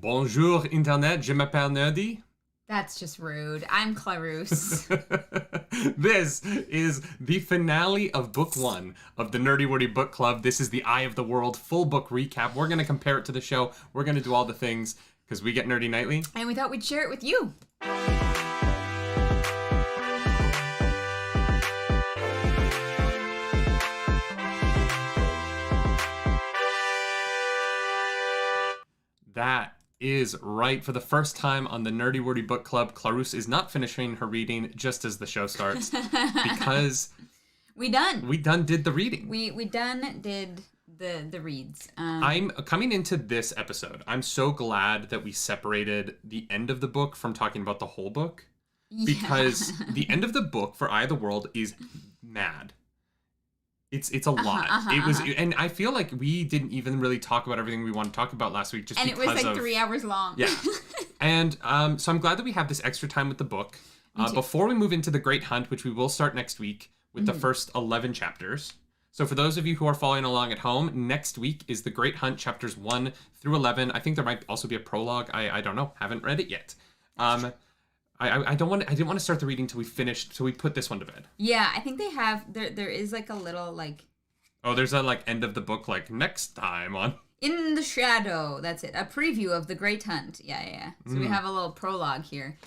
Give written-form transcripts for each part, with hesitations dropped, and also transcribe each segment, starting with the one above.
Bonjour, Internet, je m'appelle Nerdy. That's just rude. I'm Clarus. This is the finale of Book 1 of the Nerdy Wordy Book Club. This is the Eye of the World full book recap. We're going to compare it to the show. We're going to do all the things because we get nerdy nightly. And we thought we'd share it with you. That is right. For the first time on the Nerdy Wordy Book Club, Clarus is not finishing her reading just as the show starts because we done did the reading. We done did the reads. I'm coming into this episode. I'm so glad that we separated the end of the book from talking about the whole book because the end of the book for Eye of the World is mad. It's a lot. And I feel like we didn't even really talk about everything we wanted to talk about last week just and because it was like 3 hours long. Yeah. And so I'm glad that we have this extra time with the book. Before we move into The Great Hunt, which we will start next week with the first 11 chapters. So for those of you who are following along at home, next week is The Great Hunt, chapters 1 through 11. I think there might also be a prologue. I don't know. Haven't read it yet. I didn't want to start the reading till we put this one to bed. Yeah, I think they have there is like a little like there's a like end of the book like next time on In the Shadow. That's it. A preview of The Great Hunt. Yeah. So we have a little prologue here.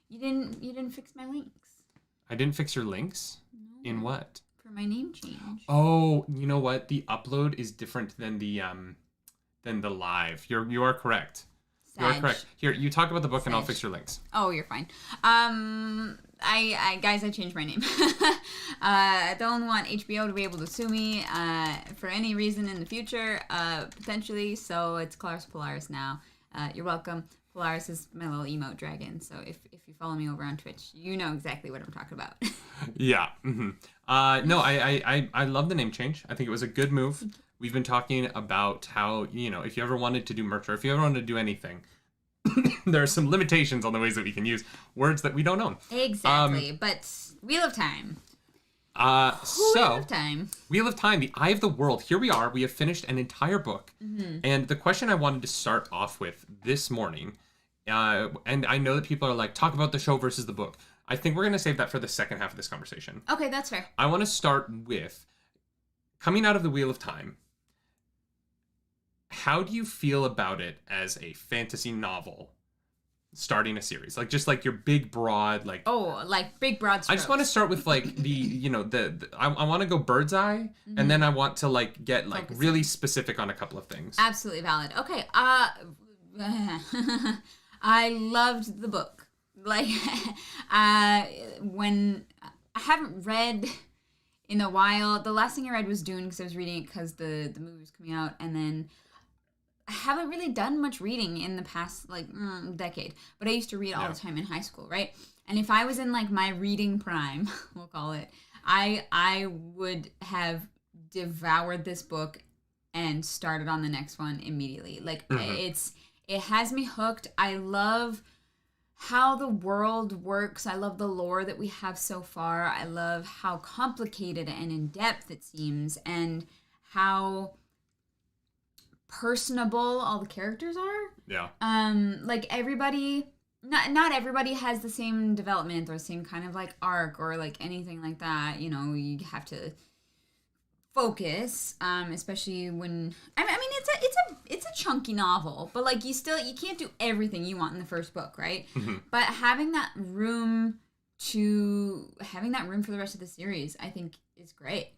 You didn't fix my links. I didn't fix your links? No. In what? For my name change. Oh, you know what? The upload is different than the live. You are correct. You are correct. Here, you talk about the book and I'll fix your links. Oh, you're fine. I changed my name. I don't want HBO to be able to sue me for any reason in the future, potentially. So it's Clarus Polaris now. You're welcome. Polaris is my little emote dragon. So if you follow me over on Twitch, you know exactly what I'm talking about. Yeah. Mm-hmm. No, I love the name change. I think it was a good move. We've been talking about how, if you ever wanted to do merch or if you ever wanted to do anything, there are some limitations on the ways that we can use words that we don't own. Exactly. But Wheel of Time. Wheel of Time, the Eye of the World. Here we are. We have finished an entire book. Mm-hmm. And the question I wanted to start off with this morning, and I know that people are like, talk about the show versus the book. I think we're going to save that for the second half of this conversation. Okay, that's fair. I want to start with, coming out of the Wheel of Time, how do you feel about it as a fantasy novel starting a series? Like, just like your big, broad, like... Oh, like big, broad strokes. I just want to start with, like, I want to go bird's eye, and then I want to, like, get, like, really specific on a couple of things. Absolutely valid. Okay, I loved the book. Like, when... I haven't read in a while. The last thing I read was Dune, because I was reading it because the movie was coming out, and then... I haven't really done much reading in the past, decade. But I used to read all the time in high school, right? And if I was in, like, my reading prime, we'll call it, I would have devoured this book and started on the next one immediately. Like, it has me hooked. I love how the world works. I love the lore that we have so far. I love how complicated and in-depth it seems, and how... personable all the characters are. Yeah. Like everybody, not everybody has the same development or same kind of like arc or like anything like that. You have to focus, especially when I mean it's a chunky novel, but like you can't do everything you want in the first book, right? Mm-hmm. But having that room for the rest of the series, I think is great.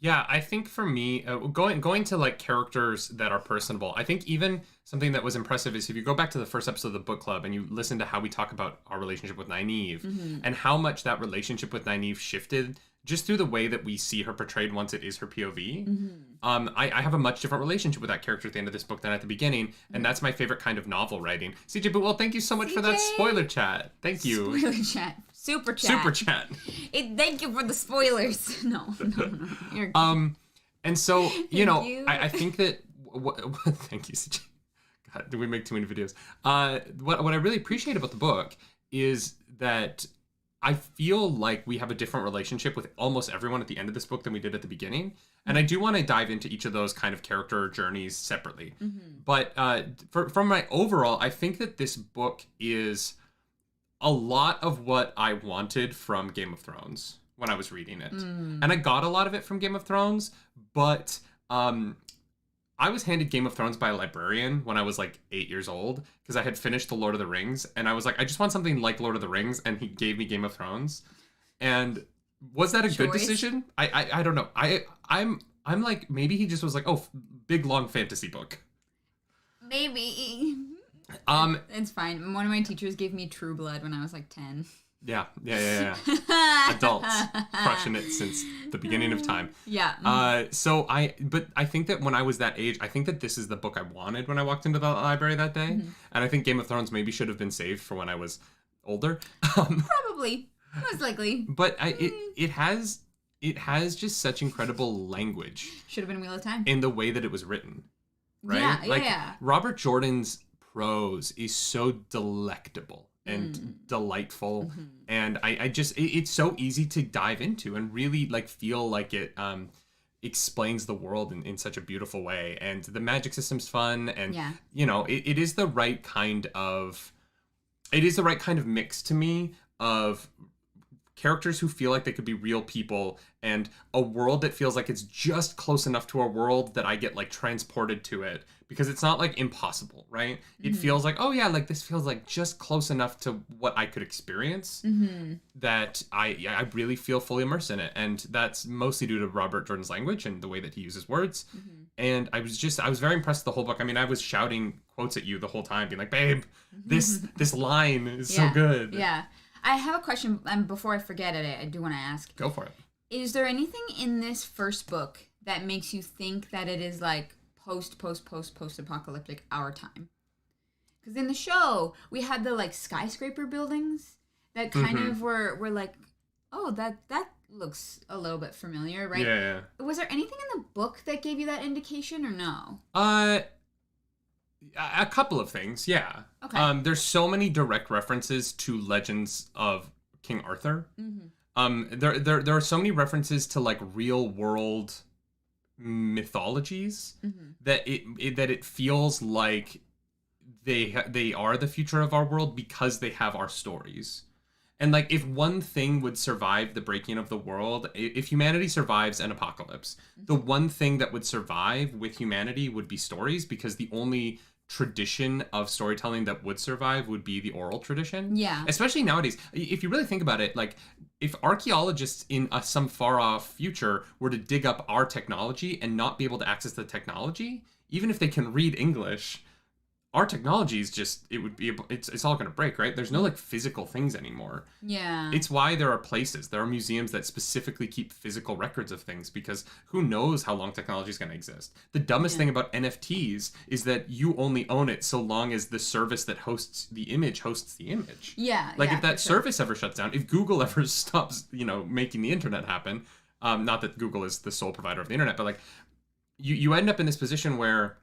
Yeah, I think for me, going to like characters that are personable, I think even something that was impressive is if you go back to the first episode of the book club and you listen to how we talk about our relationship with Nynaeve and how much that relationship with Nynaeve shifted just through the way that we see her portrayed once it is her POV. Mm-hmm. I have a much different relationship with that character at the end of this book than at the beginning, and that's my favorite kind of novel writing. CJ Bootwell, thank you so much for that spoiler chat. Thank you. Spoiler chat. Super chat. Thank you for the spoilers. No. You're and so, I think that... thank you, CJ. God, do we make too many videos? What I really appreciate about the book is that I feel like we have a different relationship with almost everyone at the end of this book than we did at the beginning. And I do want to dive into each of those kind of character journeys separately. But from my overall, I think that this book is a lot of what I wanted from Game of Thrones when I was reading it. And I got a lot of it from Game of Thrones, but I was handed Game of Thrones by a librarian when I was like 8 years old because I had finished The Lord of the Rings, and I was like, I just want something like Lord of the Rings, and he gave me Game of Thrones. And was that a good decision? I don't know. I'm like, maybe he just was like, oh, big long fantasy book. Maybe. It's fine. One of my teachers gave me True Blood when I was like 10. Yeah. Adults crushing it since the beginning of time. Yeah. But I think that when I was that age, I think that this is the book I wanted when I walked into the library that day. And I think Game of Thrones maybe should have been saved for when I was older. Probably. Most likely. But it has just such incredible language. Should have been Wheel of Time. In the way that it was written. Right? Yeah. Robert Jordan's prose is so delectable and delightful, and I just it's so easy to dive into and really like feel like it explains the world in such a beautiful way, and the magic system's fun, and you know it is the right kind of mix to me of characters who feel like they could be real people and a world that feels like it's just close enough to a world that I get like transported to it, because it's not like impossible, right? It feels like, oh yeah, like this feels like just close enough to what I could experience that I really feel fully immersed in it. And that's mostly due to Robert Jordan's language and the way that he uses words. And I was very impressed with the whole book. I mean, I was shouting quotes at you the whole time, being like, babe, this line is so good. Yeah. I have a question, and before I forget it, I do want to ask. Go for it. Is there anything in this first book that makes you think that it is like post-apocalyptic our time? Because in the show, we had the like skyscraper buildings that kind of were like, oh, that looks a little bit familiar, right? Yeah. Was there anything in the book that gave you that indication, or no? A couple of things, yeah. Okay. There's so many direct references to legends of King Arthur. There are so many references to like real world mythologies that it feels like they are the future of our world because they have our stories. And like, if one thing would survive the breaking of the world, if humanity survives an apocalypse, the one thing that would survive with humanity would be stories, because the only tradition of storytelling that would survive would be the oral tradition. Yeah. Especially nowadays. If you really think about it, like, if archaeologists in some far off future were to dig up our technology and not be able to access the technology, even if they can read English, our technology is just, it's all going to break, right? There's no like physical things anymore. Yeah. It's why there are museums that specifically keep physical records of things, because who knows how long technology is going to exist. The dumbest thing about NFTs is that you only own it so long as the service that hosts the image. Yeah. Like, if that service ever shuts down, if Google ever stops, making the internet happen, not that Google is the sole provider of the internet, but like you end up in this position where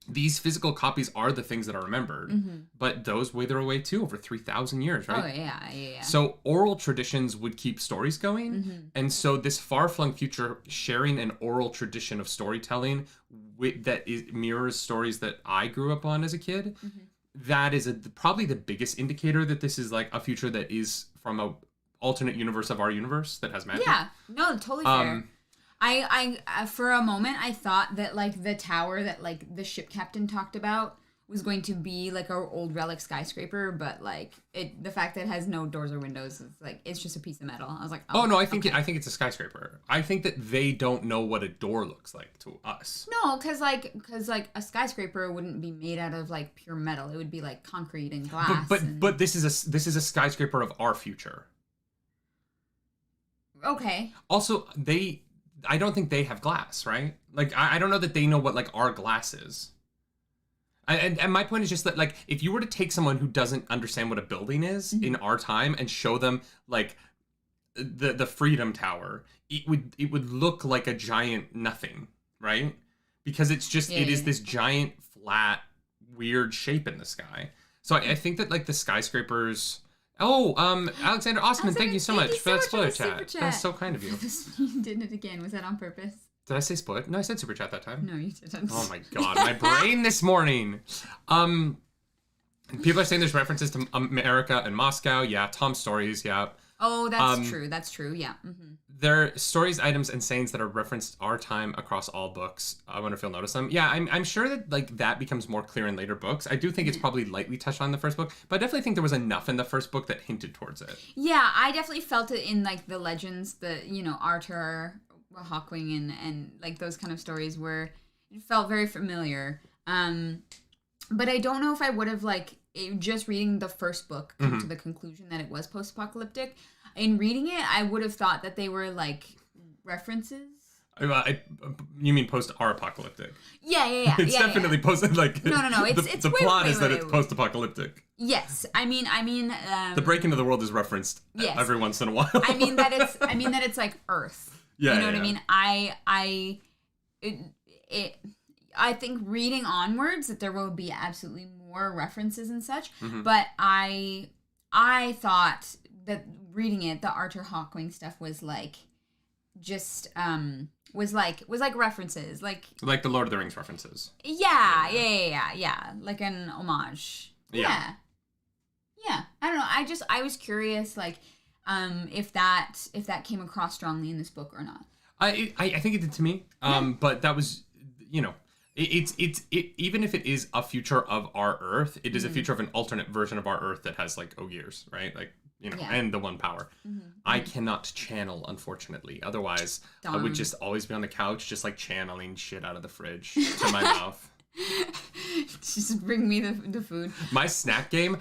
these physical copies are the things that are remembered, but those wither away too over 3,000 years, right? Oh, yeah. So oral traditions would keep stories going. And so this far-flung future, sharing an oral tradition of storytelling mirrors stories that I grew up on as a kid, that is probably the biggest indicator that this is like a future that is from a alternate universe of our universe that has magic. Yeah, no, totally fair. I for a moment I thought that like the tower that like the ship captain talked about was going to be like our old relic skyscraper, but like the fact that it has no doors or windows is like it's just a piece of metal. I was like, oh no, I think it's a skyscraper. I think that they don't know what a door looks like to us. No, because a skyscraper wouldn't be made out of like pure metal. It would be like concrete and glass. But this is a skyscraper of our future. Okay. Also, I don't think they have glass, right? Like, I don't know that they know what, like, our glass is. And my point is just that, like, if you were to take someone who doesn't understand what a building is in our time and show them, like, the Freedom Tower, it would look like a giant nothing, right? Because it's just, it is this giant, flat, weird shape in the sky. So I think that, like, the skyscrapers... Oh, Alexander Osman, thank you so much for that spoiler chat. That was so kind of you. You did it again. Was that on purpose? Did I say spoiler? No, I said super chat that time. No, you didn't. Oh my god, my brain this morning. People are saying there's references to America and Moscow. Yeah, Tom's stories. Yeah. Oh, that's true. That's true. Yeah. Mm-hmm. There are stories, items, and sayings that are referenced our time across all books. I wonder if you'll notice them. Yeah, I'm sure that like that becomes more clear in later books. I do think it's probably lightly touched on in the first book, but I definitely think there was enough in the first book that hinted towards it. Yeah, I definitely felt it in like the legends, Arthur, Hawkwing, and like those kind of stories where it felt very familiar. But I don't know if I would have just reading the first book come to the conclusion that it was post-apocalyptic. In reading it, I would have thought that they were like references. You mean post-apocalyptic? Yeah. It's definitely post. Like no. It's the plot is that wait. it's post-apocalyptic. Yes, I mean. The break into the world is referenced every once in a while. I mean that it's like Earth. Yeah, you know what I mean. I think reading onwards that there will be absolutely more references and such, but I thought that reading it, the Arthur Hawkwing stuff was like just was like references, like the Lord of the Rings references. Yeah, like an homage. Yeah. I don't know. I was curious, like, if that came across strongly in this book or not. I think it did to me. But that was, it's even if it is a future of our Earth, it is a future of an alternate version of our Earth that has like Ogiers, right? Like, and the one power. I cannot channel, unfortunately. Otherwise, I would just always be on the couch, just like channeling shit out of the fridge to my mouth. Just bring me the food. My snack game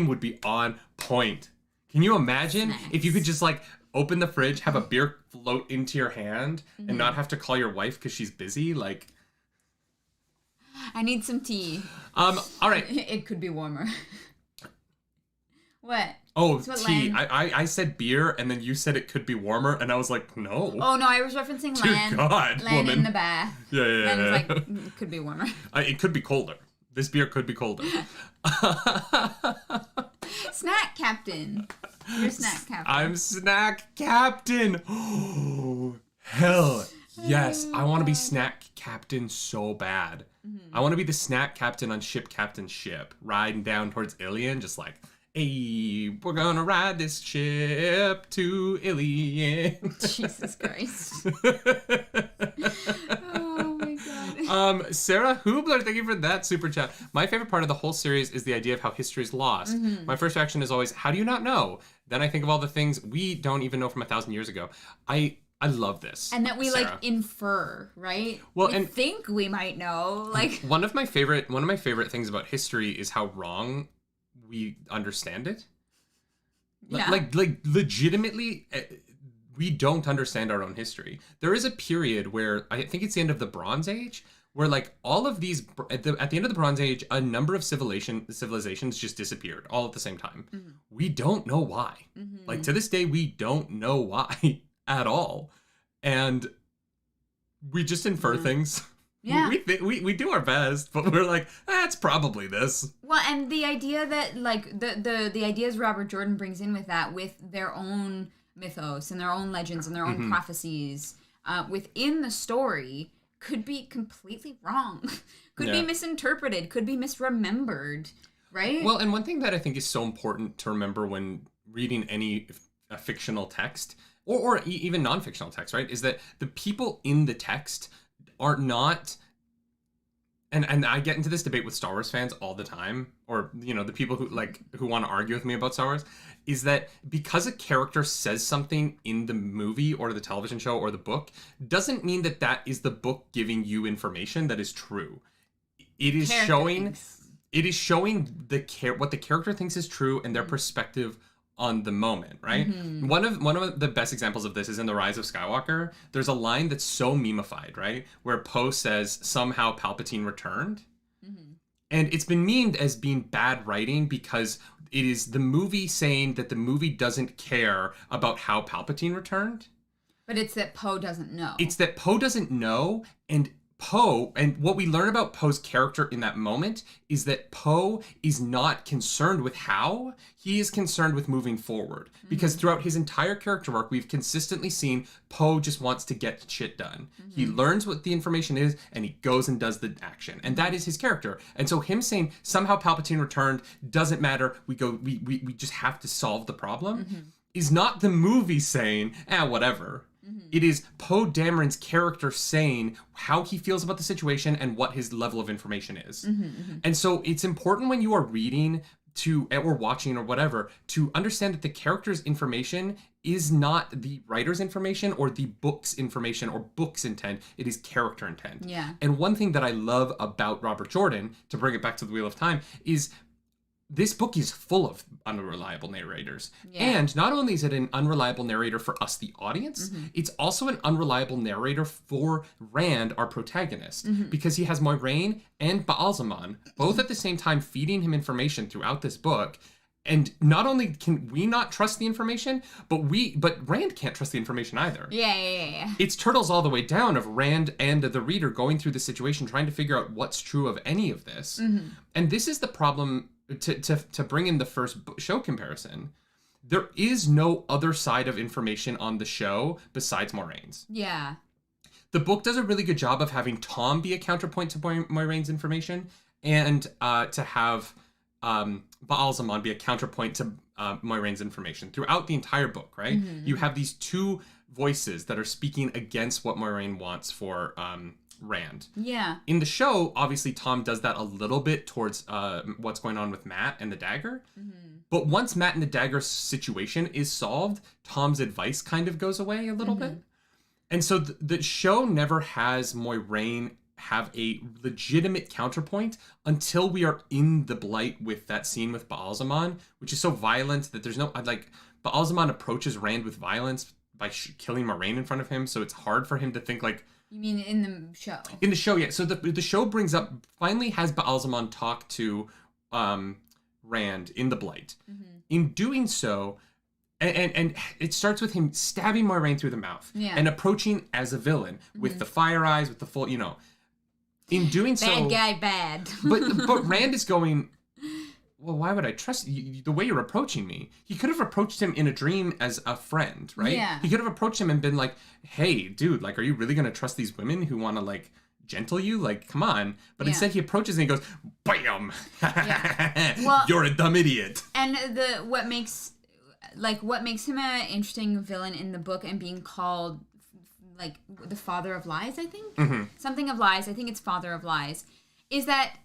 would be on point. Can you imagine if you could just like open the fridge, have a beer float into your hand, and not have to call your wife because she's busy? Like, I need some tea. All right. It could be warmer. What? Oh, tea. I said beer, and then you said it could be warmer, and I was like, no. Oh, no, I was referencing Lan. God, Lan woman. in the bath. Yeah. Lan was like, it could be warmer. It could be colder. This beer could be colder. Snack captain. You're snack captain. I'm snack captain. Oh, hell yes. I want to be snack captain so bad. I want to be the snack captain on Ship Captain's ship, riding down towards Ilion, just like, hey, we're gonna ride this ship to Ilion. Jesus Christ. Oh my God. Sarah Hubler, thank you for that super chat. My favorite part of the whole series is the idea of how history is lost. My first reaction is always, how do you not know? Then I think of all the things we don't even know from 1,000 years ago. I love this. And that we Sarah. like infer, right? Well, we think we might know. Like one of my favorite things about history is how wrong we understand it. Yeah. Like legitimately, we don't understand our own history. There is a period where I think it's the end of the Bronze Age, where like all of these at the end of the Bronze Age, a number of civilizations just disappeared all at the same time. We don't know why. Like to this day, we don't know why at all, and we just infer things. Yeah, we do our best, but we're like, it's probably this. Well, and the idea that like the ideas Robert Jordan brings in with that, with their own mythos and their own legends and their own prophecies within the story, could be completely wrong, could be misinterpreted, could be misremembered, right? Well, and one thing that I think is so important to remember when reading any fictional text or even non-fictional text, right, is that the people in the text are not, and I get into this debate with Star Wars fans all the time, or the people who want to argue with me about Star Wars, is that because a character says something in the movie or the television show or the book doesn't mean that is the book giving you information that is true. It is showing what the character thinks is true and their perspective on the moment, right? One of the best examples of this is in The Rise of Skywalker. There's a line that's so memeified, right? Where Poe says, somehow Palpatine returned. And it's been memed as being bad writing because it is the movie saying that the movie doesn't care about how Palpatine returned. But it's that Poe doesn't know. It's that Poe doesn't know, and Poe, and what we learn about Poe's character in that moment is that Poe is not concerned with how, he is concerned with moving forward. Because throughout his entire character arc, we've consistently seen Poe just wants to get shit done. He learns what the information is, and he goes and does the action. And that is his character. And so him saying, somehow Palpatine returned, doesn't matter, we just have to solve the problem, is not the movie saying, whatever. It is Poe Dameron's character saying how he feels about the situation and what his level of information is. And so it's important when you are reading or watching or whatever to understand that the character's information is not the writer's information or the book's information or book's intent. It is character intent. Yeah. And one thing that I love about Robert Jordan, to bring it back to the Wheel of Time, is this book is full of unreliable narrators. Yeah. And not only is it an unreliable narrator for us, the audience, it's also an unreliable narrator for Rand, our protagonist, because he has Moiraine and Ba'alzamon both at the same time feeding him information throughout this book. And not only can we not trust the information, but Rand can't trust the information either. Yeah. It's turtles all the way down of Rand and the reader going through the situation, trying to figure out what's true of any of this. And this is the problem. To bring in the first show comparison, there is no other side of information on the show besides Moiraine's. Yeah. The book does a really good job of having Tom be a counterpoint to Moiraine's information, and to have Ba'alzamon be a counterpoint to Moiraine's information throughout the entire book, right? You have these two voices that are speaking against what Moiraine wants for Rand. Yeah. In the show, obviously, Tom does that a little bit towards what's going on with Matt and the dagger. But once Matt and the dagger situation is solved, Tom's advice kind of goes away a little bit. And so the show never has Moiraine have a legitimate counterpoint until we are in the Blight with that scene with Ba'alzamon, which is so violent that there's no... Ba'alzamon approaches Rand with violence by killing Moiraine in front of him, so it's hard for him to think, You mean in the show? In the show, yeah. So the show finally has Ba'alzamon talk to Rand in the Blight. In doing so, and it starts with him stabbing Moiraine through the mouth and approaching as a villain with the fire eyes, with the full, In doing so... Bad guy, bad. but Rand is going... Well, why would I trust you the way you're approaching me? He could have approached him in a dream as a friend, right? Yeah. He could have approached him and been like, hey, dude, are you really going to trust these women who want to, gentle you? Come on. But instead he approaches and he goes, bam! Well, you're a dumb idiot. And what makes him an interesting villain in the book and being called, the father of lies, I think? Something of lies. I think it's father of lies. Is that...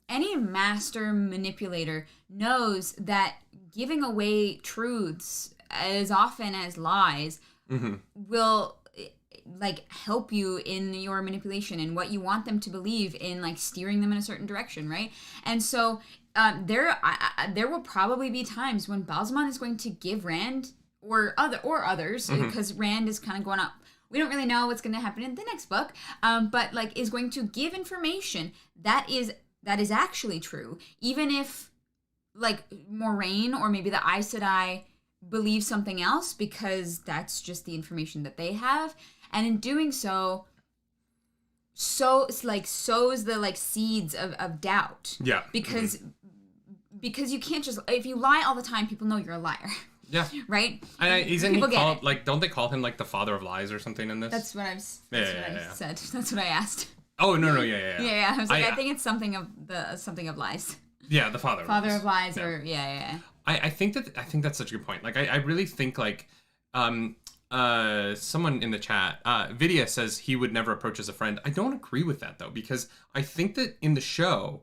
any master manipulator knows that giving away truths as often as lies will help you in your manipulation and what you want them to believe in, steering them in a certain direction, right? And so there will probably be times when Ba'alzamon is going to give Rand or others, because Rand is kind of going up. We don't really know what's going to happen in the next book, but is going to give information that is actually true, even if Moiraine or maybe the Aes Sedai believe something else, because that's just the information that they have, and in doing so sows the seeds of doubt. Yeah. Because you can't just, if you lie all the time, people know you're a liar. Yeah. Right? And isn't he called, don't they call him the father of lies or something in this? That's what I said. That's what I asked. Oh, no, yeah. Yeah. I was I think it's something of lies. Yeah, the father of lies, or yeah. I think that's such a good point. I really think someone in the chat, Vidya says he would never approach as a friend. I don't agree with that though, because I think that in the show,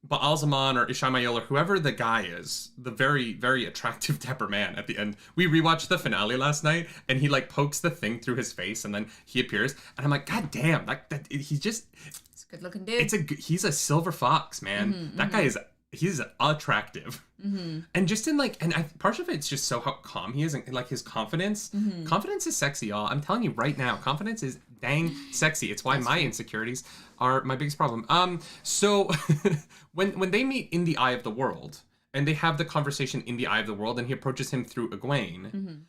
Ba'alzamon or Ishamael or whoever the guy is, the very, very attractive dapper man at the end. We rewatched the finale last night, and he pokes the thing through his face, and then he appears, and I'm like, God damn, he's just... It's a good looking dude. He's a silver fox, man. That guy he's attractive. And just in part of it's just so how calm he is, and his confidence. Confidence is sexy, y'all. I'm telling you right now, confidence is dang sexy. It's why my insecurities are my biggest problem. So when they meet in the Eye of the World, and they have the conversation in the Eye of the World, and he approaches him through Egwene,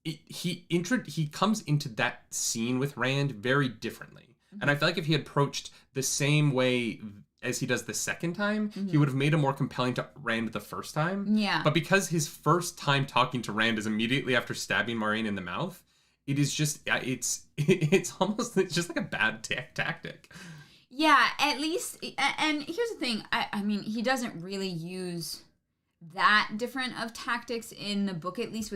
he comes into that scene with Rand very differently. And I feel like if he had approached the same way as he does the second time, he would have made him more compelling to Rand the first time. Yeah. But because his first time talking to Rand is immediately after stabbing Moiraine in the mouth, it is just, it's just like a bad tactic. Yeah, at least, and here's the thing, I mean, he doesn't really use that different of tactics in the book, at least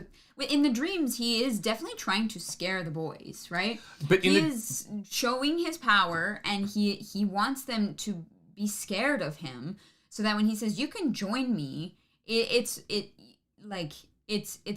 in the dreams, he is definitely trying to scare the boys, right? But he is showing his power, and he wants them to be scared of him, so that when he says, you can join me, it's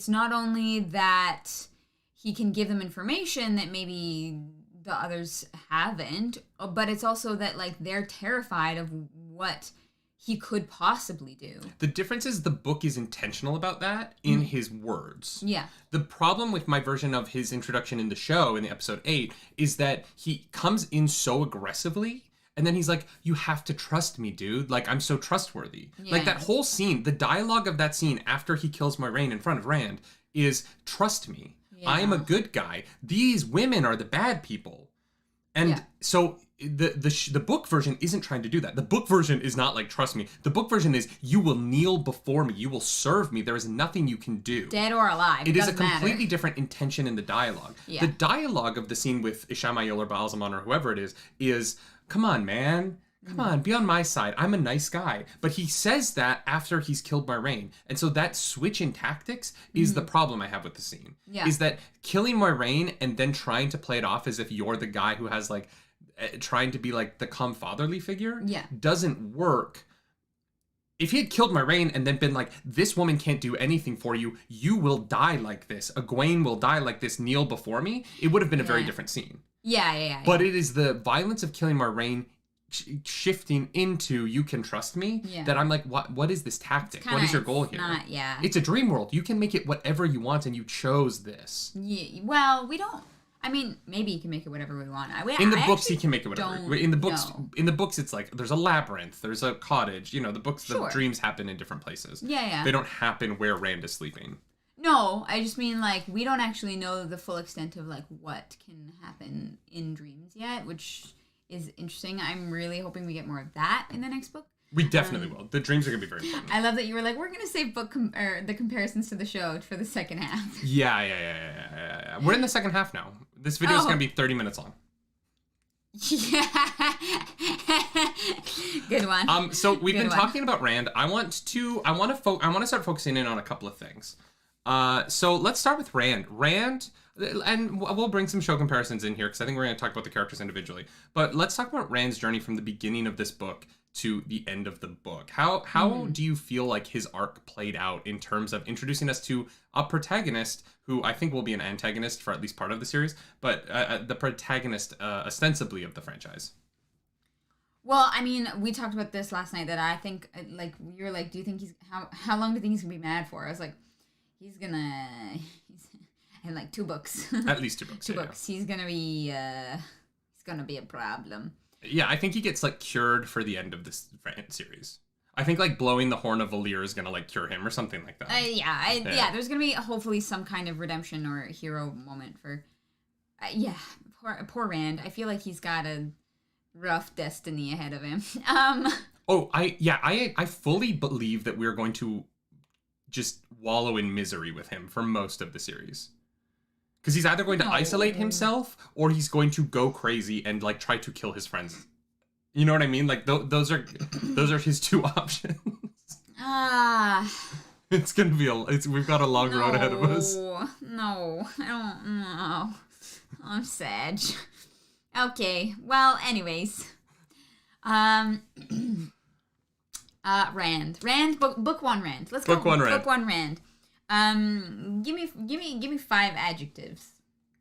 not only that he can give them information that maybe the others haven't, but it's also that like they're terrified of what he could possibly do. The difference is the book is intentional about that in his words. Yeah. The problem with my version of his introduction in the show in the episode 8 is that he comes in so aggressively, and then he's like, you have to trust me, dude. Like, I'm so trustworthy. Yeah. Like, that whole scene, the dialogue of that scene after he kills Moiraine in front of Rand is, trust me. Yeah. I'm a good guy. These women are the bad people. And so the book version isn't trying to do that. The book version is not like, trust me. The book version is, you will kneel before me. You will serve me. There is nothing you can do. Dead or alive. It is a completely different intention in the dialogue. Yeah. The dialogue of the scene with Ishamael or Baalzamon or whoever it is, come on, man. Come on, be on my side. I'm a nice guy. But he says that after he's killed Moiraine. And so that switch in tactics is the problem I have with the scene. Yeah. Is that killing Moiraine and then trying to play it off as if you're the guy who has like, trying to be like the calm fatherly figure doesn't work. If he had killed Moiraine and then been like, this woman can't do anything for you, you will die like this. Egwene will die like this, kneel before me. It would have been a very different scene. Yeah. But it is the violence of killing Moiraine shifting into you can trust me that I'm like, what is this tactic? What is your goal here? It's a dream world. You can make it whatever you want, and you chose this. Yeah, well, we don't. I mean, maybe you can make it whatever we want. In the books, he can make it whatever. In the books, it's like there's a labyrinth, there's a cottage. You know, the books, the dreams happen in different places. Yeah. They don't happen where Rand is sleeping. No, I just mean like we don't actually know the full extent of like what can happen in dreams yet, which is interesting. I'm really hoping we get more of that in the next book. We definitely will. The dreams are going to be very important. I love that you were like, we're going to save the comparisons to the show for the second half. Yeah. We're in the second half now. This video is going to be 30 minutes long. Yeah. Good one. So we've been talking about Rand. I want to start focusing in on a couple of things. So let's start with Rand. And we'll bring some show comparisons in here because I think we're going to talk about the characters individually. But let's talk about Rand's journey from the beginning of this book to the end of the book. How do you feel like his arc played out in terms of introducing us to a protagonist who I think will be an antagonist for at least part of the series, but the protagonist ostensibly of the franchise? Well, I mean, we talked about this last night that I think, like, you were like, do you think how long do you think he's going to be mad for? I was like, he's in like 2 books. At least 2 books. 2 books. He's gonna be a problem. Yeah, I think he gets like cured for the end of this series. I think like blowing the horn of Valyr is gonna like cure him or something like that. There's gonna be hopefully some kind of redemption or hero moment for. Poor Rand. I feel like he's got a rough destiny ahead of him. I fully believe that we're going to just wallow in misery with him for most of the series. Because he's either going to isolate himself or he's going to go crazy and like try to kill his friends. You know what I mean? Like those are his 2 options. It's gonna be we've got a long road ahead of us. No, I don't know. I'm sad. Okay, well, anyways, Rand, book 1 Rand. Let's go. Book 1 Rand. Give me 5 adjectives.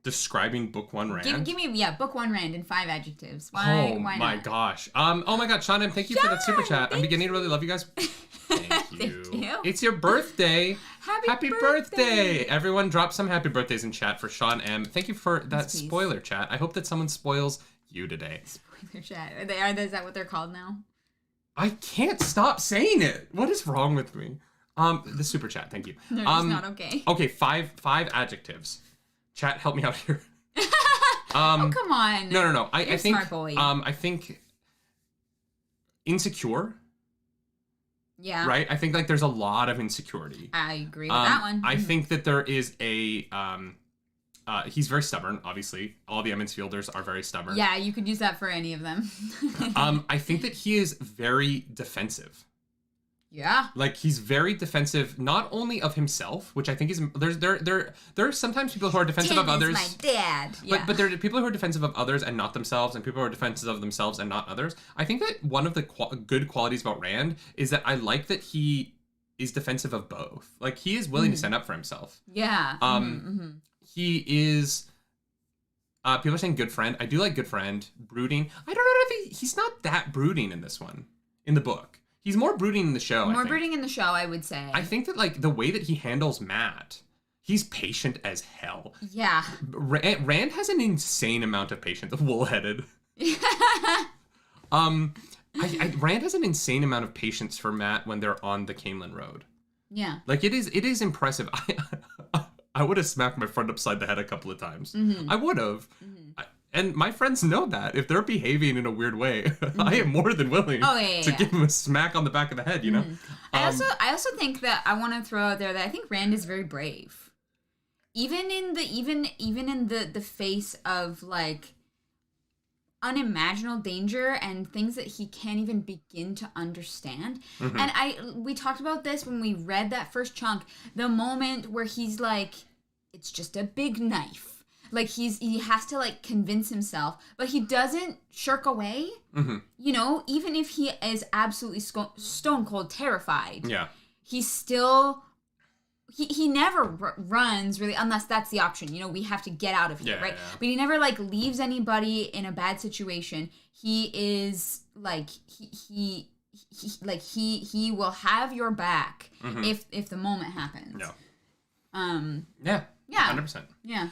Describing book 1 Rand? Give me book 1 Rand in 5 adjectives. Why my gosh. Oh my god, Sean M, thank you for that super chat. I'm beginning to really love you guys. Thank you. Thank you. It's your birthday. Happy birthday. Everyone drop some happy birthdays in chat for Sean M. Thank you for that spoiler chat. I hope that someone spoils you today. Spoiler chat. Is that what they're called now? I can't stop saying it. What is wrong with me? The super chat, thank you. No, it's not okay. Okay, 5 adjectives. Chat, help me out here. Oh, come on. No. I think smart boy. I think insecure. Yeah. Right? I think like there's a lot of insecurity. I agree with that one. I think that there is a he's very stubborn, obviously. All the Emmons Fielders are very stubborn. Yeah, you could use that for any of them. I think that he is very defensive. Yeah. Like he's very defensive, not only of himself, which I think is there are sometimes people who are defensive Tim of others. is my dad. Yeah. But there are people who are defensive of others and not themselves, and people who are defensive of themselves and not others. I think that one of the good qualities about Rand is that I like that he is defensive of both. Like he is willing to stand up for himself. Yeah. He is. People are saying good friend. I do like good friend. Brooding. I don't know if he's not that brooding in this one, in the book. He's more brooding in the show. More brooding in the show, I would say. I think that like the way that he handles Matt, he's patient as hell. Yeah. Rand has an insane amount of patience. Wool-headed. Rand has an insane amount of patience for Matt when they're on the Camelin Road. Yeah. Like it is impressive. I would have smacked my friend upside the head a couple of times. I would have. And my friends know that. If they're behaving in a weird way, I am more than willing to give them a smack on the back of the head, you know? I also think that I want to throw out there that I think Rand is very brave. Even in the face of like unimaginable danger and things that he can't even begin to understand. And we talked about this when we read that first chunk, the moment where he's like, it's just a big knife. Like he has to like convince himself, but he doesn't shirk away. You know, even if he is absolutely stone cold terrified. Yeah. He's still he never runs really, unless that's the option. You know, we have to get out of here, right? Yeah. But he never like leaves anybody in a bad situation. He is like he will have your back if the moment happens. Yeah. Yeah. 100%. Yeah.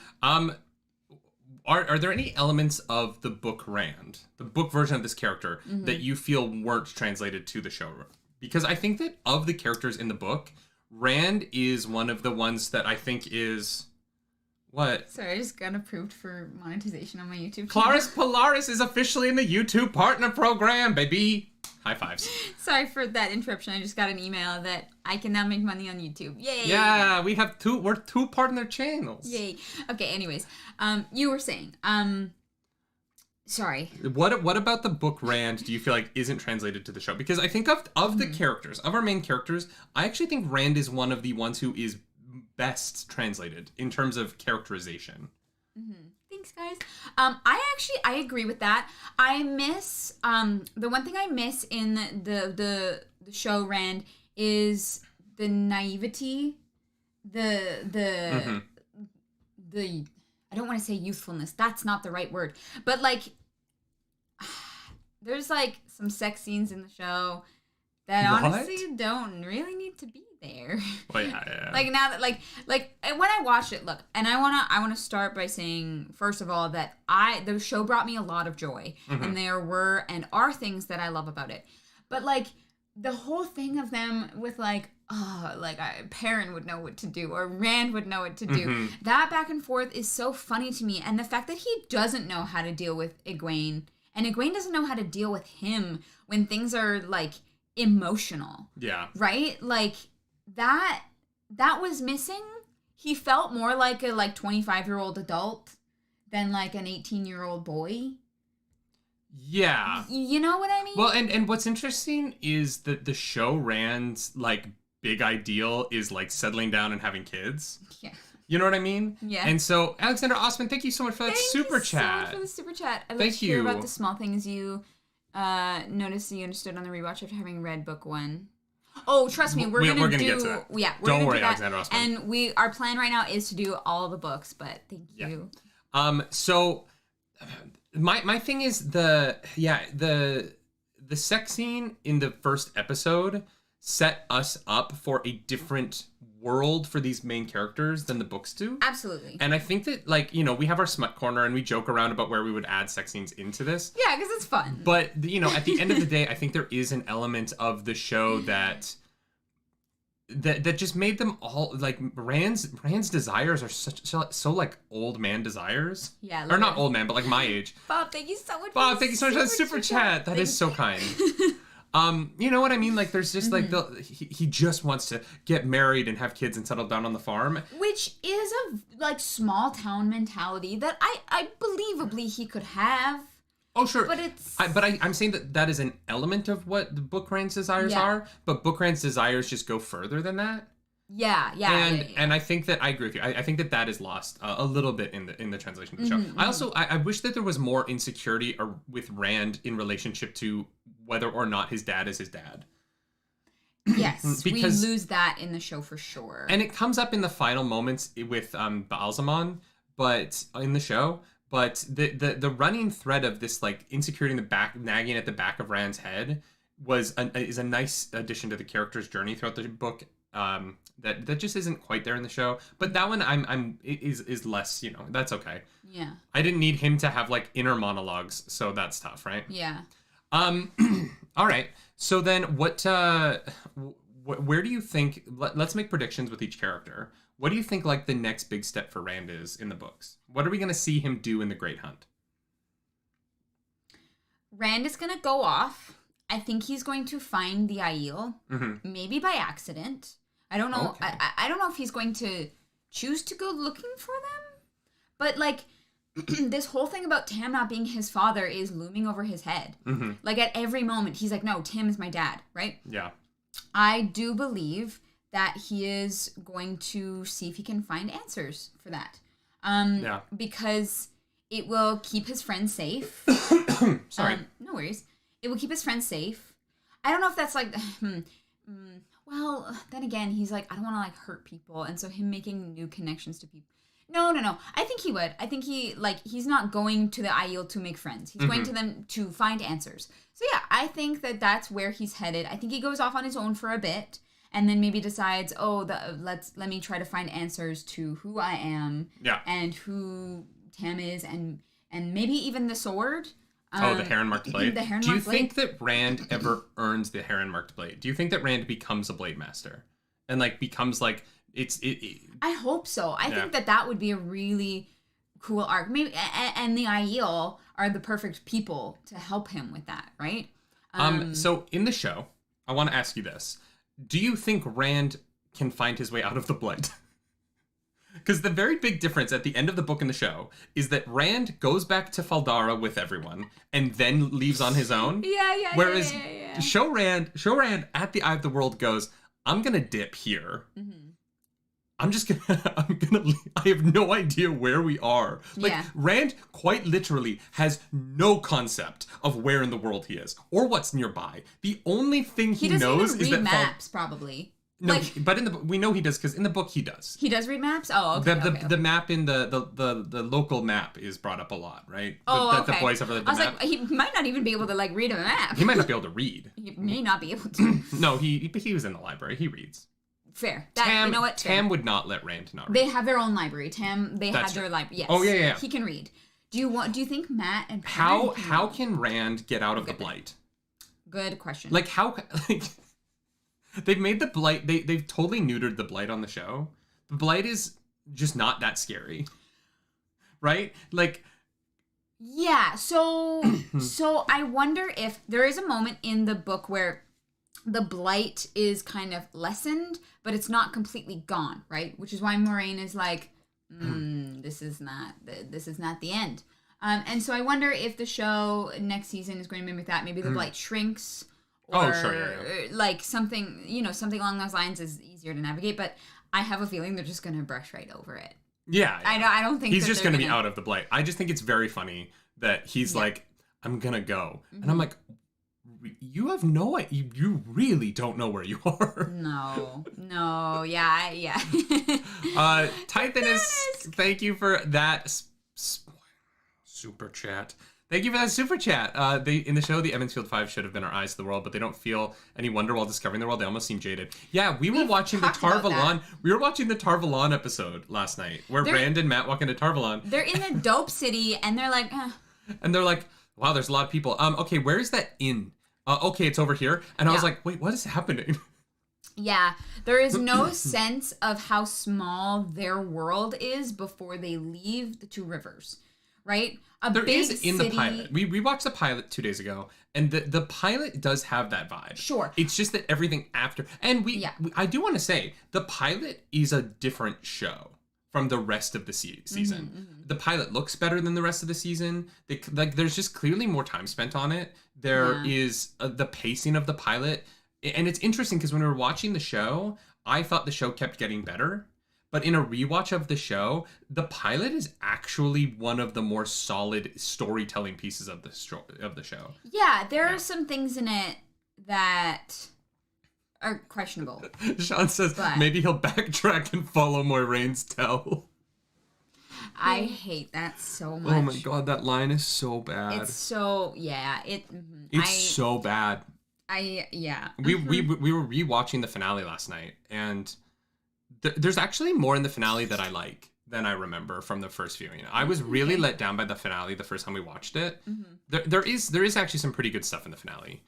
Are there any elements of the book Rand, the book version of this character, that you feel weren't translated to the show? Because I think that of the characters in the book, Rand is one of the ones that I think is... What? Sorry, I just got approved for monetization on my YouTube channel. Claris Polaris is officially in the YouTube partner program, baby. High fives. Sorry for that interruption. I just got an email that I can now make money on YouTube. Yay! Yeah, we're two partner channels. Yay. Okay, anyways. You were saying, sorry. What about the book Rand do you feel like isn't translated to the show? Because I think of the characters, of our main characters, I actually think Rand is one of the ones who is best translated in terms of characterization. Thanks, guys. I agree with that. I miss the one thing I miss in the show Rand is the naivety, the I don't want to say youthfulness. That's not the right word. But like there's like some sex scenes in the show that honestly don't really need to be there. Well, yeah. Like now that like when I watched it, look, and I wanna start by saying first of all that the show brought me a lot of joy, and there were and are things that I love about it, but like the whole thing of them with like Perrin would know what to do or Rand would know what to do. That back and forth is so funny to me, and the fact that he doesn't know how to deal with Egwene and Egwene doesn't know how to deal with him when things are like emotional. Yeah. Right? Like that was missing. He felt more like a 25-year-old adult than like an 18-year-old boy. Yeah. You know what I mean? Well, and what's interesting is that the show Rand's like big ideal is like settling down and having kids. Yeah. You know what I mean? Yeah. And so Alexander Osman, thank you so much for that super chat. Thank you so much for the super chat. I love to hear about the small things you noticed and you understood on the rewatch after having read book 1. Oh, trust me, we're gonna get to that. Yeah, don't worry, Alexander Osman. And our plan right now is to do all of the books, but thank you. So my thing is the sex scene in the first episode set us up for a different world for these main characters than the books do. Absolutely. And I think that, like, you know, we have our smut corner and we joke around about where we would add sex scenes into this. Yeah, because it's fun. But, you know, at the end of the day, I think there is an element of the show that that just made them all like Rand's desires are so like old man desires. Yeah, or not old man, but like my age. Bob, thank you so much. Bob, thank you so much for the super chat. That is so kind. You know what I mean? Like, there's just like he just wants to get married and have kids and settle down on the farm, which is a like small town mentality that I believably he could have. Oh, sure. But it's... I'm saying that is an element of what the Book Rand's desires are, but Book Rand's desires just go further than that. Yeah. And I think that I agree with you. I think that is lost a little bit in the translation of the show. I also I wish that there was more insecurity with Rand in relationship to whether or not his dad is his dad. Yes, because we lose that in the show for sure. And it comes up in the final moments with Baalzamon, but in the show. But the running thread of this like insecurity in the back, nagging at the back of Rand's head, is a nice addition to the character's journey throughout the book. That just isn't quite there in the show. But that one is less. You know, that's okay. Yeah. I didn't need him to have like inner monologues, so that's tough, right? Yeah. All right. So then, where do you think? Let's make predictions with each character. What do you think like the next big step for Rand is in the books? What are we going to see him do in the Great Hunt? Rand is going to go off. I think he's going to find the Aiel, maybe by accident. I don't know. Okay. I don't know if he's going to choose to go looking for them. But like this whole thing about Tam not being his father is looming over his head. Like at every moment, he's like, no, Tam is my dad, right? Yeah. I do believe that he is going to see if he can find answers for that. Because it will keep his friends safe. Sorry. No worries. It will keep his friends safe. I don't know if that's like, well, then again, he's like, I don't want to like hurt people. And so him making new connections to people. No. I think he would. I think he's not going to the Aiel to make friends. He's going to them to find answers. So yeah, I think that that's where he's headed. I think he goes off on his own for a bit. And then maybe decides, let me try to find answers to who I am, and who Tam is, and maybe even the sword. The Heron-marked blade. Do you think that Rand ever earns the Heron-marked blade? Do you think that Rand becomes a blade master, and like becomes like it? I hope so. I think that would be a really cool arc. Maybe, and the Aiel are the perfect people to help him with that, right? So in the show, I want to ask you this. Do you think Rand can find his way out of the Blight? Because the very big difference at the end of the book and the show is that Rand goes back to Faldara with everyone and then leaves on his own. Yeah. Whereas Show Rand at the Eye of the World goes, I'm gonna dip here. I have no idea where we are. Like, Rand quite literally has no concept of where in the world he is or what's nearby. The only thing he knows is that maps, probably. No, but we know he does because in the book he does. He does read maps? Oh, okay. The map in the local map is brought up a lot, right? The boys have the I was map. like, he might not even be able to like read a map. He might not be able to read. He may not be able to. No, he was in the library. He reads. Fair. You know what? Tam would not let Rand not read. They have their own library. They have their library. Yes. Oh yeah. He can read. Do you think Matt and how can Rand get out of the Blight? Good question. Like how they've made the Blight. They've totally neutered the Blight on the show. The Blight is just not that scary, right? Like. Yeah. So I wonder if there is a moment in the book where the Blight is kind of lessened, but it's not completely gone, right? Which is why Moraine is like, this is not the end. And so I wonder if the show next season is going to mimic that. Maybe the Blight shrinks, or like something along those lines is easier to navigate. But I have a feeling they're just going to brush right over it. Yeah. I don't think he's just going to be out of the Blight. I just think it's very funny that he's like, I'm gonna go, and I'm like, you have no idea. You really don't know where you are. No, yeah. Tithanus, thank you for that super chat. Thank you for that super chat. In the show, the Emmonsfield Five should have been our eyes to the world, but they don't feel any wonder while discovering the world. They almost seem jaded. Yeah, we were watching the Tar-Valon. We were watching the Tar-Valon episode last night, where Rand and Matt walk into Tar-Valon. They're in a dope city, and they're like, and they're like, wow, there's a lot of people. Okay, where is that inn? Okay, it's over here. And I was like, wait, what is happening? Yeah, there is no sense of how small their world is before they leave the two rivers, right? There big is in city. the pilot. We watched the pilot 2 days ago, and the pilot does have that vibe. Sure. It's just that everything after, and I do want to say the pilot is a different show from the rest of the season. The pilot looks better than the rest of the season. There's just clearly more time spent on it. There is the pacing of the pilot. And it's interesting because when we were watching the show, I thought the show kept getting better. But in a rewatch of the show, the pilot is actually one of the more solid storytelling pieces of the show. Yeah, there are some things in it that are questionable. Sean says maybe he'll backtrack and follow Moiraine's tell. I hate that so much. Oh my god, that line is so bad. It's so, It's so bad. We were rewatching the finale last night, and there's actually more in the finale that I like than I remember from the first viewing. I was really let down by the finale the first time we watched it. There is actually some pretty good stuff in the finale.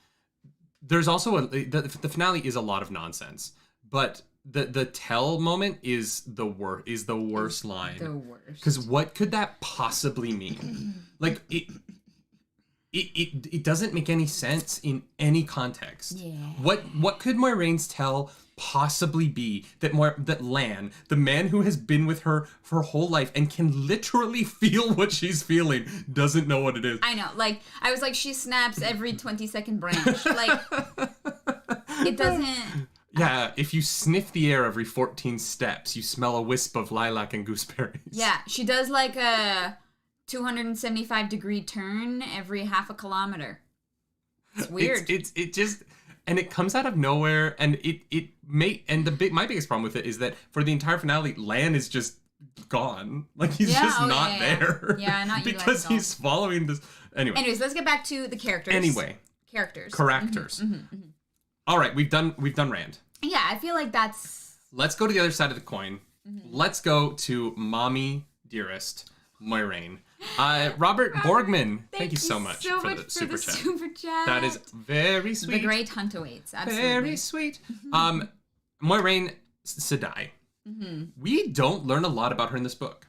There's also the finale is a lot of nonsense, but the tell moment is the worst line. The worst. Because what could that possibly mean? Like It doesn't make any sense in any context. Yeah. What could Moiraine's tell possibly be that Lan, the man who has been with her for her whole life and can literally feel what she's feeling, doesn't know what it is? I know. Like, I was like, she snaps every 20-second branch. Like, it doesn't... Yeah, if you sniff the air every 14 steps, you smell a wisp of lilac and gooseberries. Yeah, she does like a 275-degree turn every half a kilometer. It's weird. It just, and it comes out of nowhere, and my biggest problem with it is that for the entire finale, Lan is just gone. Like he's just not there. Yeah, not because he's following this. Anyways, let's get back to the characters. Characters. All right, we've done Rand. Yeah, I feel like that's. Let's go to the other side of the coin. Let's go to Mommy Dearest Moiraine. Robert Borgman, thank you so much for the super chat. That is very sweet. The great hunt awaits. Absolutely. Very sweet. Moiraine Sedai. We don't learn a lot about her in this book.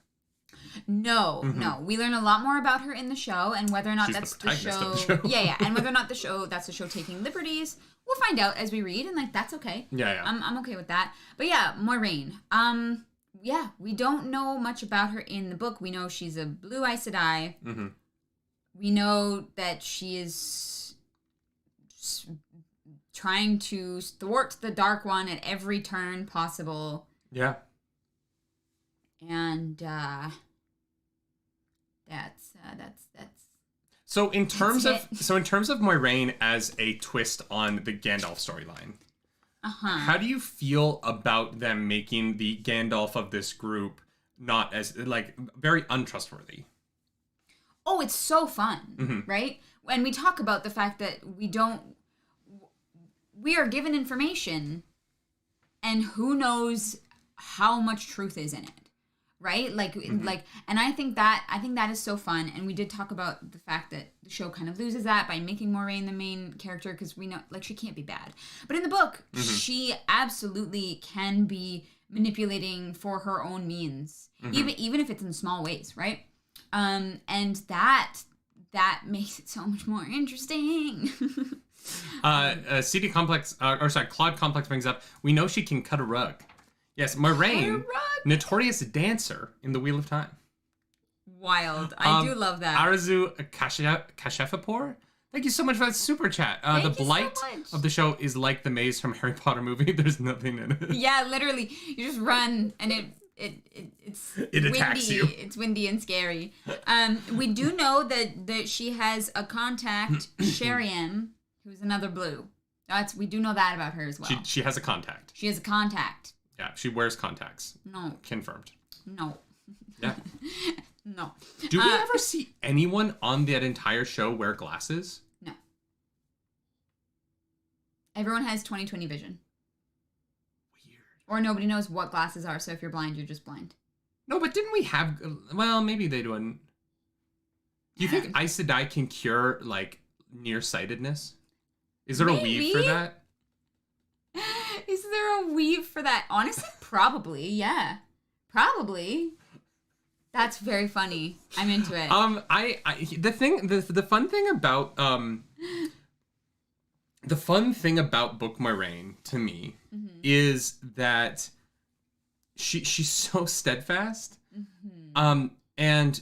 No. We learn a lot more about her in the show, and whether or not that's the show. Of the show. Yeah, and whether or not that's the show taking liberties, we'll find out as we read, and like that's okay. Yeah. I'm okay with that. But yeah, Moiraine. Yeah, we don't know much about her in the book. We know she's a Blue Aes Sedai. We know that she is trying to thwart the Dark One at every turn possible. Yeah. And that's So in terms of Moiraine as a twist on the Gandalf storyline, how do you feel about them making the Gandalf of this group not as like very untrustworthy? Oh, it's so fun, right? When we talk about the fact that we are given information, and who knows how much truth is in it. Right? Like, and I think that is so fun. And we did talk about the fact that the show kind of loses that by making Moiraine the main character, because we know, like, she can't be bad. But in the book, she absolutely can be manipulating for her own means, even if it's in small ways, right? And that makes it so much more interesting. Claude Complex brings up, we know she can cut a rug. Yes, Moiraine, notorious dancer in the Wheel of Time. Wild. I do love that. Arazu Kashefapur, thank you so much for that super chat. The Blight of the show is like the maze from Harry Potter movie. There's nothing in it. Yeah, literally. You just run and it's windy. Attacks you. It's windy and scary. We do know that she has a contact, Sherian, who's another blue. We do know that about her as well. She has a contact. She has a contact. Yeah, she wears contacts. No. Confirmed. No. Yeah. No. Do we ever see anyone on that entire show wear glasses? No. Everyone has 20/20 vision. Weird. Or nobody knows what glasses are, so if you're blind, you're just blind. No, but didn't we have... Well, maybe they do. Do you think Aes Sedai can cure, like, nearsightedness? Is there a weave for that? Is there a weave for that? Honestly, probably. Yeah, probably. That's very funny. I'm into it. The fun thing about Book Moiraine to me is that she's so steadfast, and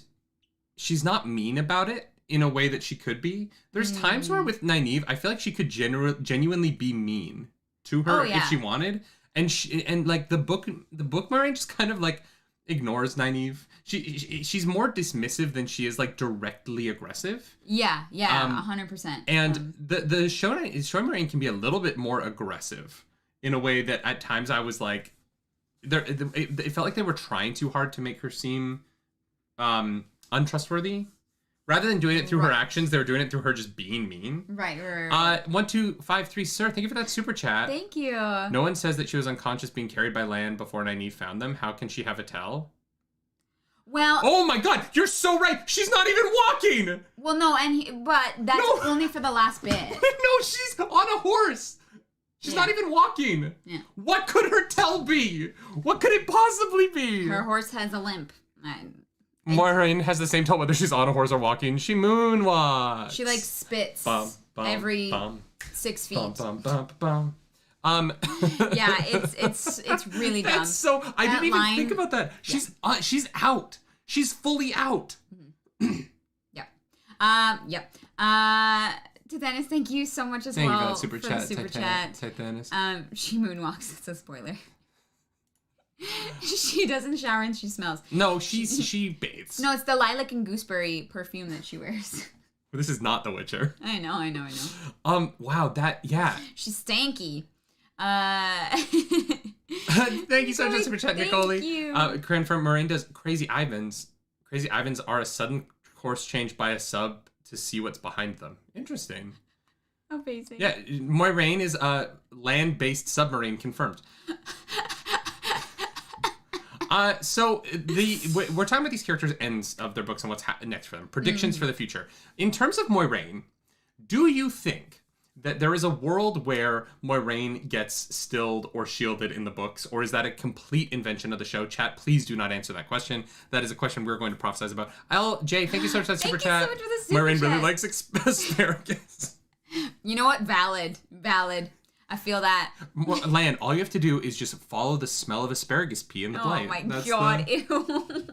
she's not mean about it in a way that she could be. There's times where with Nynaeve, I feel like she could genuinely be mean to her if she wanted, and like the book Moiraine just kind of like ignores Nynaeve. She's more dismissive than she is like directly aggressive. Yeah, 100%. And the show Moiraine can be a little bit more aggressive in a way that at times I was like, it felt like they were trying too hard to make her seem untrustworthy. Rather than doing it through her actions, they were doing it through her just being mean. Right. 1253, sir, thank you for that super chat. Thank you. No one says that she was unconscious being carried by Lan before Nynaeve found them. How can she have a tell? Well, oh my god, you're so right. She's not even walking. Well, no, but that's only for the last bit. No, she's on a horse. She's not even walking. Yeah. What could her tell be? What could it possibly be? Her horse has a limp. Moiraine has the same tell whether she's on a horse or walking. She moonwalks. She like spits every 6 feet. Yeah, it's really dumb. That's so. I didn't even think about that. She's out. She's fully out. Yep. Tithanis, thank you so much as well. Thank you for that super chat. Tithanis. She moonwalks. It's a spoiler. She doesn't shower and she smells. No, she bathes. No, it's the lilac and gooseberry perfume that she wears. This is not The Witcher. I know. Wow, She's stanky. Thank you so much for super chat, Nicole. Thank you. Confirm Moiraine does Crazy Ivans. Crazy Ivans are a sudden course change by a sub to see what's behind them. Interesting. Amazing. Yeah, Moiraine is a land-based submarine confirmed. So we're talking about these characters' ends of their books and what's next for them. Predictions for the future. In terms of Moiraine, do you think that there is a world where Moiraine gets stilled or shielded in the books, or is that a complete invention of the show? Chat, please do not answer that question. That is a question we're going to prophesize about. Jay, thank you so much for that super chat. Thank you so much for the super Moiraine chat. really likes asparagus. You know what? Valid. I feel that. Lan, all you have to do is just follow the smell of asparagus pea in the Blight. Oh my god, ew.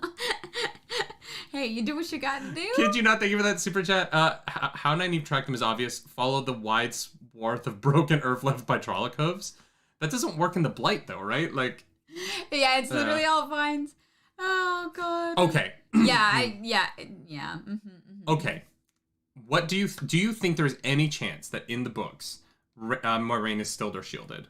Hey, you do what you gotta do. Kid you not, thank you for that super chat. How Nynaeve tracked them is obvious. Follow the wide swath of broken earth left by Trollicoves. That doesn't work in the Blight though, right? Like. Yeah, it's literally all vines. Oh god. Okay. Yeah. Okay. What do you think there's any chance that in the books Moiraine is stilled or shielded?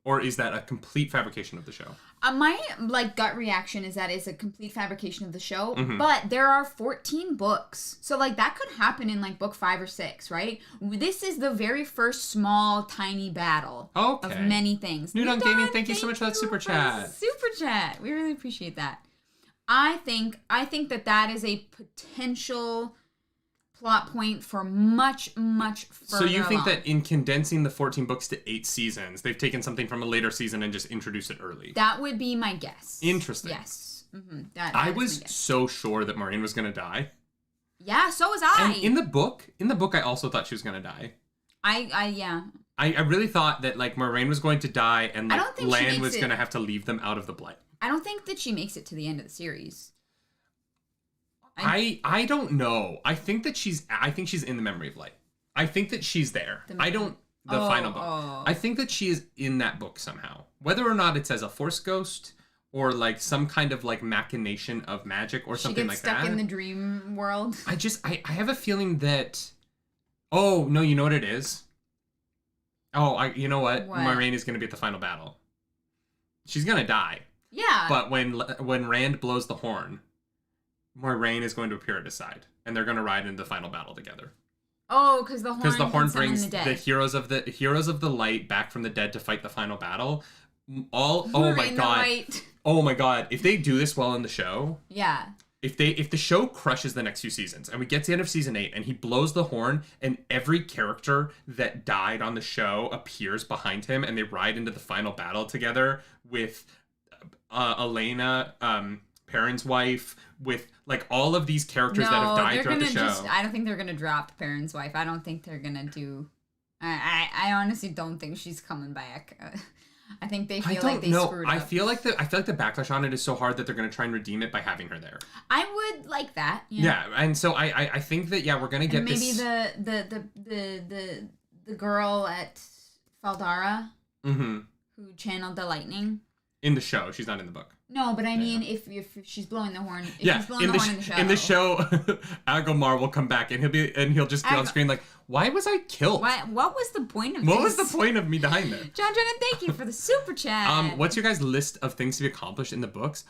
Or is that a complete fabrication of the show? My gut reaction is that it's a complete fabrication of the show, but there are 14 books. So that could happen in book 5 or 6, right? This is the very first small, tiny battle of many things. Newdon Gaming, thank you so much for that super chat. Super chat. We really appreciate that. I think that is a potential plot point for much further So you think along. that in condensing the 14 books to 8 seasons, they've taken something from a later season and just introduced it early? That would be my guess. Interesting. Yes. I was so sure that Moiraine was going to die. Yeah, so was I. And in the book, I also thought she was going to die. I really thought that Moiraine was going to die and Lan was it... going to have to leave them out of the Blight. I don't think that she makes it to the end of the series. I don't know. I think she's in the Memory of Light. I think that she's there. The final book. I think that she is in that book somehow. Whether or not it's as a Force ghost or some kind of machination of magic or something like that. She gets stuck in the dream world. I have a feeling that. Oh no! You know what it is. Oh, you know what? Moiraine is going to be at the final battle. She's going to die. Yeah. But when Rand blows the horn, Moiraine is going to appear at his side, and they're going to ride into the final battle together. Oh, because the horn brings the heroes of the light back from the dead to fight the final battle. Oh my god! If they do this well in the show, if the show crushes the next few seasons and we get to the end of season 8 and he blows the horn and every character that died on the show appears behind him and they ride into the final battle together with Elena, Perrin's wife, with like all of these characters that have died throughout the show. I don't think they're gonna drop Perrin's wife. I don't think they're gonna do. I honestly don't think she's coming back. I think they feel like they screwed up. I feel like the backlash on it is so hard that they're going to try and redeem it by having her there. I would like that. Yeah, and so I think that we're going to get maybe this. Maybe the girl at Faldara who channeled the lightning in the show. She's not in the book. No, but I mean, if she's blowing the horn, she's blowing the horn in the show, Agomar will come back and he'll just be on screen like, why was I killed? What was the point of this? What was the point of me dying there? John, thank you for the super chat. What's your guys' list of things to be accomplished in the books?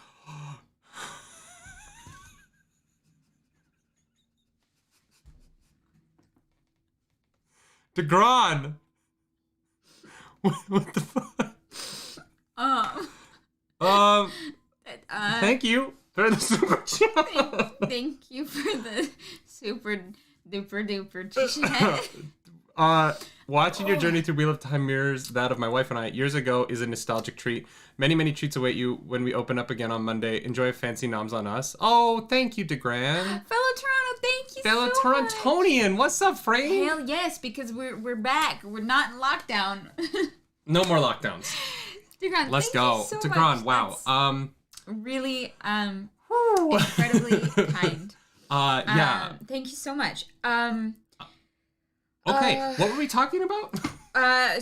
DeGron! What the fuck? Thank you for the super chat. Thank you for the super duper chat. Watching your journey through Wheel of Time mirrors that of my wife and I years ago is a nostalgic treat. Many, many treats await you when we open up again on Monday. Enjoy fancy noms on us. Oh, thank you, DeGran. Fellow Toronto, thank you Fellow so Torontonian, much. What's up, Frey? Hell yes, because we're back. We're not in lockdown. No more lockdowns. DeGran, let's go. So DeGran, much. wow. Really incredibly kind. Yeah. Thank you so much. Okay, what were we talking about?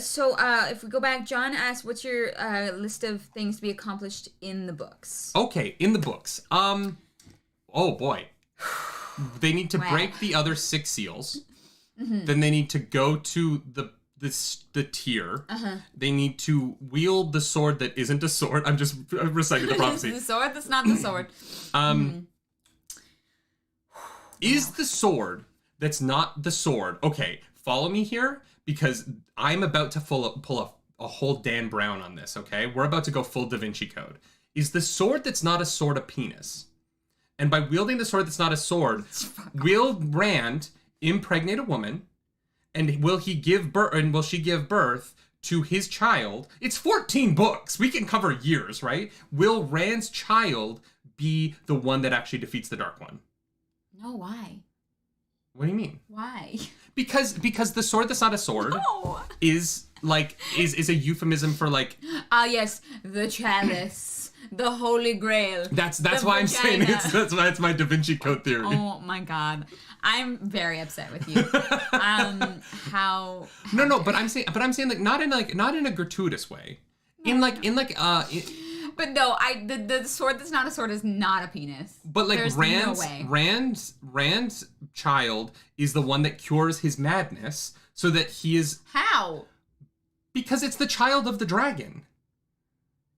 So if we go back, John asked, what's your list of things to be accomplished in the books? Okay, in the books. Oh boy. They need to break the other 6 seals. Mm-hmm. Then they need to go to the tier. Uh-huh. They need to wield the sword that isn't a sword. I'm just reciting the prophecy. The sword that's not the sword. Is the sword that's not the sword. Okay, follow me here because I'm about to pull a whole Dan Brown on this, okay? We're about to go full Da Vinci Code. Is the sword that's not a sword a penis? And by wielding the sword that's not a sword, will Rand impregnate a woman? And will she give birth to his child? It's 14 books. We can cover years, right? Will Rand's child be the one that actually defeats the Dark One? No, why? What do you mean? Why? Because the sword that's not a sword is a euphemism for like. Ah yes, the chalice, the Holy Grail. That's why I'm saying that's why it's my Da Vinci Code theory. Oh my God, I'm very upset with you. How? No, but I'm saying like not in a gratuitous way. But no, the sword that's not a sword is not a penis. But like there's no way. Rand's child is the one that cures his madness, so that he is how? Because it's the child of the dragon,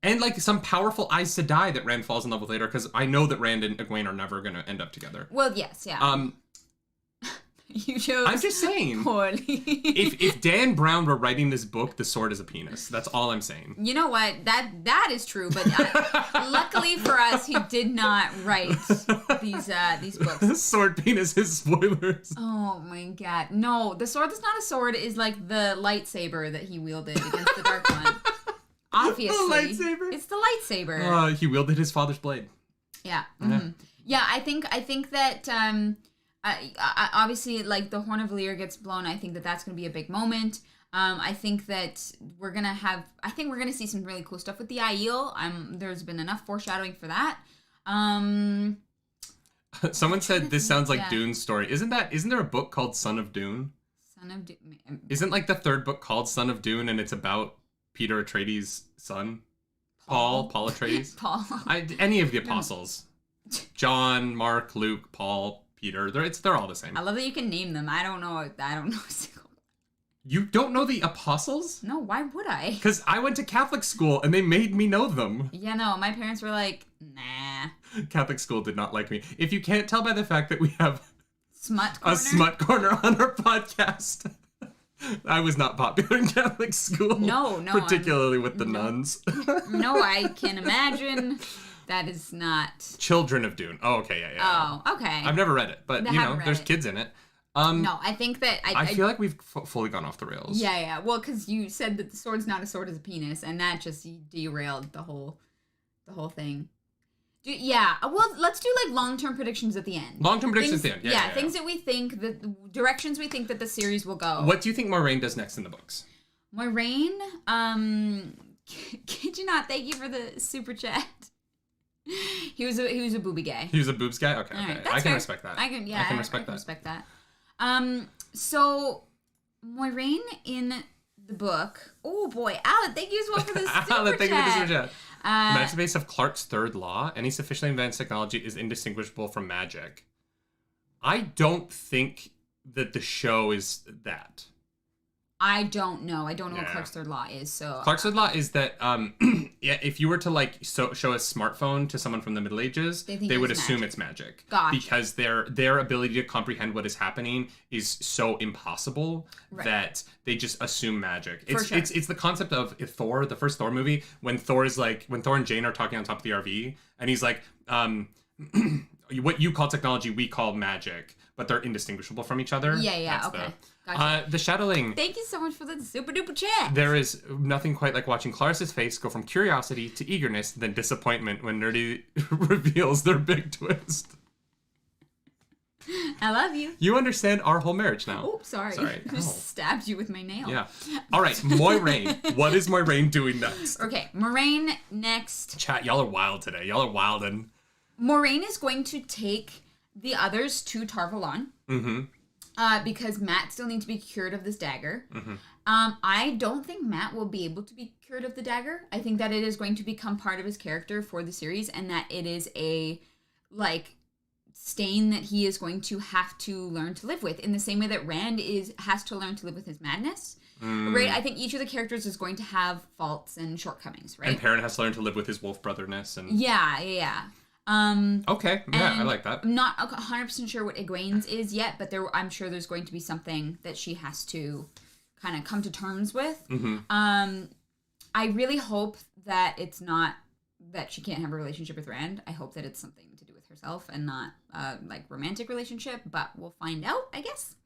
and like some powerful Aes Sedai that Rand falls in love with later. Because I know that Rand and Egwene are never gonna end up together. Well, yes, yeah. You chose. I'm just saying. Poorly. if Dan Brown were writing this book, the sword is a penis. That's all I'm saying. You know what? That is true. But luckily for us, he did not write these books. Sword penis is spoilers. Oh my God! No, the sword that's not a sword is like the lightsaber that he wielded against the Dark One. Obviously, the lightsaber. It's the lightsaber. He wielded his father's blade. Yeah. Mm-hmm. Yeah. I think that. I obviously, like, the Horn of Valyr gets blown. I think that's going to be a big moment. I think that we're going to see some really cool stuff with the Aiel. There's been enough foreshadowing for that. Someone said this sounds like Dune's story. Isn't there a book called Son of Dune? Son of Dune. Isn't like the 3rd book called Son of Dune and it's about Peter Atreides' son? Paul Atreides? Paul. Any of the apostles. John, Mark, Luke, Paul, Peter, they're all the same. I love that you can name them. I don't know a single. You don't know the apostles? No, why would I? Because I went to Catholic school and they made me know them. Yeah, no, my parents were like, nah. Catholic school did not like me. If you can't tell by the fact that we have a smut corner on our podcast, I was not popular in Catholic school. No, particularly with the nuns. No, I can imagine. That is not... Children of Dune. Oh, okay, yeah. Oh, okay. I've never read it, but, there's kids in it. No, I think that... I feel like we've fully gone off the rails. Yeah. Well, because you said that the sword's not a sword, it's a penis, and that just derailed the whole thing. Well, let's do, like, long-term predictions at the end. Long-term predictions at the end, yeah. Things that we think, directions we think that the series will go. What do you think Moiraine does next in the books? Moiraine, kid you not, thank you for the super chat. He was a booby guy. He was a boobs guy? Okay. Right, I can respect that. I can respect that. So Moiraine in the book. Oh boy, Alan, thank you as well for the super Alan, thank you for the super chat. The magic base of Clark's third law. Any sufficiently advanced technology is indistinguishable from magic. I don't think that the show is that. I don't know. I don't know what Clark's third law is. So Clark's third law is that if you were to like show a smartphone to someone from the Middle Ages, they would assume it's magic. Gotcha. Because their ability to comprehend what is happening is so impossible that they just assume magic. It's the concept of Thor, the first Thor movie, when Thor and Jane are talking on top of the RV, and he's like, what you call technology, we call magic, but they're indistinguishable from each other. Yeah. Okay. Gotcha. The Shadowling. Thank you so much for the super duper chat. There is nothing quite like watching Claris's face go from curiosity to eagerness, then disappointment when Nerdy reveals their big twist. I love you. You understand our whole marriage now. Oh, sorry. I just stabbed you with my nail. Yeah. All right, Moiraine. What is Moiraine doing next? Okay, Moiraine next. Chat, y'all are wild today. Y'all are wildin'. Moiraine is going to take the others to Tar Valon. Mm-hmm. Because Matt still needs to be cured of this dagger. Mm-hmm. I don't think Matt will be able to be cured of the dagger. I think that it is going to become part of his character for the series, and that it is a, like, stain that he is going to have to learn to live with, in the same way that Rand has to learn to live with his madness. Right? I think each of the characters is going to have faults and shortcomings, right? And Perrin has to learn to live with his wolf brotherness. And Yeah. Okay, yeah, I like that. I'm not 100% sure what Egwene's is yet, but I'm sure there's going to be something that she has to kind of come to terms with. Mm-hmm. I really hope that it's not that she can't have a relationship with Rand. I hope that it's something to do with herself and not like romantic relationship, but we'll find out, I guess.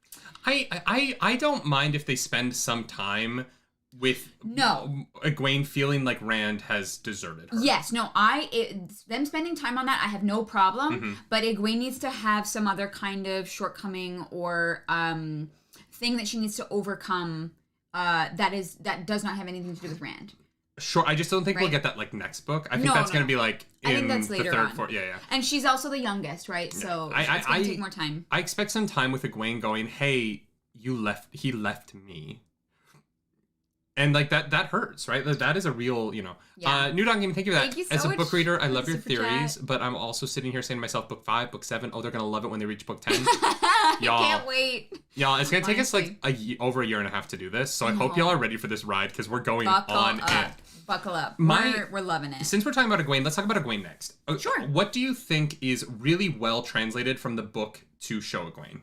I don't mind if they spend some time with Egwene feeling like Rand has deserted her. Yes, them spending time on that, I have no problem. But Egwene needs to have some other kind of shortcoming or thing that she needs to overcome that does not have anything to do with Rand. Sure, I just don't think we'll get that like next book. I think that's going to be like in the third, fourth. Yeah. And she's also the youngest, right? So it's going to take more time. I expect some time with Egwene going, "Hey, he left me." And like that hurts, right? That is a real, New Dawn Gaming, thank you for that. Thank you so As a much book reader, I love your theories, chat. but I'm also sitting here saying to myself, book 5, book 7, they're gonna love it when they reach book 10. Y'all, can't wait. Y'all, it's gonna take us like over a year and a half to do this, so I hope y'all are ready for this ride because we're going on it. Buckle up. We're loving it. Since we're talking about Egwene, let's talk about Egwene next. Sure. What do you think is really well translated from the book to show Egwene?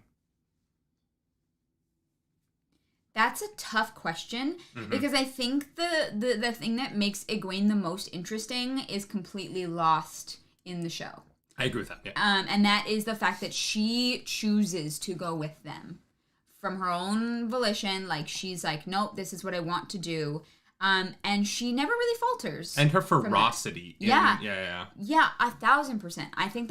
That's a tough question because I think the thing that makes Egwene the most interesting is completely lost in the show. I agree with that, yeah. And that is the fact that she chooses to go with them from her own volition. Like, she's like, nope, this is what I want to do. And she never really falters. And her ferocity. Yeah, 1,000%. I think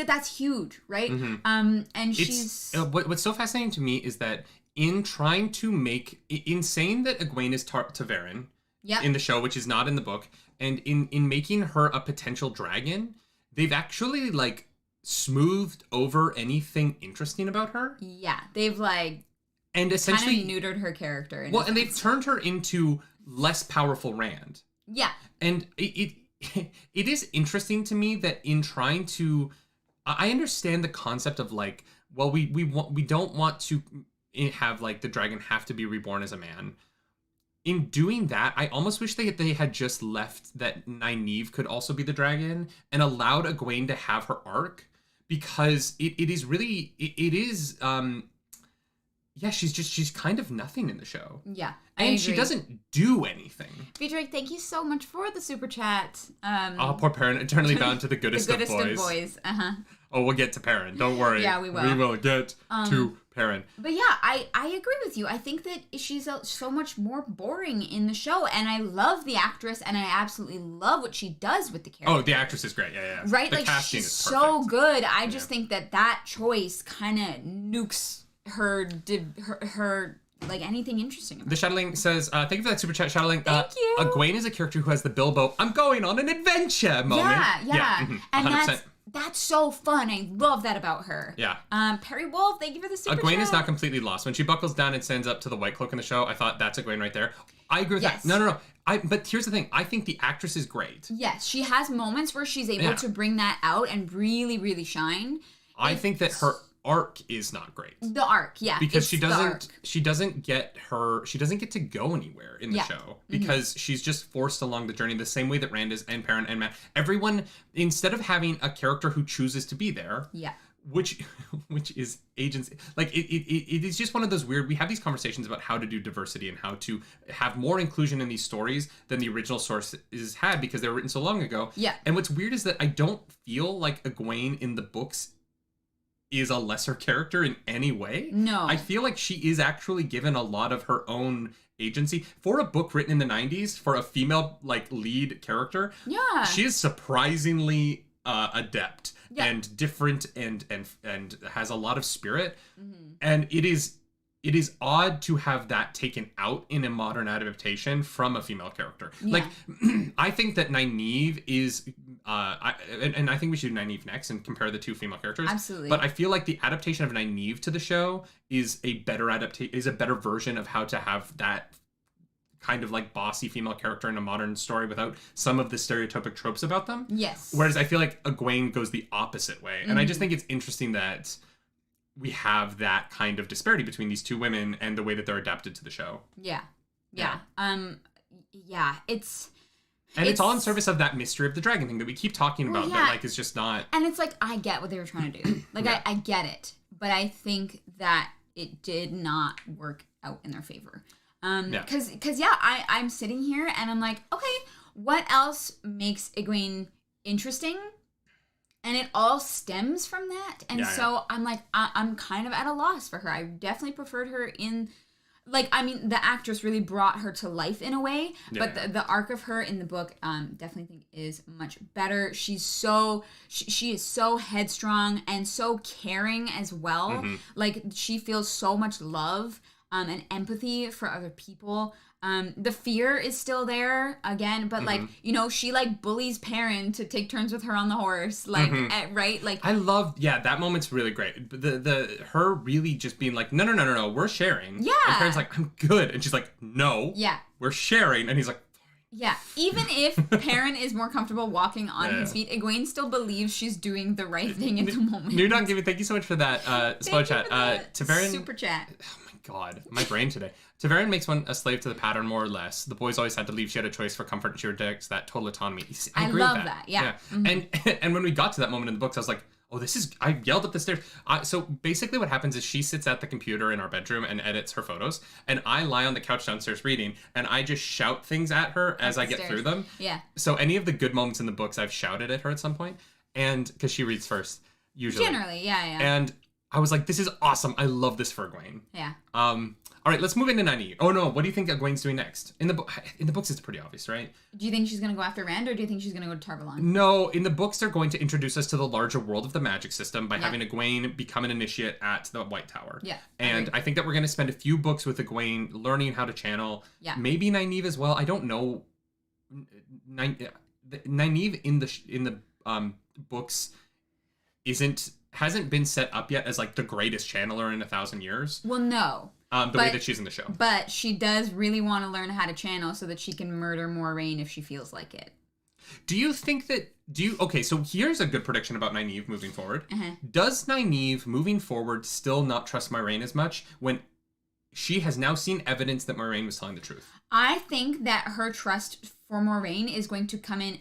that's huge, right? And she's... What's so fascinating to me is that in saying that Egwene is Ta'veren in the show, which is not in the book, and in making her a potential dragon, they've actually, like, smoothed over anything interesting about her. Yeah, they've, like... And essentially... kind of neutered her character. And they've turned her into less powerful Rand. Yeah. And it is interesting to me that in trying to... I understand the concept of like, well, we don't want to have like the dragon have to be reborn as a man. In doing that, I almost wish they had just left that Nynaeve could also be the dragon and allowed Egwene to have her arc, because it is yeah, she's kind of nothing in the show. Yeah, and she doesn't do anything. Drake, thank you so much for the super chat. Oh, poor Perrin, eternally bound to the goodest, the goodest of boys. Of boys. Uh-huh. Oh, we'll get to Perrin. Don't worry. Yeah, we will. We will get to Perrin. But yeah, I agree with you. I think that she's so much more boring in the show, and I love the actress, and I absolutely love what she does with the character. Oh, the actress is great. Yeah. Right? The like, casting she's is perfect. so good. I just think that choice kind of nukes her like anything interesting about The Shadowling says, thank you for that super chat, Shadowling. Thank you. Egwene is a character who has the Bilbo, I'm going on an adventure moment. Yeah. And 100%. that's so fun. I love that about her. Yeah. Perry Wolf, thank you for the super Egwene chat. is not completely lost. When she buckles down and stands up to the White Cloak in the show, I thought that's Egwene right there. I agree with that. No. But here's the thing. I think the actress is great. Yes, she has moments where she's able to bring that out and really, really shine. I think that her arc is not great. The arc, yeah. Because she doesn't get to go anywhere in the show because she's just forced along the journey the same way that Rand is, and Perrin and Matt. Everyone, instead of having a character who chooses to be there, which is agency, like it is just one of those weird. We have these conversations about how to do diversity and how to have more inclusion in these stories than the original sources had because they were written so long ago. Yeah. And what's weird is that I don't feel like Egwene in the books is a lesser character in any way. No. I feel like she is actually given a lot of her own agency. For a book written in the 90s, for a female like lead character, she is surprisingly adept and different and has a lot of spirit. And it is odd to have that taken out in a modern adaptation from a female character. Like, I think that Nynaeve is, and I think we should do Nynaeve next and compare the two female characters. Absolutely. But I feel like the adaptation of Nynaeve to the show is a better version of how to have that kind of like bossy female character in a modern story without some of the stereotypic tropes about them. Yes. Whereas I feel like Egwene goes the opposite way. And I just think it's interesting that we have that kind of disparity between these two women and the way that they're adapted to the show. Yeah. It's all in service of that mystery of the dragon thing that we keep talking about that like is just not. And it's like, I get what they were trying to do. Like, I get it. But I think that it did not work out in their favor. Because I'm sitting here and I'm like, okay, what else makes Egwene interesting? And it all stems from that. And I'm like, I'm kind of at a loss for her. I definitely preferred her in, like, I mean, the actress really brought her to life in a way. But the arc of her in the book, definitely think is much better. She's so, she is so headstrong and so caring as well. Like, she feels so much love and empathy for other people. The fear is still there again, but like, you know, she like bullies Perrin to take turns with her on the horse, like, right? Like, I love, that moment's really great. The her really just being like, no, we're sharing. Yeah. And Perrin's like, I'm good. And she's like, no. Yeah. We're sharing. And he's like, yeah. Even if Perrin is more comfortable walking on his feet, Egwene still believes she's doing the right thing in the moment. New Dawn Giving, thank you so much for that slow chat. Taverin, super chat. Oh my god, my brain today. Taverin makes one a slave to the pattern, more or less. The boys always had to leave. She had a choice for comfort, and she rejects that total autonomy. I agree love with that. Yeah. And when we got to that moment in the books, I was like, oh, this is, I yelled up the stairs. So basically what happens is she sits at the computer in our bedroom and edits her photos, and I lie on the couch downstairs reading, and I just shout things at her as I get through them. Yeah. So any of the good moments in the books, I've shouted at her at some point, and because she reads first, usually. Generally, yeah. And I was like, this is awesome. I love this for Egwene. Yeah. All right, let's move into Nynaeve. Oh no, what do you think Egwene's doing next? In the books, it's pretty obvious, right? Do you think she's gonna go after Rand, or do you think she's gonna go to Tarvalon? No, in the books, they're going to introduce us to the larger world of the magic system by having Egwene become an initiate at the White Tower. Yeah. And I think that we're going to spend a few books with Egwene learning how to channel. Yeah. Maybe Nynaeve as well. I don't know. Nynaeve in the books hasn't been set up yet as like the greatest channeler in 1,000 years. Well, no. The way that she's in the show. But she does really want to learn how to channel so that she can murder Moiraine if she feels like it. Do you think that... Okay, so here's a good prediction about Nynaeve moving forward. Does Nynaeve, moving forward, still not trust Moiraine as much when she has now seen evidence that Moiraine was telling the truth? I think that her trust for Moiraine is going to come in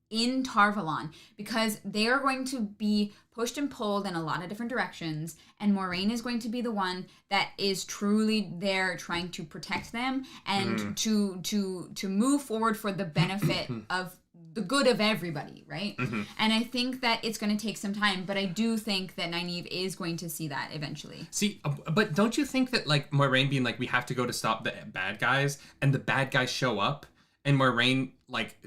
in Tarvalon, because they are going to be pushed and pulled in a lot of different directions, and Moiraine is going to be the one that is truly there trying to protect them and to move forward for the benefit of the good of everybody, right? And I think that it's going to take some time, but I do think that Nynaeve is going to see that eventually. See, but don't you think that, like, Moiraine being like, we have to go to stop the bad guys, and the bad guys show up, and Moiraine, like,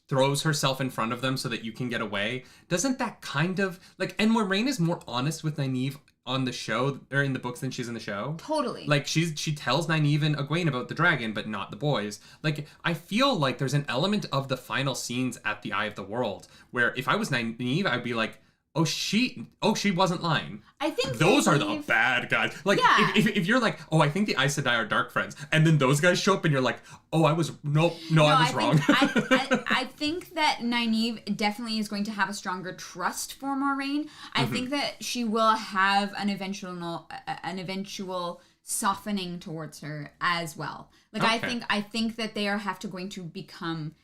throws herself in front of them so that you can get away, doesn't that kind of, like, and Moiraine is more honest with Nynaeve on the show, or in the books, than she's in the show. Totally. Like, she tells Nynaeve and Egwene about the dragon, but not the boys. Like, I feel like there's an element of the final scenes at the Eye of the World where if I was Nynaeve, I'd be like, she wasn't lying. I think those are the bad guys. Like, yeah. if you're like, oh, I think the Aes Sedai are dark friends, and then those guys show up and you're like, oh, I was wrong. I think that Nynaeve definitely is going to have a stronger trust for Moiraine. I think that she will have an eventual softening towards her as well. Like, okay. I think that they going to become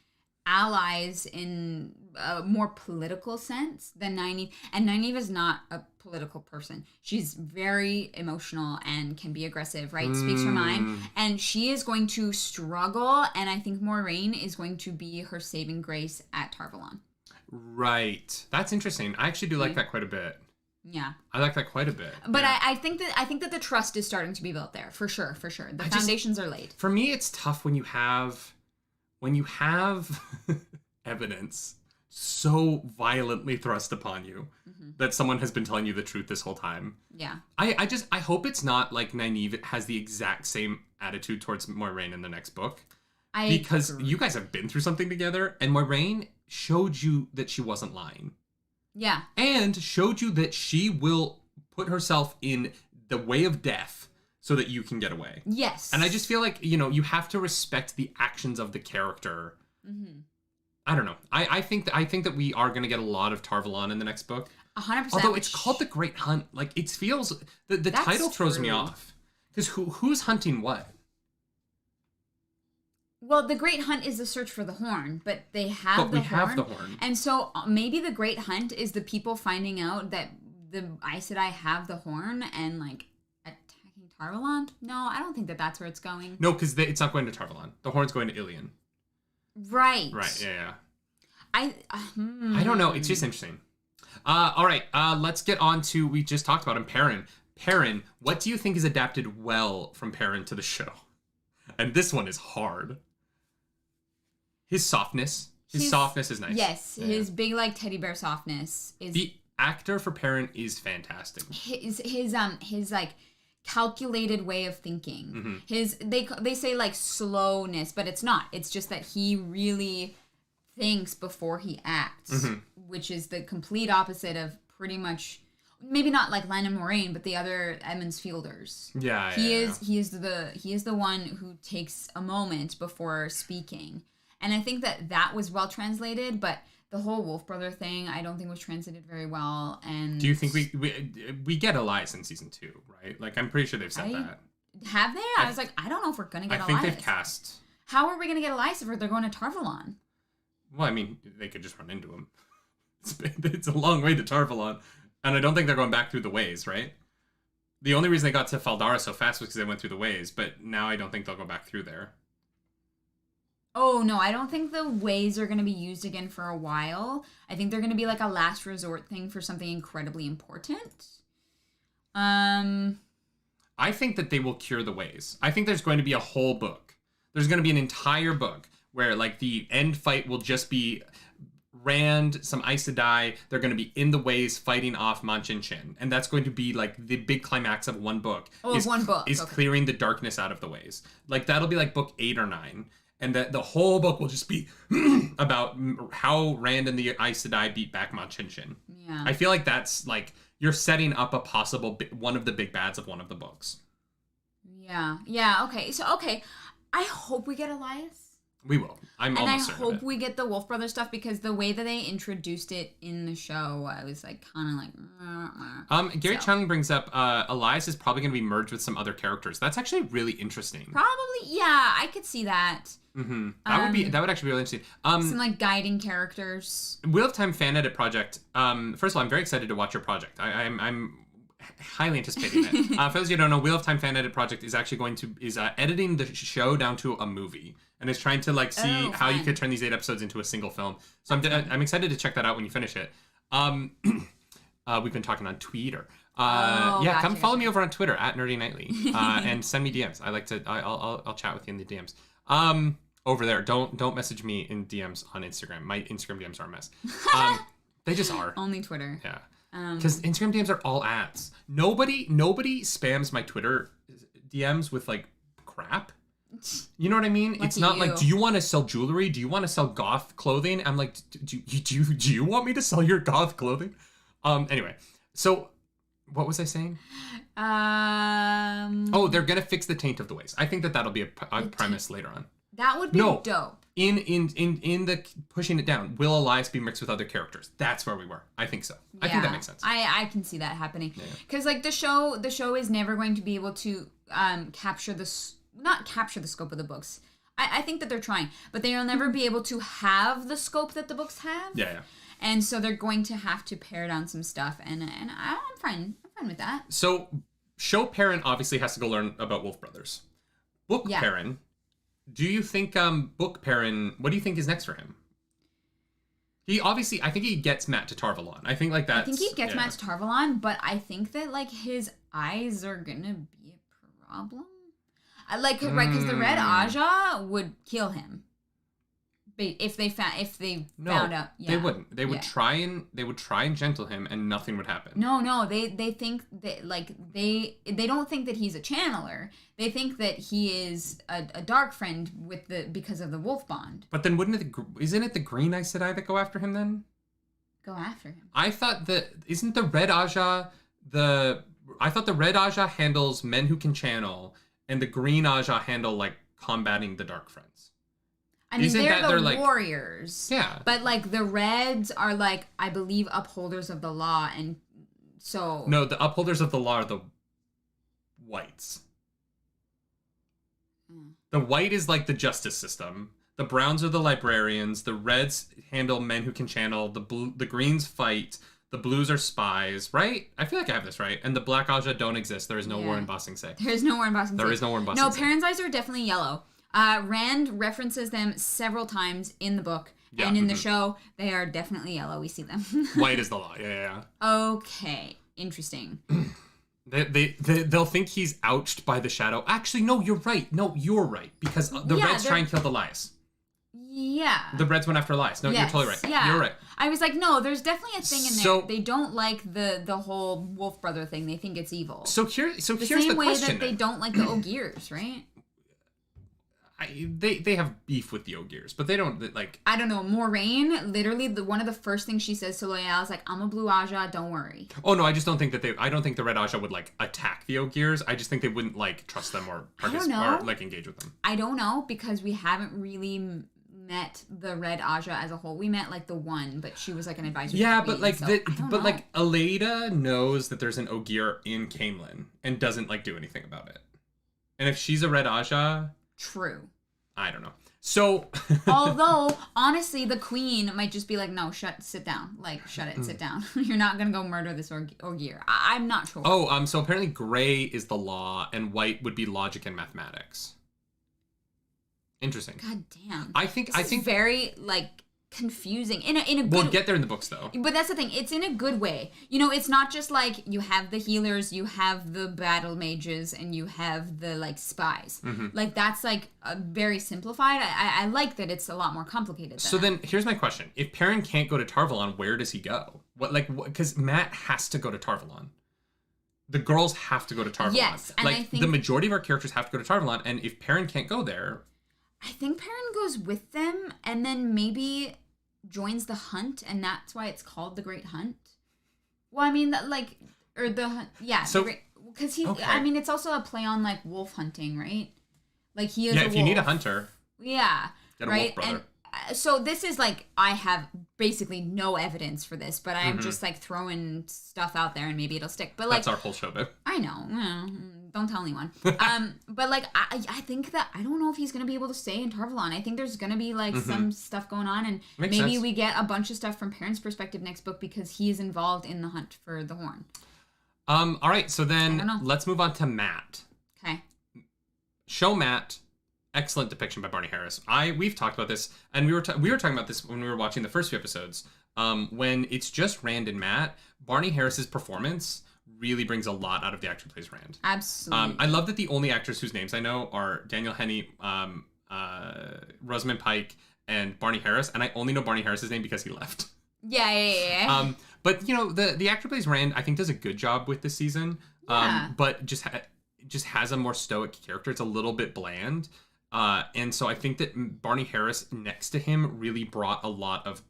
allies in a more political sense than Nynaeve. And Nynaeve is not a political person. She's very emotional and can be aggressive, right? Speaks her mind. And she is going to struggle, and I think Moiraine is going to be her saving grace at Tarvalon. Right. That's interesting. I actually do like that quite a bit. Yeah. I like that quite a bit. But yeah. I think that the trust is starting to be built there, for sure. The foundations are laid. For me, it's tough when you have evidence so violently thrust upon you that someone has been telling you the truth this whole time. Yeah. I hope it's not like Nynaeve has the exact same attitude towards Moiraine in the next book. Because you guys have been through something together, and Moiraine showed you that she wasn't lying. Yeah. And showed you that she will put herself in the way of death so that you can get away. Yes. And I just feel like, you have to respect the actions of the character. I don't know. I think that we are going to get a lot of Tarvalon in the next book. 100%. Although it's called The Great Hunt. Like, it feels... The title throws me off. Because who's hunting what? Well, the Great Hunt is the search for the horn, but we have the horn. And so maybe the Great Hunt is the people finding out that the Aes Sedai have the horn and, like, attacking Tarvalon? No, I don't think that's where it's going. No, because it's not going to Tarvalon. The horn's going to Ilion. Right. Right, yeah. I don't know. It's just interesting. All right, let's get on to, we just talked about him, Perrin. Perrin, what do you think is adapted well from Perrin to the show? And this one is hard. His softness. His softness is nice. Yes, yeah. His big, like, teddy bear softness is... The actor for Perrin is fantastic. His like, calculated way of thinking. They say, like, slowness, but it's not. It's just that he really thinks before he acts, which is the complete opposite of pretty much... Maybe not like Lana Moraine, but the other Emmons Fielders. Yeah, he is the one who takes a moment before speaking, and I think that was well translated. But the whole Wolf Brother thing, I don't think was translated very well. And do you think we get Elias in season 2, right? Like, I'm pretty sure they've said that. Have they? I was like, I don't know if we're gonna get Elias. I think they've cast. How are we gonna get Elias if they're going to Tarvalon? Well, I mean, they could just run into him. It's a long way to Tarvalon. And I don't think they're going back through the ways, right? The only reason they got to Faldara so fast was because they went through the ways, but now I don't think they'll go back through there. Oh, no, I don't think the ways are going to be used again for a while. I think they're going to be like a last resort thing for something incredibly important. I think that they will cure the ways. I think there's going to be a whole book. There's going to be an entire book where, like, the end fight will just be... Rand, some Aes Sedai, they're going to be in the ways fighting off Manchin-Chin. And that's going to be, like, the big climax of one book. One book. Is okay. Clearing the darkness out of the ways. Like, that'll be, like, book 8 or 9. And the whole book will just be about how Rand and the Aes Sedai beat back Manchin-Chin. Yeah. I feel like that's, like, you're setting up a possible, one of the big bads of one of the books. Yeah. Yeah, okay. So, okay. I hope we get Elias. We will. I'm almost certain. And I hope we get the Wolf Brothers stuff, because the way that they introduced it in the show, I was like kind of like. Gary Chung brings up Elias is probably going to be merged with some other characters. That's actually really interesting. Probably, yeah, I could see that. That would actually be really interesting. Some like guiding characters. Wheel of Time fan edit project. First of all, I'm very excited to watch your project. I'm highly anticipating it. For those of you who don't know, Wheel of Time fan edit project is actually editing the show down to a movie, and is trying to like see how you could turn these 8 episodes into a single film. So I'm excited to check that out when you finish it. We've been talking on Twitter. Come follow me over on Twitter at Nerdy Nightly, and send me DMs. I'll chat with you in the DMs. Over there, don't message me in DMs on Instagram. My Instagram DMs are a mess. They just are. Only Twitter. Yeah. Because Instagram DMs are all ads. Nobody spams my Twitter DMs with like crap. You know what I mean? It's not like, do you want to sell jewelry? Do you want to sell goth clothing? I'm like, do you want me to sell your goth clothing? Anyway, so what was I saying? They're gonna fix the taint of the ways. I think that'll be a premise later on. That would be dope. In the pushing it down, will Elias be mixed with other characters? That's where we were. I think so. I think that makes sense. I can see that happening. Because like the show is never going to be able to not capture the scope of the books. I think that they're trying, but they'll never be able to have the scope that the books have. Yeah. And so they're going to have to pare down some stuff, and I'm fine with that. So show Perrin obviously has to go learn about Wolf Brothers. Book Perrin. Do you think Book Perrin, what do you think is next for him? I think he gets Matt to Tarvalon. I think like that. I think he gets Matt to Tarvalon, but I think that like his eyes are gonna be a problem. Right, because the Red Aja would kill him. If they found out, they wouldn't. They would try and gentle him, and nothing would happen. No. They think that they don't think that he's a channeler. They think that he is a dark friend because of the wolf bond. But then isn't it the Green Aes Sedai that go after him then? Go after him. I thought isn't the Red Aja I thought the Red Aja handles men who can channel, and the Green Aja handle like combating the dark friends. I mean, they're the warriors. Yeah. But, like, the Reds are, like, I believe, upholders of the law, and so... No, the upholders of the law are the Whites. The White is, like, the justice system. The Browns are the librarians. The Reds handle men who can channel. The Greens fight. The Blues are spies, right? I feel like I have this right. And the Black Aja don't exist. There is no war in Ba Sing Se. There is no war in Ba Sing Se. There is no war in Ba Sing Se. No, Perrin's eyes are definitely yellow. Rand references them several times in the book, and in the show, they are definitely yellow. We see them. White is the law. Yeah. Okay, interesting. They'll think he's ouched by the shadow. Actually, no, you're right. Because the Reds try and kill Elias. Yeah. The Reds went after Elias. No, you're totally right. Yeah. You're right. I was like, no, there's definitely a thing in there. They don't like the whole Wolf Brother thing. They think it's evil. Here's the question. The same way that they don't like the Ogiers, right? They have beef with the Ogiers, but they don't like. I don't know. Moraine, literally, one of the first things she says to Loial is like, "I'm a Blue Aja, don't worry." Oh no, I just don't think that I don't think the Red Aja would like attack the Ogiers. I just think they wouldn't like trust them or like engage with them. I don't know because we haven't really met the Red Aja as a whole. We met like the one, but she was like an advisor. Yeah, but like like Aleida knows that there's an Ogier in Caemlyn and doesn't like do anything about it. And if she's a Red Aja. True. I don't know. So, although honestly, the queen might just be like, "No, sit down. Like, shut it, sit down. You're not gonna go murder this Ogier." I'm not sure. Oh, so apparently gray is the law, and white would be logic and mathematics. Interesting. God damn. I think very like confusing in a good. We'll get there in the books though. But that's the thing. It's in a good way. You know, it's not just like you have the healers, you have the battle mages, and you have the like spies. Mm-hmm. Like that's like very simplified. I like that it's a lot more complicated. So then here's my question: if Perrin can't go to Tarvalon, where does he go? Because Matt has to go to Tarvalon. The girls have to go to Tarvalon. Yes, and I think the majority of our characters have to go to Tarvalon, and if Perrin can't go there, I think Perrin goes with them, and then maybe joins the hunt, and that's why it's called the Great Hunt. Well, I mean that So because he, okay. I mean, it's also a play on like wolf hunting, right? Like he is. Yeah, if you need a hunter. Yeah. Get a wolf brother. So this is like, I have basically no evidence for this, but I'm just like throwing stuff out there and maybe it'll stick. But like, that's our whole show, babe. I know. Well, don't tell anyone. But like, I think that I don't know if he's gonna be able to stay in Tarvalon. I think there's gonna be like some stuff going on, and Makes maybe sense. we get a bunch of stuff from Perrin's perspective next book because he is involved in the hunt for the horn. All right, so I don't know. then let's move on to Matt. Okay. Show Matt. Excellent depiction by Barney Harris. We've talked about this, and we were talking about this when we were watching the first few episodes. When it's just Rand and Matt, Barney Harris's performance really brings a lot out of the actor who plays Rand. Absolutely. I love that the only actors whose names I know are Daniel Henney, Rosamund Pike, and Barney Harris, and I only know Barney Harris's name because he left. Yeah. But you know, the actor who plays Rand, I think, does a good job with this season. But just has a more stoic character. It's a little bit bland. And so I think that Barney Harris next to him really brought a lot of,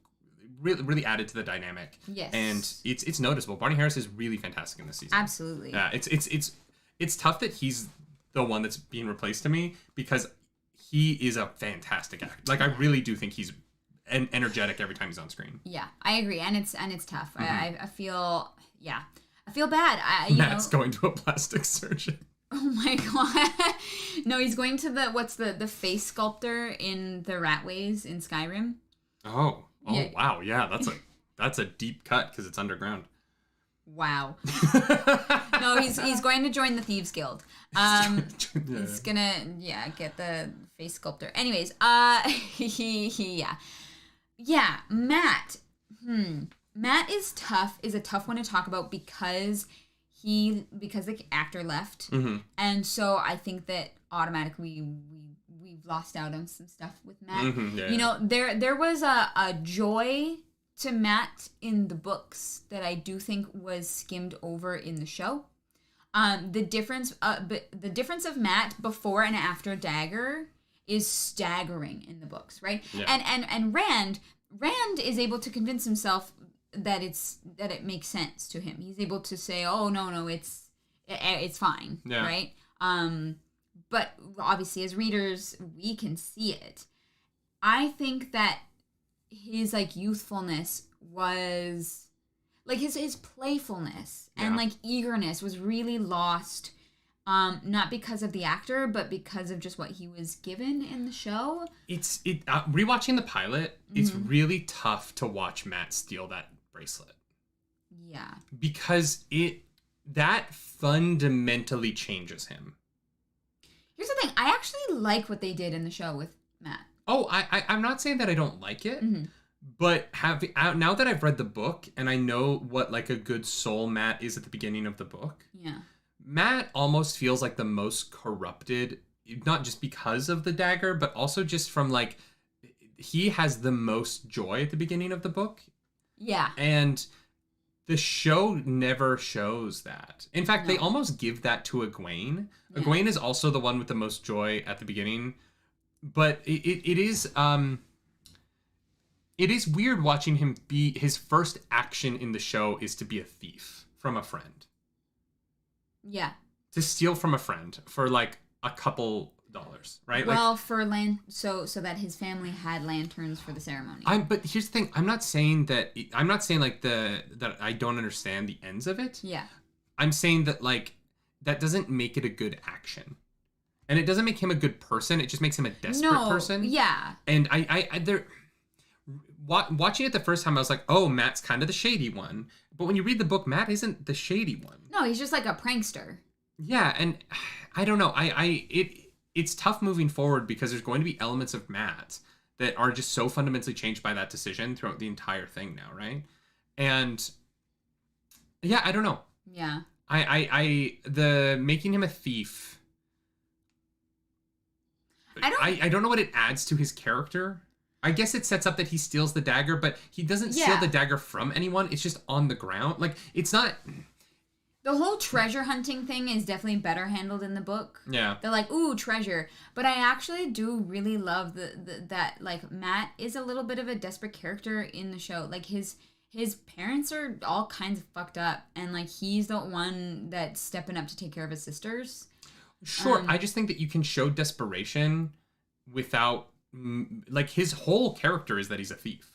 really added to the dynamic. Yes. And it's noticeable. Barney Harris is really fantastic in this season. Absolutely. Yeah. It's tough that he's the one that's being replaced to me because he is a fantastic actor. Like, I really do think he's energetic every time he's on screen. Yeah, I agree, and it's tough. I feel bad. Matt's going to a plastic surgeon. Oh my god! No, he's going to the face sculptor in the Ratways in Skyrim. Oh Yeah. Wow, yeah, that's a deep cut because it's underground. Wow. No, he's going to join the Thieves Guild. He's gonna get the face sculptor. Anyways, yeah, Matt. Matt is a tough one to talk about because the actor left, and so I think that automatically we've lost out on some stuff with Matt. You know, there was a joy to Matt in the books that I do think was skimmed over in the show. The difference of Matt before and after Dagger is staggering in the books, right? Yeah. And Rand is able to convince himself that it makes sense to him. He's able to say, "Oh no, it's fine," yeah. right? But obviously, as readers, we can see it. I think that his like youthfulness was like his playfulness and like eagerness was really lost. Not because of the actor, but because of just what he was given in the show. Rewatching the pilot, it's really tough to watch Matt steal that bracelet. Yeah. Because that fundamentally changes him. Here's the thing. I actually like what they did in the show with Matt. Oh, I'm not saying that I don't like it, but now that I've read the book and I know what like a good soul Matt is at the beginning of the book. Yeah. Matt almost feels like the most corrupted, not just because of the dagger, but also just from like, he has the most joy at the beginning of the book. Yeah. And the show never shows that. In fact, they almost give that to Egwene. Yeah. Egwene is also the one with the most joy at the beginning. But it is weird watching him be, his first action in the show is to be a thief from a friend. Yeah. To steal from a friend for like a couple dollars, right? Well, like, so that his family had lanterns for the ceremony. But here's the thing, I'm not saying like that I don't understand the ends of it. Yeah. I'm saying that like that doesn't make it a good action. And it doesn't make him a good person, it just makes him a desperate person. Yeah. And watching it the first time, I was like, oh, Matt's kind of the shady one. But when you read the book, Matt isn't the shady one. No, he's just like a prankster. Yeah, and I don't know. It's tough moving forward because there's going to be elements of Matt that are just so fundamentally changed by that decision throughout the entire thing now, right? And yeah, I don't know. Yeah. The making him a thief. I don't know what it adds to his character. I guess it sets up that he steals the dagger, but he doesn't steal the dagger from anyone. It's just on the ground. Like, it's not... The whole treasure hunting thing is definitely better handled in the book. Yeah. They're like, ooh, treasure. But I actually do really love that, like, Matt is a little bit of a desperate character in the show. Like, his parents are all kinds of fucked up. And, like, he's the one that's stepping up to take care of his sisters. Sure. I just think that you can show desperation without like his whole character is that he's a thief.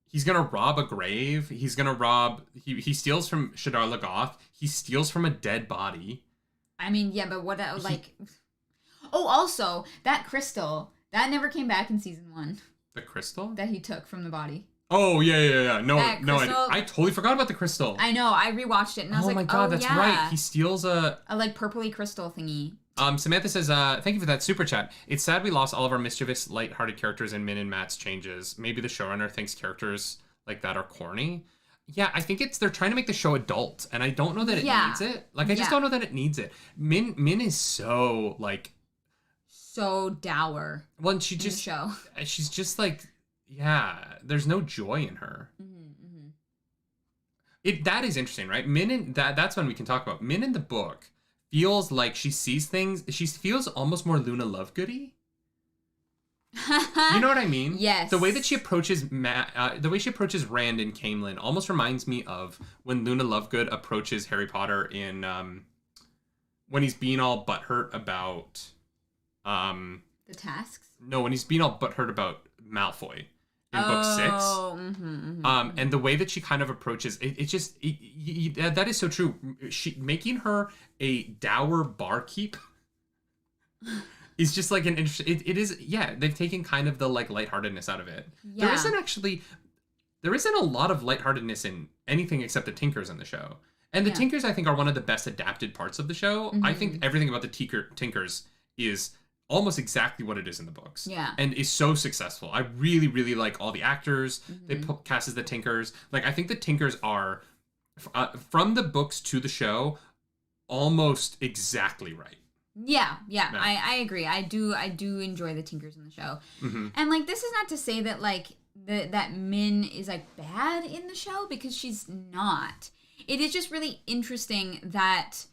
He's gonna rob a grave. He's gonna rob. He steals from Shadar Logoth. He steals from a dead body. I mean, yeah, but what like? Oh, also that crystal that never came back in season 1. The crystal that he took from the body. Oh yeah. No, crystal, I totally forgot about the crystal. I know. I rewatched it and I was like, oh my god, that's right. He steals a like purpley crystal thingy. Samantha says, thank you for that super chat. It's sad we lost all of our mischievous, lighthearted characters in Min and Matt's changes. Maybe the showrunner thinks characters like that are corny. Yeah, I think they're trying to make the show adult, and I don't know that it needs it. Like, I just don't know that it needs it. Min is so, like... so dour. Well, and she's just like, yeah, there's no joy in her. That is interesting, right? Min and that's when we can talk about. Min in the book feels like she sees things. She feels almost more Luna Lovegoody. You know what I mean? Yes. The way that she approaches the way she approaches Rand in Camelin almost reminds me of when Luna Lovegood approaches Harry Potter in when he's being all butthurt about the tasks. No, when he's being all butthurt about Malfoy in book 6. And the way that she kind of approaches that is so true. She making her a dour barkeep is just like an interesting. It is, yeah. They've taken kind of the like lightheartedness out of it. Yeah. There isn't a lot of lightheartedness in anything except the Tinkers in the show. And the Tinkers, I think, are one of the best adapted parts of the show. I think everything about the Tinkers is almost exactly what it is in the books. Yeah. And is so successful. I really, really like all the actors they cast as the Tinkers. Like, I think the Tinkers are, from the books to the show, almost exactly right. Yeah. I agree. I do enjoy the Tinkers in the show. And, like, this is not to say that, like, that Min is, like, bad in the show, because she's not. It is just really interesting that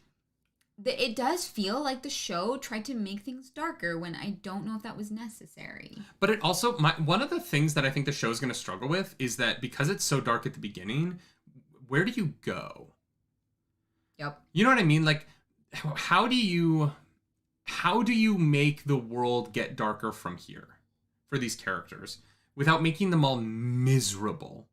it does feel like the show tried to make things darker when I don't know if that was necessary. But it also, one of the things that I think the show is going to struggle with is that because it's so dark at the beginning, where do you go? Yep. You know what I mean? Like, how do you make the world get darker from here for these characters without making them all miserable?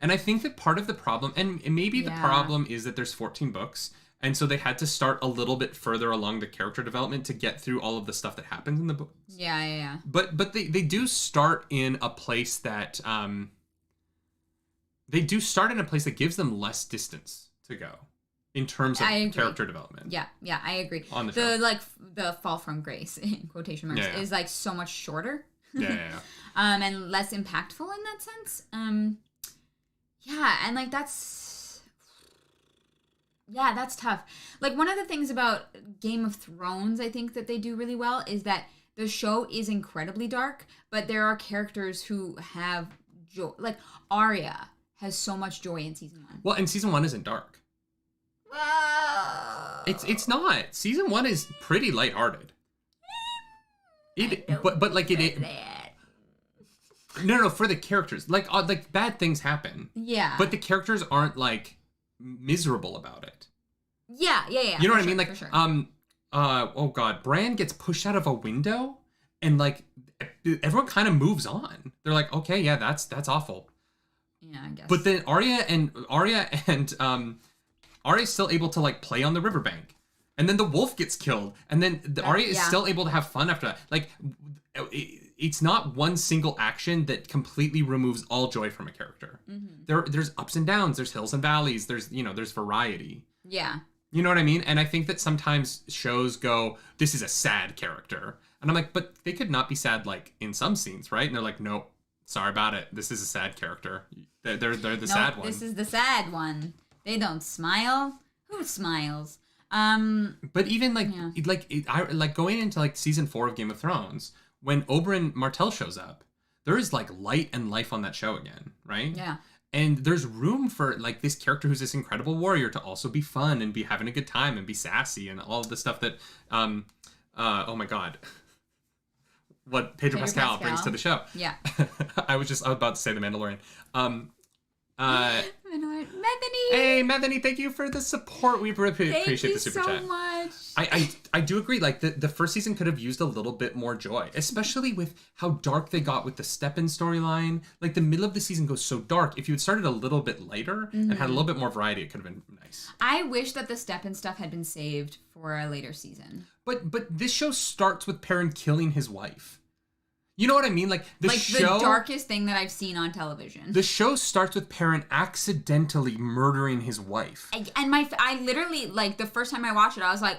And I think that part of the problem, and maybe the problem is that there's 14 books, and so they had to start a little bit further along the character development to get through all of the stuff that happens in the books. Yeah. But they do start in a place that gives them less distance to go in terms of character development. Yeah, I agree. On the show. Like the fall from grace in quotation marks is like so much shorter. Yeah. And less impactful in that sense. Yeah, and like that's tough. Like, one of the things about Game of Thrones, I think that they do really well is that the show is incredibly dark, but there are characters who have joy. Like, Arya has so much joy in season 1. Well, and season 1 isn't dark. It's not. Season 1 is pretty lighthearted. But like it. No, for the characters. Like bad things happen. Yeah. But the characters aren't like miserable about it. Yeah. You know what I mean? Like, sure. Oh god, Bran gets pushed out of a window, and like everyone kind of moves on. They're like, okay, yeah, that's awful. Yeah, I guess. But then Arya and Arya's still able to like play on the riverbank, and then the wolf gets killed, and then Arya is still able to have fun after that. Like, it's not one single action that completely removes all joy from a character. There's ups and downs. There's hills and valleys. There's variety. Yeah. You know what I mean? And I think that sometimes shows go, this is a sad character. And I'm like, but they could not be sad, like, in some scenes, right? And they're like, nope, sorry about it. This is a sad character. They're the sad one. This is the sad one. They don't smile. Who smiles? But even, like going into, like, season 4 of Game of Thrones, when Oberyn Martell shows up, there is, like, light and life on that show again, right? Yeah. And there's room for, like, this character who's this incredible warrior to also be fun and be having a good time and be sassy and all of the stuff that, oh my god, what Pedro Pascal brings to the show. Yeah. I was about to say The Mandalorian. Methany. Hey, Methany, thank you for the support. We appreciate the super chat. Thank you so much. I do agree. Like the first season could have used a little bit more joy, especially with how dark they got with the Stepin storyline. Like the middle of the season goes so dark. If you had started a little bit lighter and had a little bit more variety, it could have been nice. I wish that the Stepin stuff had been saved for a later season. But this show starts with Perrin killing his wife. You know what I mean? Like the darkest thing that I've seen on television. The show starts with Perrin accidentally murdering his wife. I literally, like, the first time I watched it, I was like,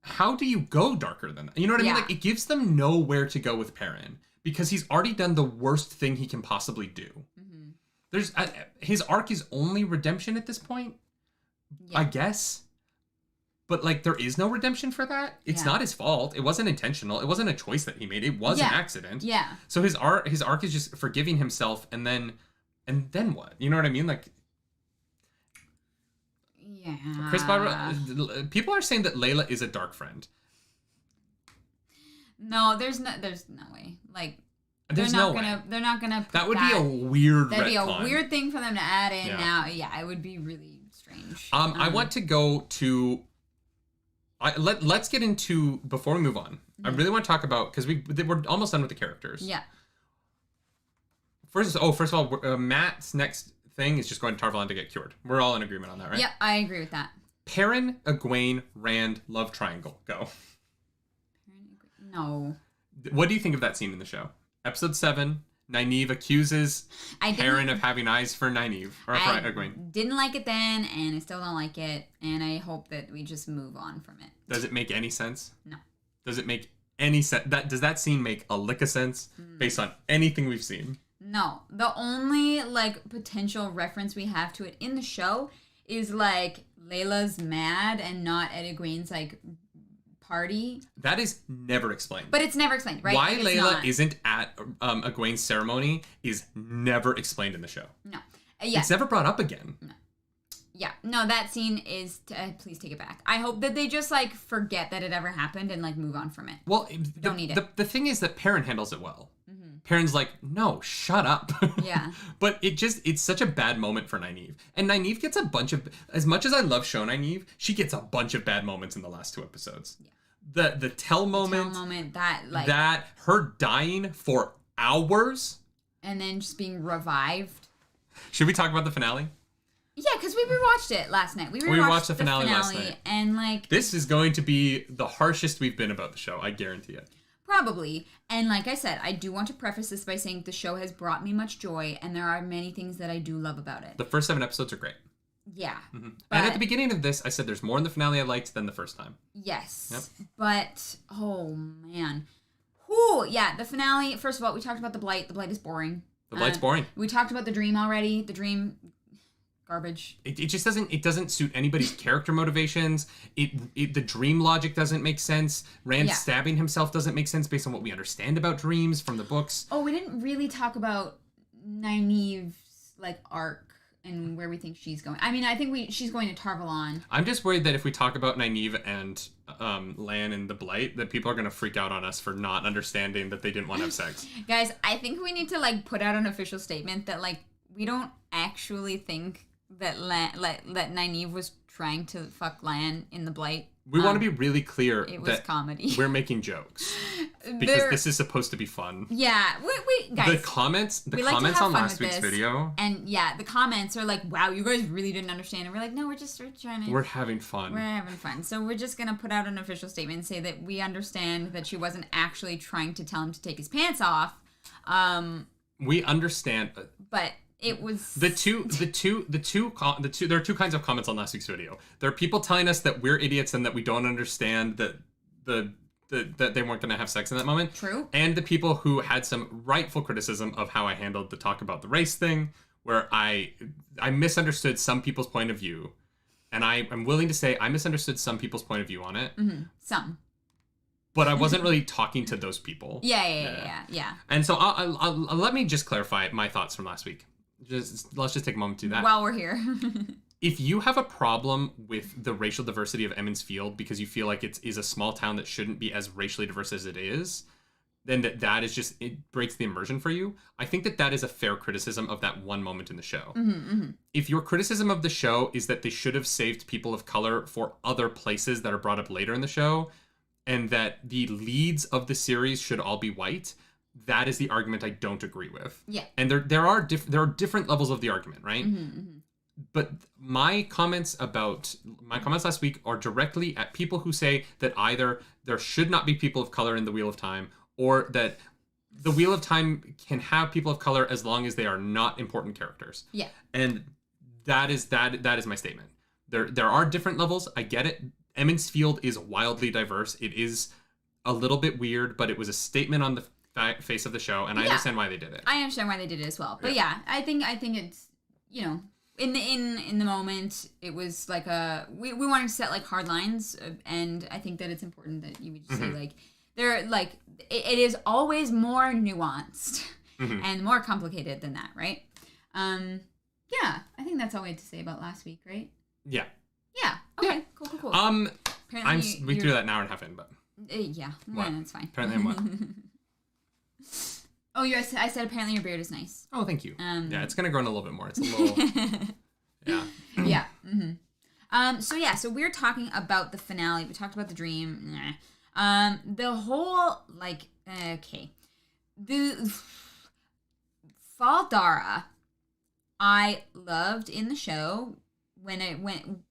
how do you go darker than that? You know what I mean? Like, it gives them nowhere to go with Perrin because he's already done the worst thing he can possibly do. Mm-hmm. There's his arc is only redemption at this point, I guess. But, like, there is no redemption for that. It's not his fault. It wasn't intentional. It wasn't a choice that he made. It was an accident. Yeah. So his arc is just forgiving himself and then what? You know what I mean? Like, yeah. Chris Barbara, people are saying that Layla is a dark friend. No, there's no way. Like, they're not gonna put that would be a weird That'd retcon. Be a weird thing for them to add in now. Yeah, it would be really strange. I want to go to let's get into, before we move on, I really want to talk about, because we're almost done with the characters. Yeah. First of all, Matt's next thing is just going to Tarvalon to get cured. We're all in agreement on that, right? Yep, I agree with that. Perrin, Egwene, Rand, love triangle. Go. No. What do you think of that scene in the show? Episode 7, Nynaeve accuses Perrin of having eyes for Nynaeve. Or for Egwene. Didn't like it then, and I still don't like it, and I hope that we just move on from it. Does it make any sense? No. Does it make any sense? Does that scene make a lick of sense based on anything we've seen? No. The only, like, potential reference we have to it in the show is, like, Layla's mad and not at Egwene's, like, party. That is never explained. But it's never explained, right? Why Layla isn't at Egwene's ceremony is never explained in the show. No. It's never brought up again. No. Yeah. No, that scene is... please take it back. I hope that they just, like, forget that it ever happened and, like, move on from it. Well, don't need it. The thing is that Perrin handles it well. Perrin's like, no, shut up. Yeah. But it's such a bad moment for Nynaeve. And Nynaeve gets a bunch of... As much as I love show Nynaeve, she gets a bunch of bad moments in the last 2 episodes. Yeah. The Tell moment. That, her dying for hours. And then just being revived. Should we talk about the finale? Yeah, because we rewatched it last night. We rewatched the finale last night. And, like... This is going to be the harshest we've been about the show. I guarantee it. Probably. And like I said, I do want to preface this by saying the show has brought me much joy, and there are many things that I do love about it. The first 7 episodes are great. Yeah. Mm-hmm. And at the beginning of this, I said there's more in the finale I liked than the first time. Yes. Yep. But, oh, man. Whew, yeah, the finale, first of all, we talked about the Blight. The Blight is boring. The Blight's boring. We talked about the Dream already. The Dream... garbage. It just doesn't suit anybody's character motivations. The dream logic doesn't make sense. Rand stabbing himself doesn't make sense based on what we understand about dreams from the books. Oh, we didn't really talk about Nynaeve's, like, arc and where we think she's going. I mean, I think she's going to Tarvalon. I'm just worried that if we talk about Nynaeve and Lan and the Blight, that people are going to freak out on us for not understanding that they didn't want to have sex. Guys, I think we need to, like, put out an official statement that, like, we don't actually think that that Nynaeve was trying to fuck Lan in the Blight. We want to be really clear it was that comedy. We're making jokes because this is supposed to be fun. Yeah, we guys. The comments on last week's video, and the comments are like, "Wow, you guys really didn't understand." And we're like, "No, we're trying to. We're having fun. We're having fun." So we're just gonna put out an official statement and say that we understand that she wasn't actually trying to tell him to take his pants off. We understand, but. It was there are two kinds of comments on last week's video. There are people telling us that we're idiots and that we don't understand that that they weren't going to have sex in that moment. True. And the people who had some rightful criticism of how I handled the talk about the race thing, where I misunderstood some people's point of view, and I'm willing to say I misunderstood some people's point of view on it. Mm-hmm. Some. But I wasn't really talking to those people. Yeah. And so I'll let me just clarify my thoughts from last week. Let's just take a moment to do that. While we're here. If you have a problem with the racial diversity of Emmons Field because you feel like it is a small town that shouldn't be as racially diverse as it is, then that is just, it breaks the immersion for you. I think that is a fair criticism of that one moment in the show. If your criticism of the show is that they should have saved people of color for other places that are brought up later in the show, and that the leads of the series should all be white, that is the argument I don't agree with. Yeah. And there are different levels of the argument, right? But my comments last week are directly at people who say that either there should not be people of color in the Wheel of Time, or that the Wheel of Time can have people of color as long as they are not important characters. Yeah. And that is my statement. There are different levels. I get it. Emond's Field is wildly diverse. It is a little bit weird, but it was a statement on the face of the show, and I understand why they did it. I understand why they did it as well. But yeah, I think it's, you know, in the moment, it was like we wanted to set like hard lines, and I think that it's important that you would just say like they're like it is always more nuanced and more complicated than that, right? Yeah, I think that's all we had to say about last week, right? Yeah. Yeah. Okay. Cool. We threw that an hour and a half in, but yeah, that's fine. Apparently, I'm what? Oh, I said apparently your beard is nice. Oh, thank you. Yeah, it's gonna grow in a little bit more. It's a little. Yeah. Yeah. So we're talking about the finale. We talked about the dream. The whole the Fall Dara, I loved in the show when it went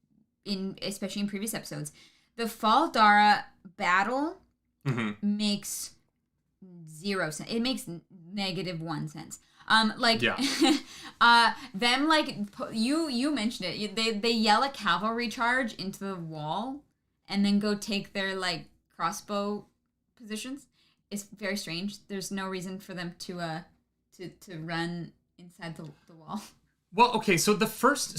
in, especially in previous episodes. The Fall Dara battle makes 0 sense. It makes -1 sense. Them like you mentioned it. They yell a cavalry charge into the wall, and then go take their like crossbow positions. It's very strange. There's no reason for them to run inside the wall. Well, okay, so the first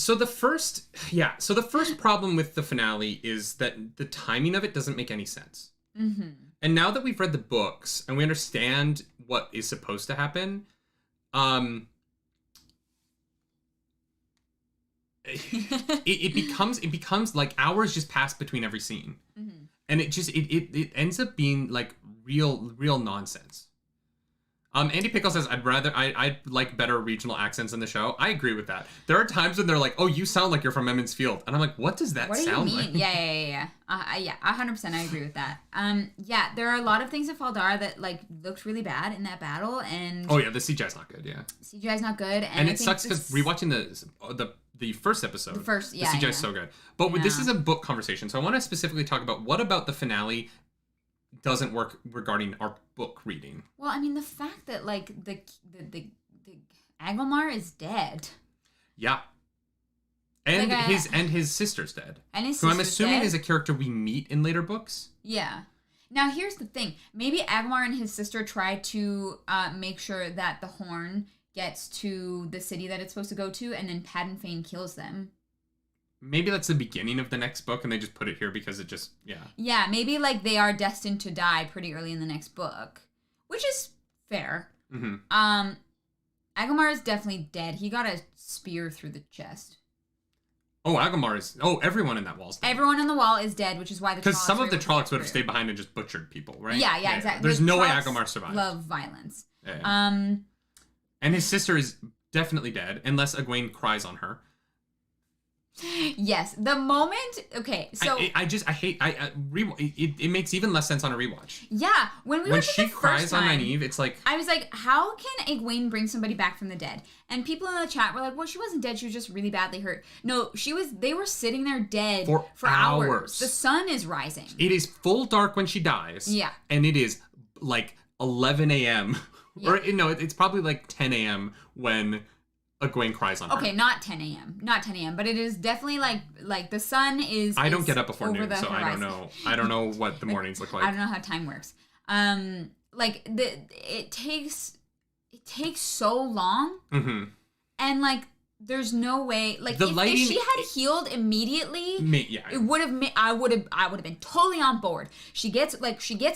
problem with the finale is that the timing of it doesn't make any sense. And now that we've read the books and we understand what is supposed to happen, it becomes like hours just pass between every scene, and it ends up being like real nonsense. Andy Pickle says, I'd like better regional accents in the show. I agree with that. There are times when they're like, oh, you sound like you're from Emond's Field. And I'm like, what does that sound like? Yeah. 100% I agree with that. Yeah, there are a lot of things in Fall Dara that like looked really bad in that battle. And oh yeah, the CGI's not good, yeah. CGI's not good. And it sucks because rewatching the first episode, the CGI's so good. But this is a book conversation, so I want to specifically talk about what about the finale doesn't work regarding our book reading. Well, I mean, the fact that like the Agilmar is dead. Yeah. And like his sister's dead. And his who I'm sister's assuming dead? is a character we meet in later books. Yeah. Now here's the thing. Maybe Agilmar and his sister try to make sure that the horn gets to the city that it's supposed to go to, and then Paddon Fane kills them. Maybe that's the beginning of the next book, and they just put it here because it just, Yeah, maybe, like, they are destined to die pretty early in the next book, which is fair. Agilmar is definitely dead. He got a spear through the chest. Oh, Agilmar is... Oh, everyone in that wall's dead. Everyone on the wall is dead, which is why the Trollocs... Because some of the Trollocs would have stayed behind and just butchered people, right? Yeah, exactly. There's no way Agilmar survived. Love violence. Yeah. And his sister is definitely dead, unless Egwene cries on her. Yes, the moment. Okay, so it makes even less sense on a rewatch. Yeah, when she cries on Nynaeve, it's like I was like, how can Egwene bring somebody back from the dead? And people in the chat were like, well, she wasn't dead; she was just really badly hurt. No, she was. They were sitting there dead for hours. The sun is rising. It is full dark when she dies. Yeah, and it is like 11 a.m. Yeah. Or no, it's probably like 10 a.m. when Egwene cries on her. Okay, not 10 a.m., but it is definitely like the sun is. I don't get up before noon, so I don't know. I don't know what the mornings look like. I don't know how time works. It takes so long, and like there's no way. Like if she had healed immediately, it would have. I would have been totally on board. She gets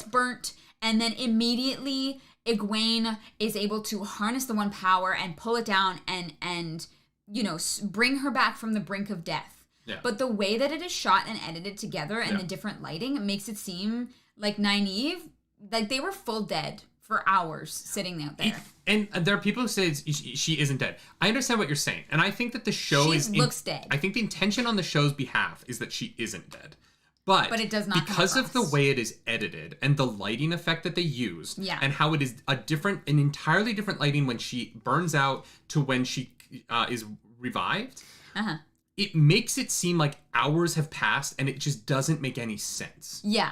burnt, and then immediately Egwene is able to harness the one power and pull it down and bring her back from the brink of death. Yeah. But the way that it is shot and edited together and the different lighting makes it seem like Nynaeve, like they were full dead for hours sitting out there. And there are people who say she isn't dead. I understand what you're saying. And I think that the show looks dead. I think the intention on the show's behalf is that she isn't dead. But it does not because of the way it is edited and the lighting effect that they used, and how it is an entirely different lighting when she burns out to when she is revived, it makes it seem like hours have passed and it just doesn't make any sense. Yeah.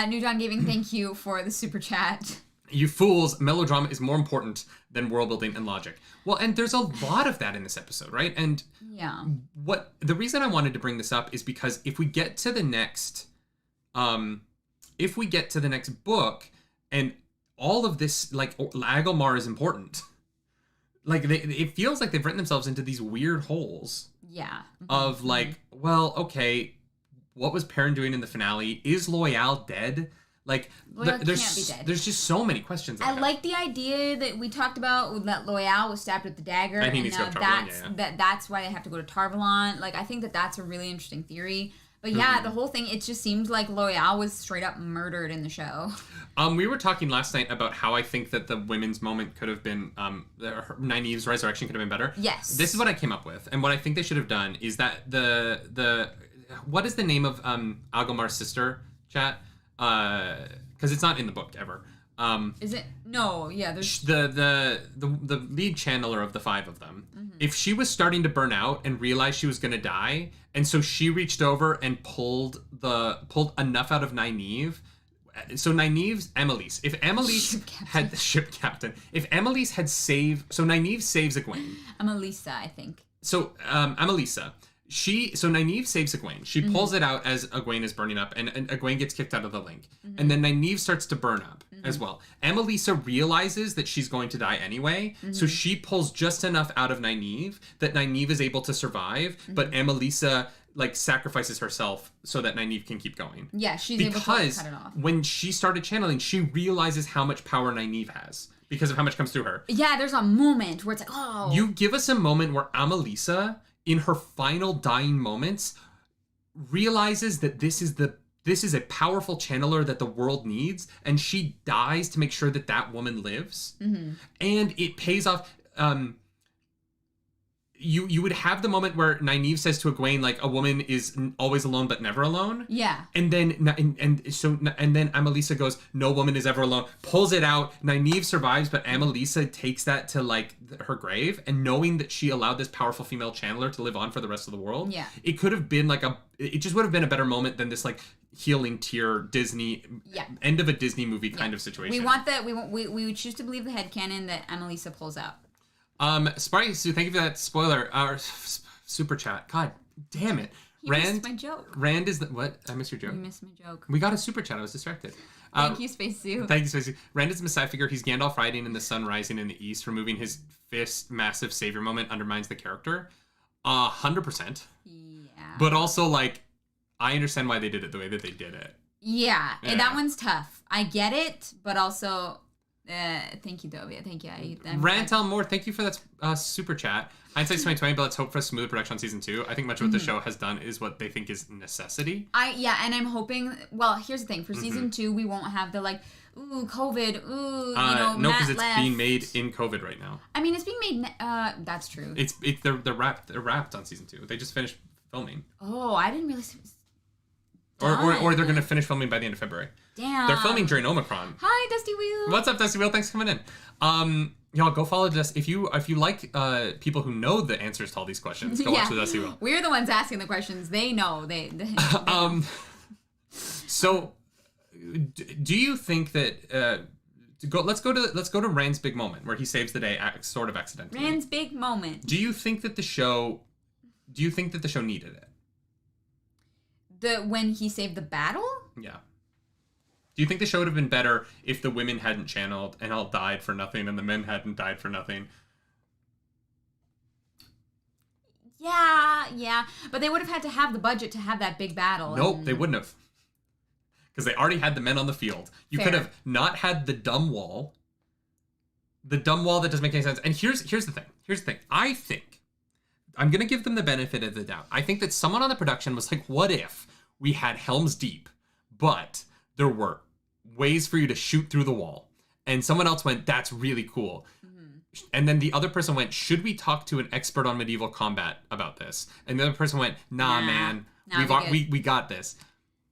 New Dawn Gaming, thank you for the super chat. You fools, melodrama is more important than world building and logic. Well, and there's a lot of that in this episode, right? And the reason I wanted to bring this up is because if we get to the next book and all of this, like, Agilmar is important. Like, it feels like they've written themselves into these weird holes. Yeah. Of like, well, okay, what was Perrin doing in the finale? Is Loial dead? Like, there's just so many questions. I like the idea that we talked about, that Loial was stabbed with the dagger, I think and now that's why they have to go to Tarvalon. Like, I think that's a really interesting theory. But yeah, the whole thing, it just seemed like Loial was straight up murdered in the show. We were talking last night about how I think that the women's moment could have been, Nynaeve's resurrection could have been better. Yes. This is what I came up with, and what I think they should have done is that what is the name of Agilmar's sister, chat? Because it's not in the book ever. Is it? No, yeah. There's the lead channeler of the five of them. If she was starting to burn out and realized she was going to die, and so she reached over and pulled enough out of Nynaeve. So Nynaeve's Amelise. If Amelise had the ship captain, if Amelise had saved, so Nynaeve saves Egwene. Amelisa, I think. So Amelisa. Nynaeve saves Egwene. She pulls it out as Egwene is burning up, and Egwene gets kicked out of the link. And then Nynaeve starts to burn up as well. Amelisa realizes that she's going to die anyway, so she pulls just enough out of Nynaeve that Nynaeve is able to survive, but Amelisa sacrifices herself so that Nynaeve can keep going. Yeah, she's able to cut it off. When she started channeling, she realizes how much power Nynaeve has because of how much comes through her. Yeah, there's a moment where it's like, oh. You give us a moment where Amelisa, in her final dying moments, realizes that this is a powerful channeler that the world needs, and she dies to make sure that woman lives. And it pays off. You would have the moment where Nynaeve says to Egwene, like, a woman is always alone but never alone. Yeah. And then Amelisa goes, no woman is ever alone. Pulls it out. Nynaeve survives, but Amelisa takes that to her grave. And knowing that she allowed this powerful female channeler to live on for the rest of the world, it could have been it just would have been a better moment than this healing tear Disney end of a Disney movie kind of situation. We would choose to believe the headcanon that Amelisa pulls out. Sparky Sue, thank you for that spoiler. Super chat. God damn it. You missed my joke. Rand is what? I missed your joke. You missed my joke. We got a super chat. I was distracted. Thank you, Space Sue. Thank you, Space Sue. Rand is a Messiah figure. He's Gandalf riding in the sun rising in the east. Removing his fist, massive savior moment undermines the character. 100%. Yeah. But also, I understand why they did it the way that they did it. Yeah. And that one's tough. I get it, but also... thank you, Dovia. Thank you. Rantel Moore, thank you for that super chat. Hindsight's 2020, but let's hope for a smooth production on season 2. I think much of what the show has done is what they think is necessity. And I'm hoping. Well, here's the thing: for season 2, we won't have the COVID. No, because it's being made in COVID right now. I mean, it's being made. That's true. They're wrapped. They're wrapped on season 2. They just finished filming. Oh, I didn't realize it was. Or they're gonna finish filming by the end of February. Damn. They're filming during Omicron. Hi, Dusty Wheel. What's up, Dusty Wheel? Thanks for coming in. Y'all go follow Dusty. If you like people who know the answers to all these questions, go watch the Dusty Wheel. We're the ones asking the questions. They know. They So, do you think that let's go to Rand's big moment where he saves the day sort of accidentally. Rand's big moment. Do you think that the show needed it? When he saved the battle? Yeah. Do you think the show would have been better if the women hadn't channeled and all died for nothing and the men hadn't died for nothing? Yeah. But they would have had to have the budget to have that big battle. Nope, they wouldn't have. Because they already had the men on the field. You could have not had the dumb wall. The dumb wall that doesn't make any sense. And here's the thing. I think, I'm going to give them the benefit of the doubt. I think that someone on the production was like, what if we had Helm's Deep, but there were ways for you to shoot through the wall, And someone else went, that's really cool. And then the other person went, should we talk to an expert on medieval combat about this? And the other person went, nah man, we got this.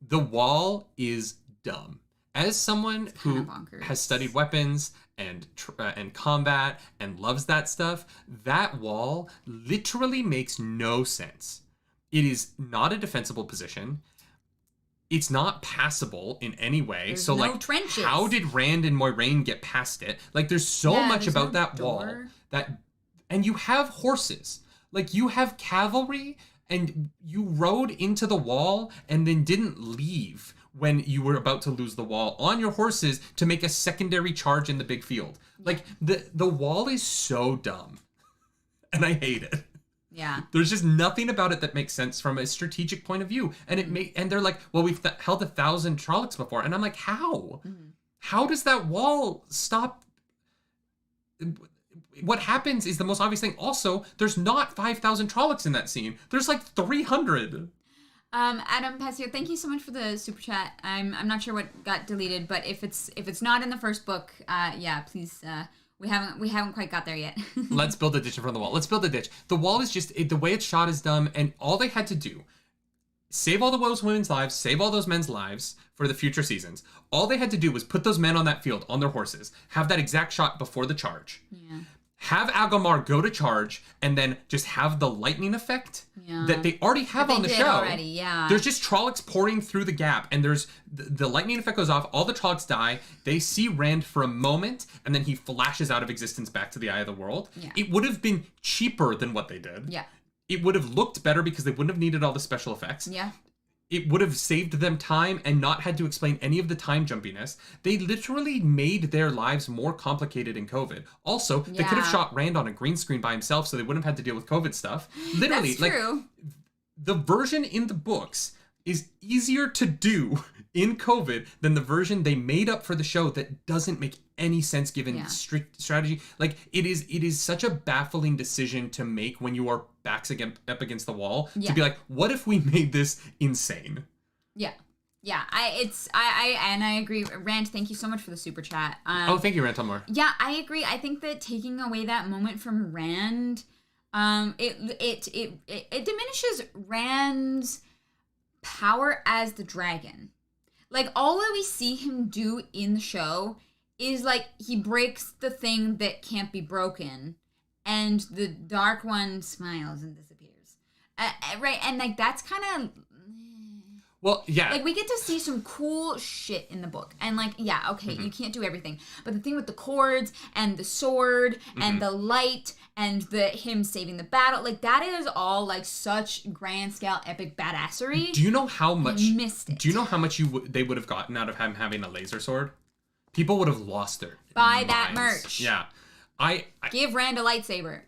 The wall is dumb. As someone who has studied weapons and combat and loves that stuff, that wall literally makes no sense. It is not a defensible position. It's not passable in any way. There's so no like, trenches. How did Rand and Moiraine get past it? Like, there's so much about that wall and you have horses. Like, you have cavalry, and you rode into the wall and then didn't leave when you were about to lose the wall on your horses to make a secondary charge in the big field. Like, the wall is so dumb, and I hate it. Yeah. There's just nothing about it that makes sense from a strategic point of view. And and they're like, well, we've held 1,000 Trollocs before. And I'm like, how? How does that wall stop? What happens is the most obvious thing. Also, there's not 5,000 Trollocs in that scene. There's like 300. Adam Passio, thank you so much for the super chat. I'm not sure what got deleted, but if it's not in the first book, please. We haven't quite got there yet. Let's build a ditch in front of the wall. Let's build a ditch. The wall is just, the way it's shot is dumb, and all they had to do, save all those women's lives, save all those men's lives for the future seasons. All they had to do was put those men on that field, on their horses, have that exact shot before the charge. Yeah. Have Agomar go to charge, and then just have the lightning effect that they already have on the show. Already, yeah. There's just Trollocs pouring through the gap, and there's the lightning effect goes off, all the Trollocs die, they see Rand for a moment, and then he flashes out of existence back to the Eye of the World. Yeah. It would have been cheaper than what they did. Yeah. It would have looked better because they wouldn't have needed all the special effects. Yeah. It would have saved them time and not had to explain any of the time jumpiness. They literally made their lives more complicated in COVID. Also, they could have shot Rand on a green screen by himself so they wouldn't have had to deal with COVID stuff. Literally, that's true. The version in the books is easier to do in COVID than the version they made up for the show that doesn't make any sense given strict strategy. Like, it is such a baffling decision to make when you are backs up against the wall to be like, what if we made this insane? Yeah. Yeah, I agree. Rand, thank you so much for the super chat. Thank you, Rand. Tell more. Yeah, I agree. I think that taking away that moment from Rand, it diminishes Rand's power as the dragon. Like, all that we see him do in the show is like he breaks the thing that can't be broken, and the Dark One smiles and disappears. Right, and like that's kind of. Well, yeah. Like, we get to see some cool shit in the book. And, like, yeah, okay, you can't do everything. But the thing with the cords and the sword and the light and him saving the battle, like, that is all, like, such grand scale epic badassery. Do you know how much... I missed it. Do you know how much they would have gotten out of him having a laser sword? People would have lost their Buy minds. that merch. Yeah. Give Rand a lightsaber.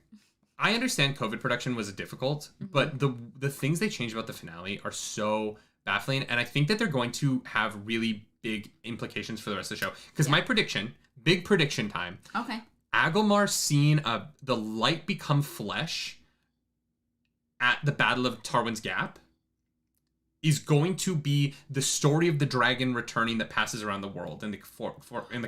I understand COVID production was difficult, but the things they changed about the finale are so... baffling, and I think that they're going to have really big implications for the rest of the show. Because my prediction, big prediction time. Okay. Agomar seeing the light become flesh at the Battle of Tarwin's Gap is going to be the story of the dragon returning that passes around the world in the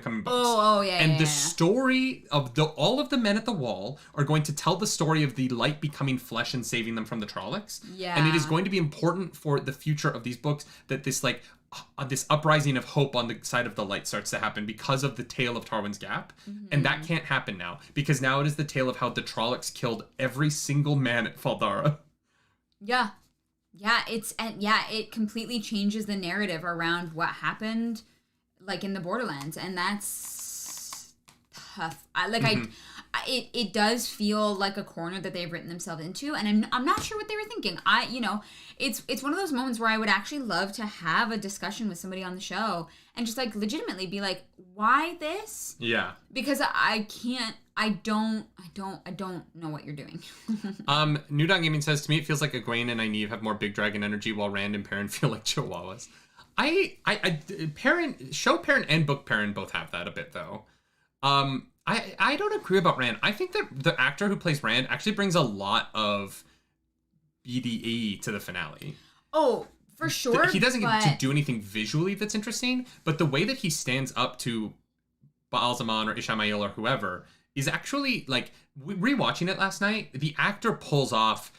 coming books. Oh yeah. And the story of all of the men at the wall are going to tell the story of the light becoming flesh and saving them from the Trollocs. Yeah. And it is going to be important for the future of these books that this this uprising of hope on the side of the light starts to happen because of the tale of Tarwin's Gap. And that can't happen now because now it is the tale of how the Trollocs killed every single man at Faldara. Yeah. Yeah, it completely changes the narrative around what happened, like, in the Borderlands, and that's tough. It does feel like a corner that they've written themselves into, and I'm not sure what they were thinking. It's one of those moments where I would actually love to have a discussion with somebody on the show and just, like, legitimately be like, why this? Yeah. Because I don't know what you're doing. New Dawn Gaming says, to me it feels like Egwene and Nynaeve have more big dragon energy while Rand and Perrin feel like chihuahuas. Show Perrin and book Perrin both have that a bit though. I don't agree about Rand. I think that the actor who plays Rand actually brings a lot of BDE to the finale. Oh, for sure. He doesn't get to do anything visually that's interesting, but the way that he stands up to Baal-Zaman or Ishamael or whoever is actually, like, rewatching it last night, the actor pulls off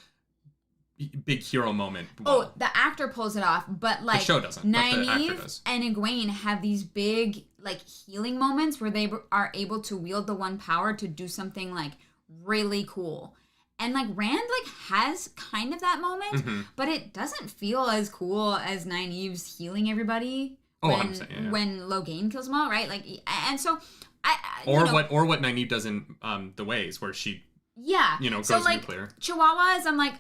big hero moment. Oh, the actor pulls it off, but like the show doesn't. But the actor Nynaeve does. and Egwene have these big like healing moments where they are able to wield the one power to do something like really cool. And like Rand like has kind of that moment, but it doesn't feel as cool as Nynaeve's healing everybody when Logain kills them all, right? Like, and so what Nynaeve does in The Ways, where she goes nuclear. Chihuahuas, I'm like,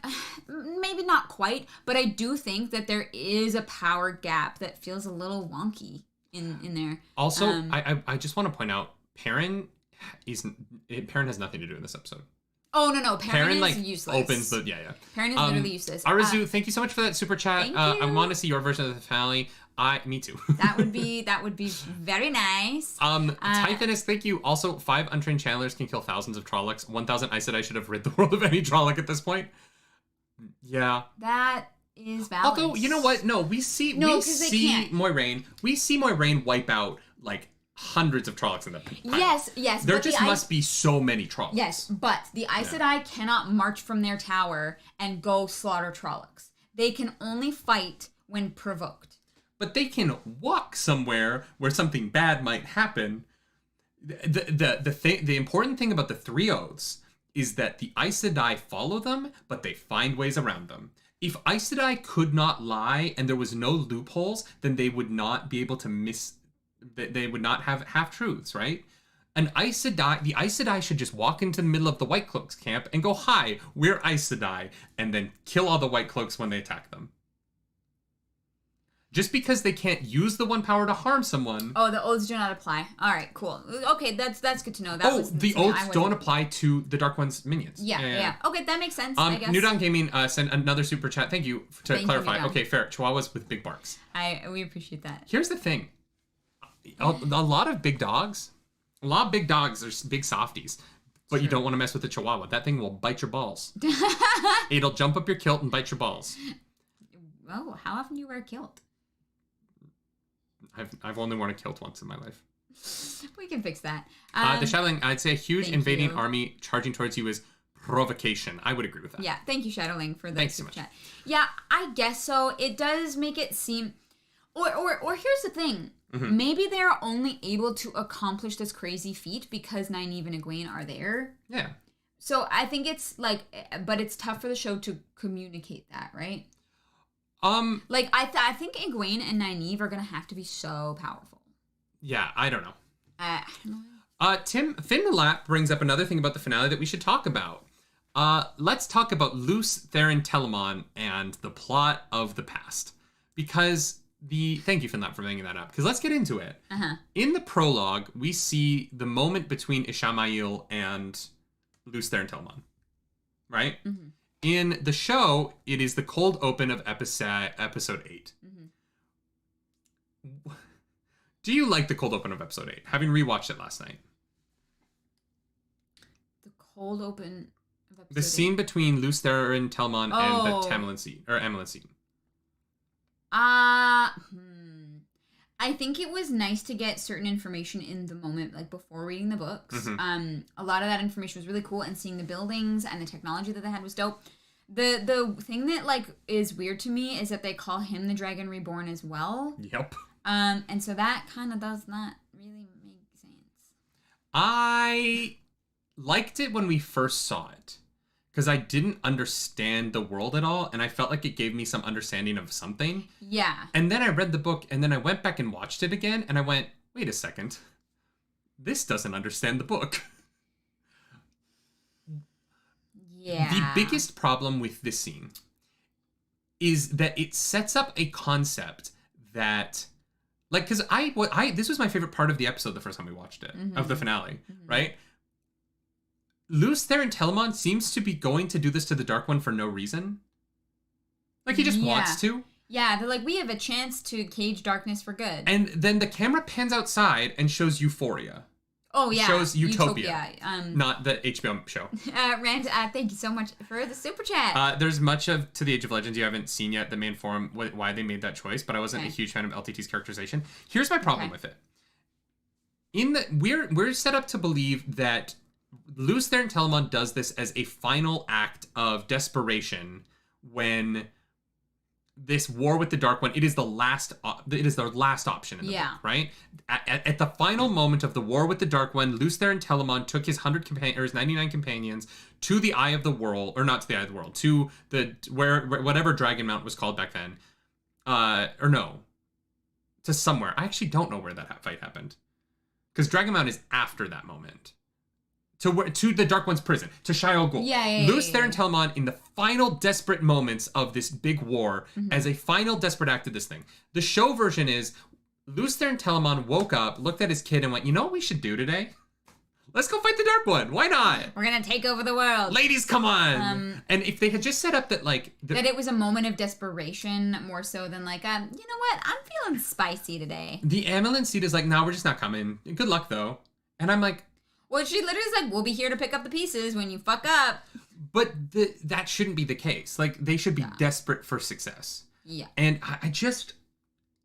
maybe not quite, but I do think that there is a power gap that feels a little wonky in there. Also, I just want to point out, Perrin has nothing to do in this episode. Oh, no. Perrin is useless. Opens the... Perrin is literally useless. Arazu, thank you so much for that super chat. I want to see your version of the finale. Me too. that would be very nice. Typhonus, thank you. Also, 5 untrained channelers can kill thousands of Trollocs. 1,000 I said I should have rid the world of any Trolloc at this point. Yeah. That is valid. Although, you know what? No, we see Moiraine. We see Moiraine wipe out, like, hundreds of Trollocs in that pile. Yes. There just must be so many Trollocs. Yes, but the Aes Sedai cannot march from their tower and go slaughter Trollocs. They can only fight when provoked. But they can walk somewhere where something bad might happen. The important thing about the Three Oaths is that the Aes Sedai follow them, but they find ways around them. If Aes Sedai could not lie and there was no loopholes, then they would not be able to they would not have half-truths, right? The Aes Sedai should just walk into the middle of the White Cloaks camp and go, "Hi, we're Aes Sedai," and then kill all the White Cloaks when they attack them. Just because they can't use the one power to harm someone. Oh, the oaths do not apply. All right, cool. Okay, that's good to know. The oaths don't apply to the Dark One's minions. Yeah. Okay, that makes sense, I guess. Newdon Gaming sent another super chat. Thank you to clarify. You, okay, fair. Chihuahuas with big barks. We appreciate that. Here's the thing. A lot of big dogs are big softies. But you don't want to mess with the Chihuahua. That thing will bite your balls. It'll jump up your kilt and bite your balls. Oh, how often do you wear a kilt? I've only worn a kilt once in my life. We can fix that. The Shadowling, I'd say a huge invading army charging towards you is provocation. I would agree with that. Yeah, thank you, Shadowling, for the super so chat. Yeah, I guess so. It does make it seem... Or here's the thing. Mm-hmm. Maybe they're only able to accomplish this crazy feat because Nynaeve and Egwene are there. Yeah. So I think it's like... But it's tough for the show to communicate that, right? I think Egwene and Nynaeve are gonna have to be so powerful. Yeah, I don't know. I don't know. Finn Lap brings up another thing about the finale that we should talk about. Let's talk about Luce, Theron, Telamon, and the plot of the past. Because thank you, Finn Lap, for bringing that up. Because let's get into it. Uh-huh. In the prologue, we see the moment between Ishamael and Luce, Theron, Telamon. Right? Mm-hmm. In the show, it is the cold open of episode 8. Mm-hmm. Do you like the cold open of episode 8? Having rewatched it last night. The cold open of episode 8? The scene between Luce, Theron, Telamon, and the Tamlin scene, or Amelin scene. I think it was nice to get certain information in the moment, like before reading the books. Mm-hmm. A lot of that information was really cool, and seeing the buildings and the technology that they had was dope. The thing that like is weird to me is that they call him the Dragon Reborn as well. Yep. And so that kind of does not really make sense. I liked it when we first saw it, because I didn't understand the world at all, and I felt like it gave me some understanding of something. Yeah. And then I read the book, and then I went back and watched it again, and I went, wait a second. This doesn't understand the book. Yeah. The biggest problem with this scene is that it sets up a concept that... Like, because this was my favorite part of the episode the first time we watched it, mm-hmm. of the finale, mm-hmm. right? Luce, Theron, Telamon seems to be going to do this to the Dark One for no reason. Like, he just wants to. Yeah, they're like, we have a chance to cage darkness for good. And then the camera pans outside and shows Euphoria. Oh, yeah. Shows Utopia. Not the HBO show. Rand, thank you so much for the super chat. There's much of To the Age of Legends you haven't seen yet, the main forum, why they made that choice, but I wasn't a huge fan of LTT's characterization. Here's my problem with it. we're set up to believe that Lews Therin Telamon does this as a final act of desperation when this war with the Dark One, it is their last option in the book, right? At the final moment of the war with the Dark One, Lews Therin Telamon took his 99 companions to the Eye of the World, or not to the Eye of the World, to whatever Dragon Mount was called back then, to somewhere. I actually don't know where that fight happened, because Dragon Mount is after that moment. To the Dark One's prison, to Shaiol Ghul. Lews Therin Telamon, in the final desperate moments of this big war, as a final desperate act of this thing. The show version is, Lews Therin Telamon woke up, looked at his kid, and went, you know what we should do today? Let's go fight the Dark One. Why not? We're gonna take over the world. Ladies, come on. And if they had just set up that, like... that it was a moment of desperation, more so than like, you know what? I'm feeling spicy today. The Amyrlin Seat is like, no, we're just not coming. Good luck, though. And I'm like... well, she literally is like, we'll be here to pick up the pieces when you fuck up. But that shouldn't be the case. Like, they should be desperate for success. Yeah. And I just...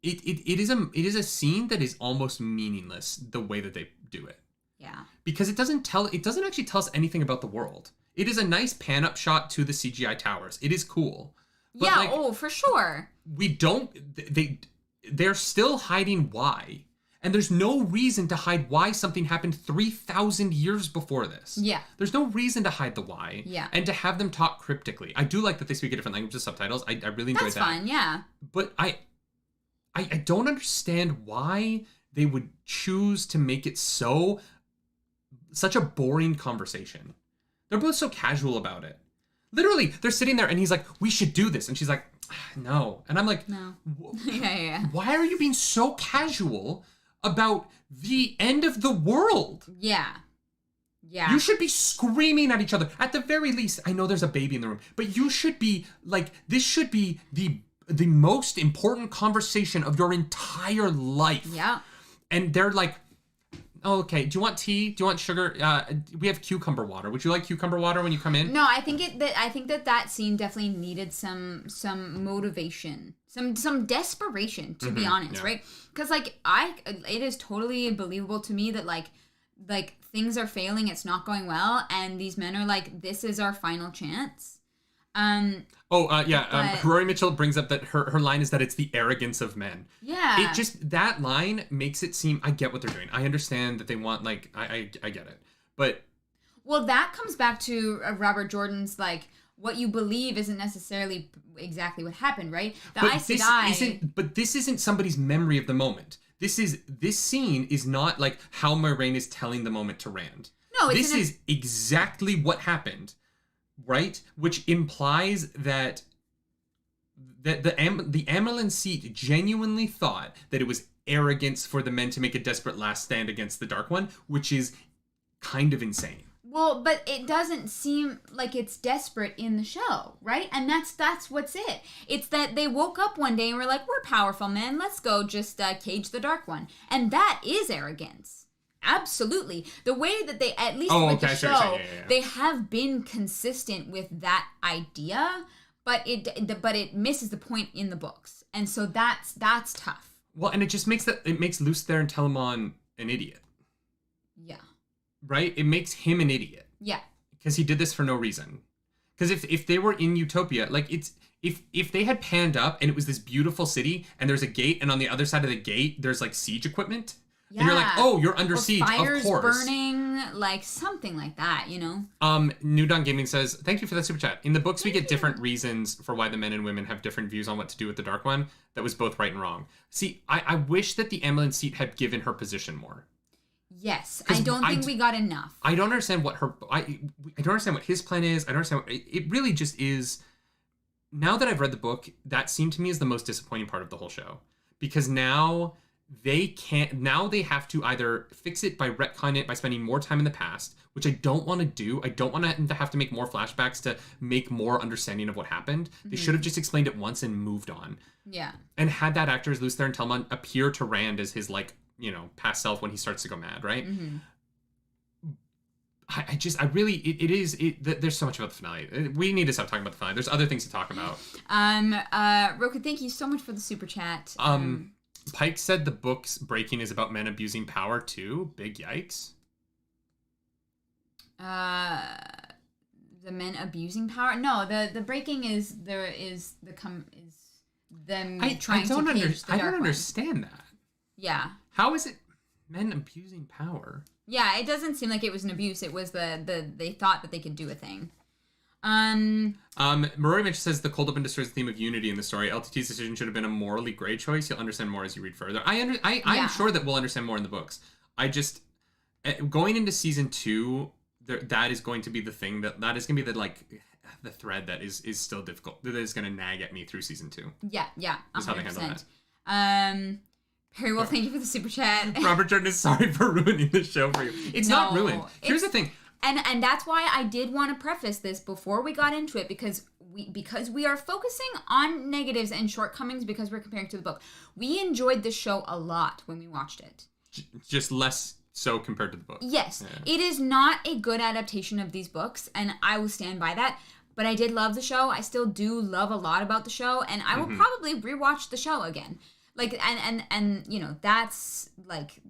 It is a scene that is almost meaningless, the way that they do it. Yeah. Because it doesn't actually tell us anything about the world. It is a nice pan-up shot to the CGI towers. It is cool. But yeah, like, for sure. They're still hiding why. And there's no reason to hide why something happened 3,000 years before this. Yeah. There's no reason to hide the why. Yeah. And to have them talk cryptically. I do like that they speak a different language with subtitles. I really enjoyed that. That's fun, yeah. But I don't understand why they would choose to make it such a boring conversation. They're both so casual about it. Literally, they're sitting there and he's like, we should do this. And she's like, no. And I'm like, no. Yeah. Why are you being so casual about the end of the world? Yeah. Yeah. You should be screaming at each other. At the very least, I know there's a baby in the room, but you should be like, this should be the most important conversation of your entire life. Yeah. And they're like, oh, okay, do you want tea? Do you want sugar? We have cucumber water. Would you like cucumber water when you come in? No, I think that scene definitely needed some motivation, some desperation, to be honest, right? Because like it is totally believable to me that like things are failing, it's not going well, and these men are like, this is our final chance. Rory Mitchell brings up that her line is that it's the arrogance of men. Yeah. It just, that line makes it seem, I get what they're doing. I understand that they want, like, I get it. But. Well, that comes back to Robert Jordan's, like, what you believe isn't necessarily exactly what happened, right? But this isn't somebody's memory of the moment. This scene is not like how Moiraine is telling the moment to Rand. No, this is exactly what happened. Right? Which implies that the Amyrlin Seat genuinely thought that it was arrogance for the men to make a desperate last stand against the Dark One, which is kind of insane. Well, but it doesn't seem like it's desperate in the show, right? And that's what's it. It's that they woke up one day and were like, we're powerful men, let's go just cage the Dark One. And that is arrogance. Absolutely. The way that they, at least with the show, they have been consistent with that idea, but it misses the point in the books. And so that's tough. Well, and it makes Lews Therin Telamon an idiot. Yeah. Right? It makes him an idiot. Yeah. Because he did this for no reason. Because if they were in Utopia, like if they had panned up and it was this beautiful city and there's a gate and on the other side of the gate there's like siege equipment. Yeah. And you're like, oh, you're under siege, fires of course. Burning, like something like that, you know? New Dawn Gaming says, thank you for that super chat. In the books, we get different reasons for why the men and women have different views on what to do with the Dark One. That was both right and wrong. See, I wish that the Amyrlin Seat had given her position more. Yes, I don't think we got enough. I don't understand what I don't understand what his plan is. I don't understand it really just is. Now that I've read the book, that seemed to me as the most disappointing part of the whole show. Because now they have to either fix it by retconning it by spending more time in the past, which I don't want to do. I don't want to have to make more flashbacks to make more understanding of what happened. Mm-hmm. They should have just explained it once and moved on. Yeah. And had that actor, Lews Therin Telamon, appear to Rand as his, like, you know, past self when he starts to go mad, right? Mm-hmm. There's so much about the finale. We need to stop talking about the finale. There's other things to talk about. Roku, thank you so much for the super chat. Pike said the book's breaking is about men abusing power too. Big yikes. The men abusing power? No, the breaking is them trying to cage the I Dark don't One. understand that. Yeah. How is it men abusing power? Yeah, it doesn't seem like it was an abuse. It was they thought that they could do a thing. Rory Mitch says the cold open destroys the theme of unity in the story. LTT's decision should have been a morally gray choice. You'll understand more as you read further. I'm sure that we'll understand more in the books. I just going into season 2, that is going to be the thing that is going to be the thread that is still difficult. That is going to nag at me through season 2. Yeah, 100%. How they handle that. Very well, thank you for the super chat. Robert Jordan is sorry for ruining the show for you. It's not ruined. Here's the thing. And that's why I did want to preface this before we got into it, because we are focusing on negatives and shortcomings because we're comparing to the book. We enjoyed this show a lot when we watched it. Just less so compared to the book. Yes. Yeah. It is not a good adaptation of these books, and I will stand by that. But I did love the show. I still do love a lot about the show, and I will probably rewatch the show again. Like, and you know, that's like...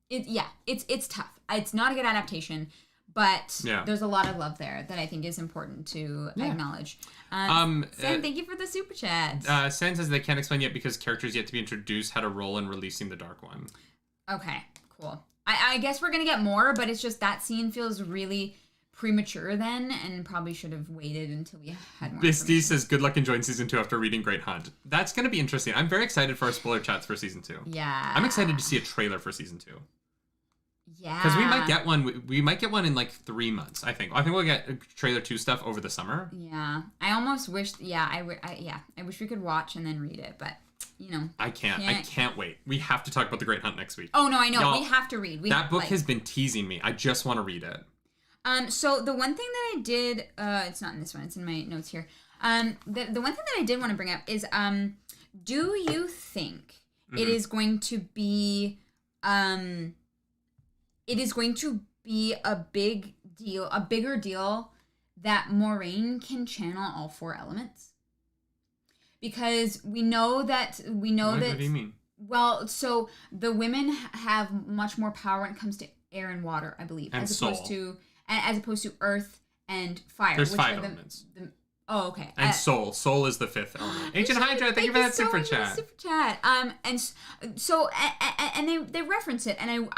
It's tough. It's not a good adaptation, but there's a lot of love there that I think is important to acknowledge. Sen, thank you for the super chat. Sen says they can't explain yet because characters yet to be introduced had a role in releasing the Dark One. Okay, cool. I guess we're gonna get more, but it's just that scene feels really premature then, and probably should have waited until we had more. Bisty says, good luck enjoying season 2 after reading Great Hunt. That's gonna be interesting. I'm very excited for our spoiler chats for season 2. Yeah. I'm excited to see a trailer for season 2. Yeah. Because we might get one. We might get one in like 3 months. I think we'll get trailer 2 stuff over the summer. Yeah. I almost wish. I wish we could watch and then read it, but you know. I can't wait. We have to talk about The Great Hunt next week. Oh no, I know. Y'all, we have to read. That book has been teasing me. I just want to read it. So the one thing that I did, it's not in this one. It's in my notes here. The one thing that I did want to bring up is, do you think it is going to be, it is going to be a bigger deal that Moiraine can channel all 4 elements? Because we know that. What do you mean? Well, so the women have much more power when it comes to air and water, I believe, and as opposed to earth and fire. There's 5 elements. Oh, okay. And soul. Soul is the 5th element. Ancient Hydra, thank you for that super chat. Super chat. And so they reference it, and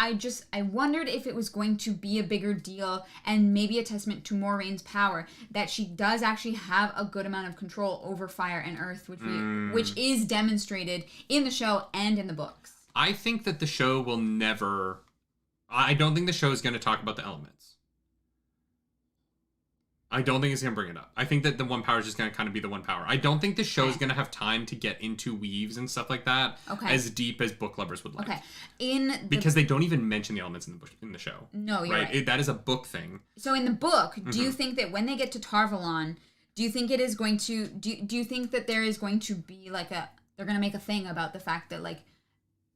I wondered if it was going to be a bigger deal and maybe a testament to Moraine's power that she does actually have a good amount of control over fire and earth, which is demonstrated in the show and in the books. I think that the show will never. I don't think the show is going to talk about the elements. I don't think it's going to bring it up. I think that the one power is just going to kind of be the one power. I don't think the show is going to have time to get into weaves and stuff like that as deep as book lovers would like. Okay. Because they don't even mention the elements in the show. No, you're right. That is a book thing. So in the book, do you think that when they get to Tarvalon, do you think it is going to... Do you think that there is going to be like they're going to make a thing about the fact that like...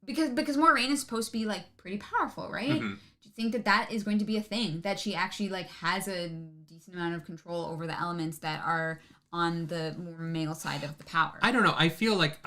Because Moiraine is supposed to be like pretty powerful, right? Mm-hmm. Do you think that is going to be a thing, that she actually like has a decent amount of control over the elements that are on the more male side of the power? I don't know. I feel like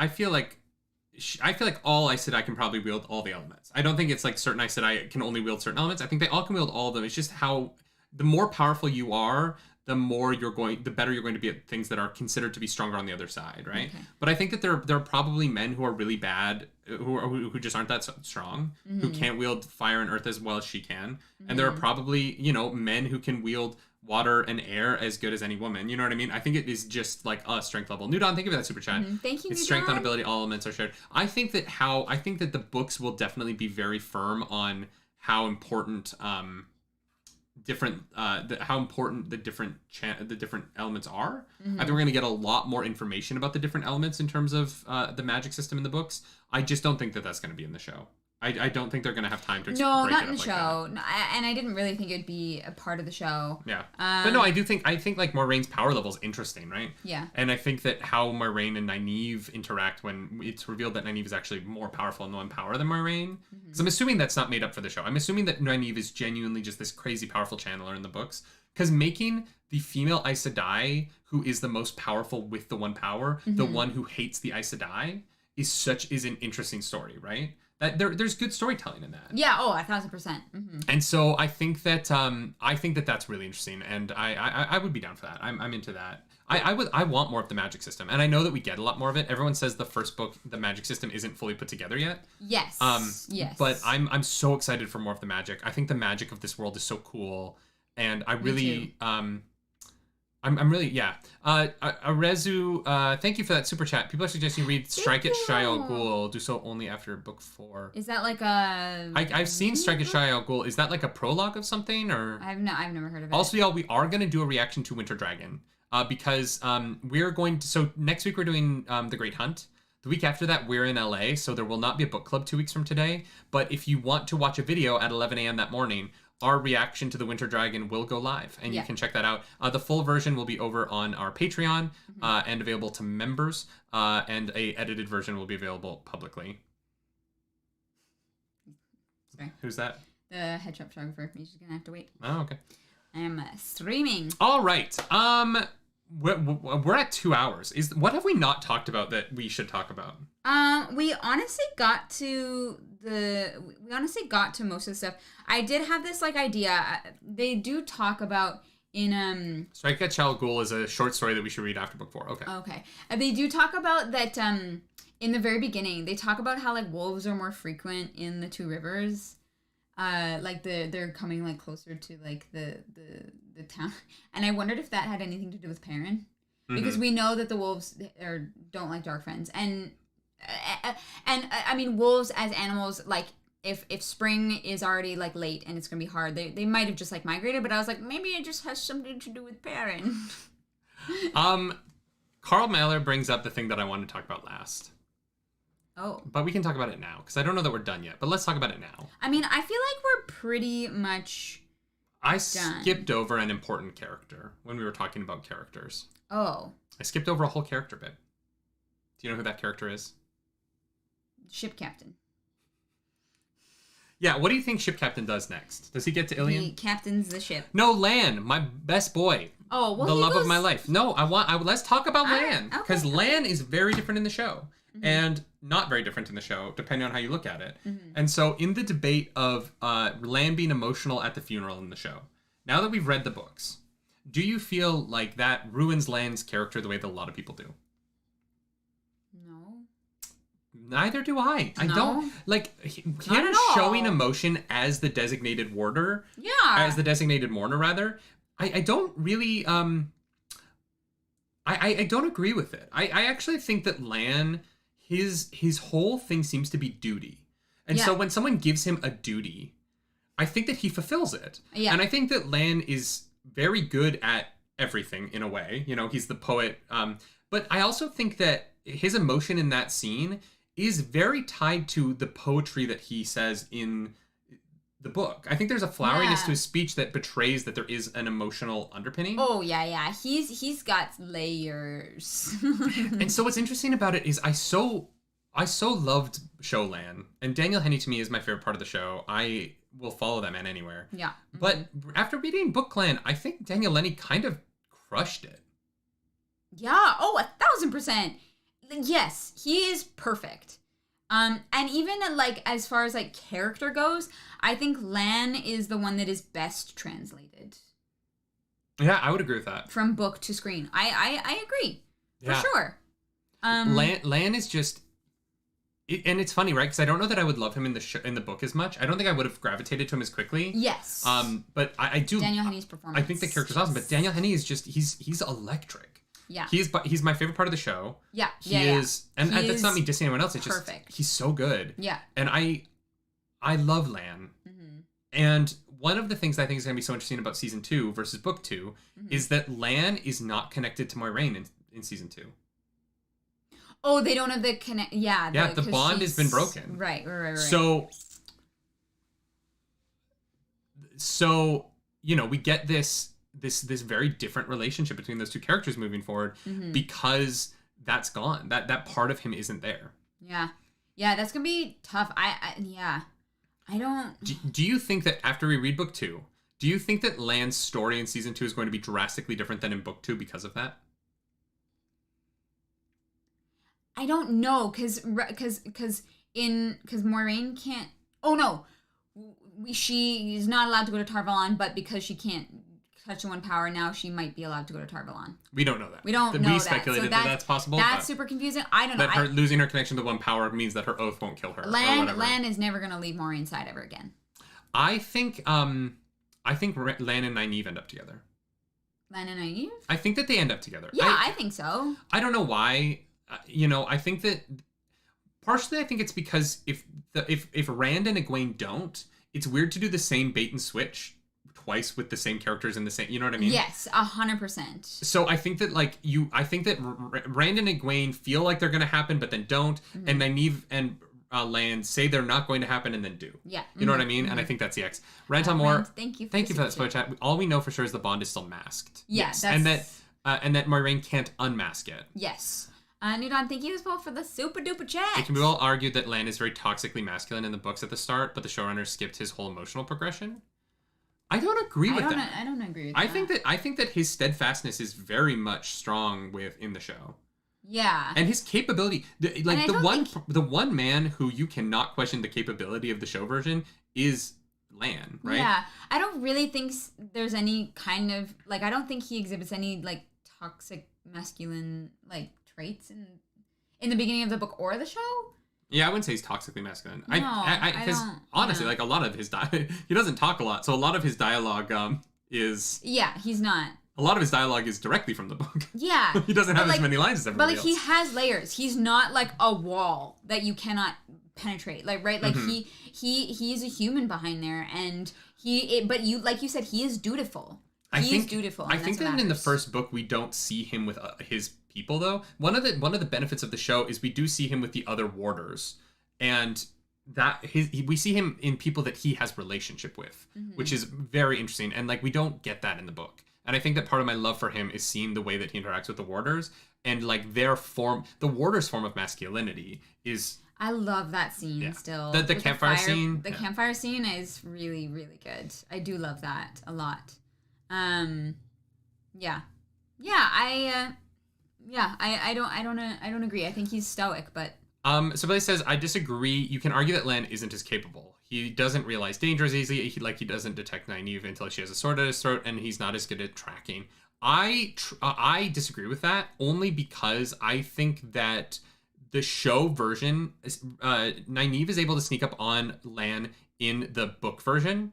all Aes Sedai can probably wield all the elements. I don't think it's like certain Aes Sedai can only wield certain elements. I think they all can wield all of them. It's just how the more powerful you are, the better you're going to be at things that are considered to be stronger on the other side, right? Okay. But I think that there are probably men who are really bad, who just aren't that strong, who can't wield fire and earth as well as she can, and there are probably men who can wield water and air as good as any woman. You know what I mean? I think it is just like a strength level. Nudon, thank you for that super chat. Thank you. It's strength on ability, all elements are shared. I think that the books will definitely be very firm on how important the different elements are. I think we're going to get a lot more information about the different elements in terms of the magic system in the books. I just don't think that that's going to be in the show. I don't think they're going to have time to break it up. No, not in the show. No, and I didn't really think it would be a part of the show. Yeah. But no, I think like Moraine's power level is interesting, right? Yeah. And I think that how Moiraine and Nynaeve interact when it's revealed that Nynaeve is actually more powerful in one power than Moiraine. Because I'm assuming that's not made up for the show. I'm assuming that Nynaeve is genuinely just this crazy powerful channeler in the books. Because making the female Aes Sedai, who is the most powerful with the one power, the one who hates the Aes Sedai, is an interesting story, right? That there's good storytelling in that. Yeah. Oh, 1,000%. Mm-hmm. And so I think that that's really interesting, and I would be down for that. I'm into that. I want more of the magic system, and I know that we get a lot more of it. Everyone says the first book, the magic system, isn't fully put together yet. Yes. Yes. But I'm so excited for more of the magic. I think the magic of this world is so cool, and I really I'm really Arezu, thank you for that super chat. People are suggesting you read Strike at Shai Al Ghul. Do so only after book 4. Is that like a? I've seen Strike at Shai Al Ghul. Is that like a prologue of something, or? I've never heard of it. Also, y'all, we are gonna do a reaction to Winter Dragon, because we're going to. So next week we're doing The Great Hunt. The week after that we're in LA, so there will not be a book club 2 weeks from today. But if you want to watch a video at 11 a.m. that morning, our reaction to the Winter Dragon will go live, and you can check that out. The full version will be over on our Patreon and available to members, and a edited version will be available publicly. Sorry. Who's that? The headshot photographer. You're just gonna have to wait. Oh, okay. I am streaming. All right. We're at 2 hours. What have we not talked about that we should talk about? We honestly got to most of the stuff. I did have this like idea. They do talk about in Strike at Shai Al Ghul is a short story that we should read after book 4. Okay. Okay. They do talk about that in the very beginning. They talk about how like wolves are more frequent in the 2 rivers. Like they're coming like closer to like the town, and I wondered if that had anything to do with Perrin, because we know that the wolves don't like dark friends, and I mean wolves as animals, like if spring is already like late and it's gonna be hard, they might have just like migrated, but I was like maybe it just has something to do with Perrin. Carl Mahler brings up the thing that I wanted to talk about last. Oh. But we can talk about it now, because I don't know that we're done yet. But let's talk about it now. I mean, I feel like we're pretty much done. Skipped over an important character when we were talking about characters. Oh. I skipped over a whole character bit. Do you know who that character is? Ship captain. Yeah, what do you think Ship Captain does next? Does he get to Ilion? He captains the ship. No, Lan, my best boy. Oh, well, the love of my life. No, let's talk about Lan, okay. because Lan is very different in the show. And not very different in the show, depending on how you look at it. And so in the debate of Lan being emotional at the funeral in the show, now that we've read the books, do you feel like that ruins Lan's character the way that a lot of people do? No. Neither do I. I don't. Like, him showing emotion as the designated warder. Yeah. As the designated mourner, rather. I don't really... I don't agree with it. I actually think that Lan... His whole thing seems to be duty. And so when someone gives him a duty, I think that he fulfills it. Yeah. And I think that Lan is very good at everything in a way. You know, he's the poet. But I also think that his emotion in that scene is very tied to the poetry that he says in the book. I think there's a floweriness to his speech that betrays that there is an emotional underpinning. Oh, yeah. He's got layers. And so what's interesting about it is I so loved Show Lan. And Daniel Henney to me is my favorite part of the show. I will follow that man anywhere. Yeah. But after reading Book Clan, I think Daniel Henney kind of crushed it. Yeah. Oh, 1,000%. Yes, he is perfect. And even like as far as like character goes, I think Lan is the one that is best translated. Yeah, I would agree with that. From book to screen. I agree. For sure. Lan is just and it's funny, right? Because I don't know that I would love him in the book as much. I don't think I would have gravitated to him as quickly. Yes. But I do. Daniel Henney's performance. I think the character's awesome, but Daniel Henney is just he's electric. Yeah. He's my favorite part of the show. Yeah. He is, and that's not me dissing anyone else. It's perfect. Just he's so good. Yeah. And I love Lan. And one of the things I think is going to be so interesting about season 2 versus book 2 is that Lan is not connected to Moiraine in season 2. Oh, they don't have the connect. Yeah. Yeah, the bond has been broken. Right. So you know, we get this very different relationship between those two characters moving forward because that's gone. That part of him isn't there. Yeah. Yeah, that's going to be tough. I don't... Do you think that after we read book 2, do you think that Lan's story in season 2 is going to be drastically different than in book 2 because of that? I don't know, because Moiraine can't. Oh no, she is not allowed to go to Tar-Valon, but because she can't touch the one power now, she might be allowed to go to Tar-Valon. We don't know that. We don't know We that. speculated that that's possible. That's super confusing. I don't know. That her losing her connection to one power means that her oath won't kill her. Lan is never gonna leave Moiraine's side ever again. I think Lan and Nynaeve end up together. Lan and Nynaeve? I think that they end up together. Yeah, I think so. I don't know why. I think that partially I think it's because if Rand and Egwene don't, it's weird to do the same bait and switch twice with the same characters in the same. You know what I mean? Yes, 100%. So I think that I think that Rand and Egwene feel like they're going to happen, but then don't, and Nynaeve and Lan say they're not going to happen and then do. Yeah. You know what I mean? And I think that's the X. Rantalmore, thank you for that spoiler chat. All we know for sure is the bond is still masked. Yeah, yes. And that Moiraine can't unmask it. Yes. Nudon, thank you as well for the super duper chat. It can be well argued that Lan is very toxically masculine in the books at the start, but the showrunner skipped his whole emotional progression. I don't agree with that. I don't agree with that. I think that his steadfastness is very much strong in the show. Yeah. And his capability, the one man who you cannot question the capability of the show version is Lan, right? Yeah. I don't really think there's any kind of, I don't think he exhibits any, toxic masculine, traits in the beginning of the book or the show. Yeah, I wouldn't say he's toxically masculine. No, because honestly, a lot of his he doesn't talk a lot, so a lot of his dialogue is. Yeah, he's not. A lot of his dialogue is directly from the book. Yeah. He doesn't have as many lines as everybody else. But he has layers. He's not a wall that you cannot penetrate. Right? He's a human behind there, and but like you said, he is dutiful. He is dutiful. I think that in the first book we don't see him with his people though. One of the benefits of the show is we do see him with the other warders, and that we see him in people that he has relationship with, which is very interesting, and we don't get that in the book. And I think that part of my love for him is seeing the way that he interacts with the warders, and their form, the warders' form of masculinity is. I love that scene still. The campfire scene. The campfire scene is really, really good. I do love that a lot. Yeah. I don't agree. I think he's stoic, but. So Blaze says, I disagree. You can argue that Lan isn't as capable. He doesn't realize danger as easily. He doesn't detect Nynaeve until she has a sword at his throat, and he's not as good at tracking. I disagree with that only because I think that the show version, Nynaeve is able to sneak up on Lan in the book version.